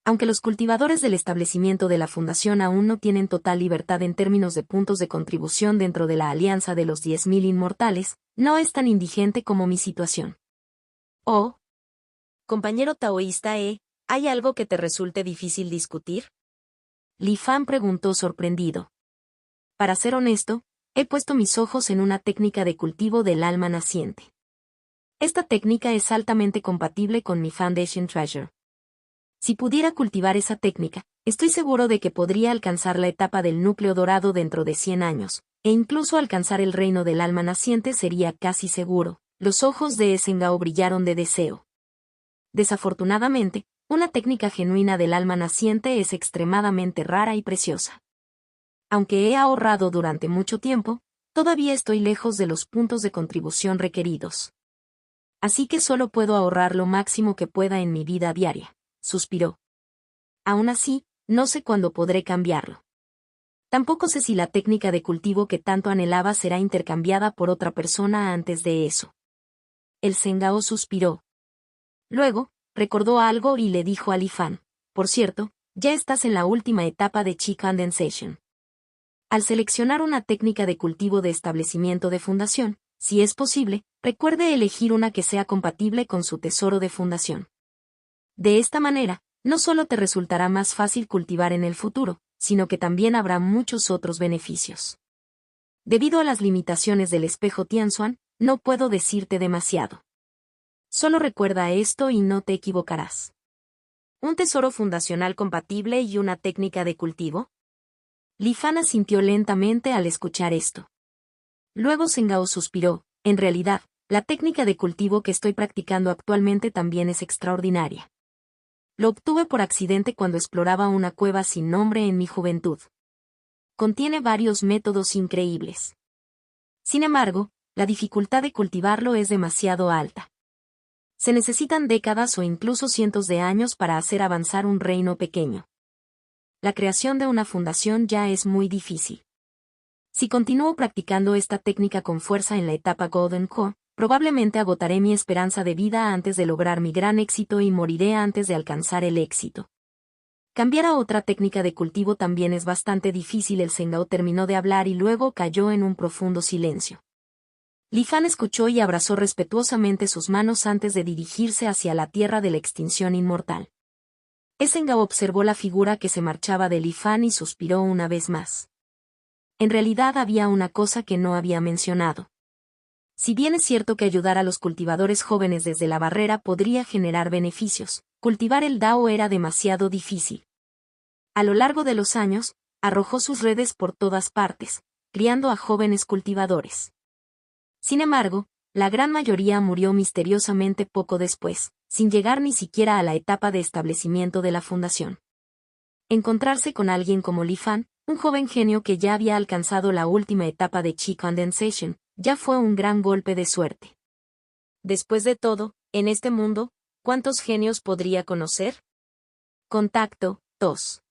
Aunque los cultivadores del establecimiento de la Fundación aún no tienen total libertad en términos de puntos de contribución dentro de la Alianza de los 10.000 Inmortales, no es tan indigente como mi situación. Oh, compañero taoísta, ¿hay algo que te resulte difícil discutir? Li Fan preguntó sorprendido. Para ser honesto, he puesto mis ojos en una técnica de cultivo del alma naciente. Esta técnica es altamente compatible con mi Foundation Treasure. Si pudiera cultivar esa técnica, estoy seguro de que podría alcanzar la etapa del núcleo dorado dentro de 100 años, e incluso alcanzar el reino del alma naciente sería casi seguro. Los ojos de Esengao brillaron de deseo. Desafortunadamente, una técnica genuina del alma naciente es extremadamente rara y preciosa. Aunque he ahorrado durante mucho tiempo, todavía estoy lejos de los puntos de contribución requeridos. Así que solo puedo ahorrar lo máximo que pueda en mi vida diaria, suspiró. Aún así, no sé cuándo podré cambiarlo. Tampoco sé si la técnica de cultivo que tanto anhelaba será intercambiada por otra persona antes de eso. El Sengao suspiró. Luego, recordó algo y le dijo a Li Fan, por cierto, ya estás en la última etapa de Qi Condensation. Al seleccionar una técnica de cultivo de establecimiento de fundación, si es posible, recuerde elegir una que sea compatible con su tesoro de fundación. De esta manera, no solo te resultará más fácil cultivar en el futuro, sino que también habrá muchos otros beneficios. Debido a las limitaciones del espejo Tianxuan, no puedo decirte demasiado. Solo recuerda esto y no te equivocarás. ¿Un tesoro fundacional compatible y una técnica de cultivo? Li Fan asintió lentamente al escuchar esto. Luego Sengao suspiró, en realidad, la técnica de cultivo que estoy practicando actualmente también es extraordinaria. Lo obtuve por accidente cuando exploraba una cueva sin nombre en mi juventud. Contiene varios métodos increíbles. Sin embargo, la dificultad de cultivarlo es demasiado alta. Se necesitan décadas o incluso cientos de años para hacer avanzar un reino pequeño. La creación de una fundación ya es muy difícil. Si continúo practicando esta técnica con fuerza en la etapa Golden Core, probablemente agotaré mi esperanza de vida antes de lograr mi gran éxito y moriré antes de alcanzar el éxito. Cambiar a otra técnica de cultivo también es bastante difícil. El Sengao terminó de hablar y luego cayó en un profundo silencio. Li Fan escuchó y abrazó respetuosamente sus manos antes de dirigirse hacia la tierra de la extinción inmortal. Sengao observó la figura que se marchaba de Li Fan y suspiró una vez más. En realidad había una cosa que no había mencionado. Si bien es cierto que ayudar a los cultivadores jóvenes desde la barrera podría generar beneficios, cultivar el Dao era demasiado difícil. A lo largo de los años, arrojó sus redes por todas partes, criando a jóvenes cultivadores. Sin embargo, la gran mayoría murió misteriosamente poco después, sin llegar ni siquiera a la etapa de establecimiento de la fundación. Encontrarse con alguien como Li Fan, un joven genio que ya había alcanzado la última etapa de Qi Condensation, ya fue un gran golpe de suerte. Después de todo, en este mundo, ¿cuántos genios podría conocer? Contacto, tos.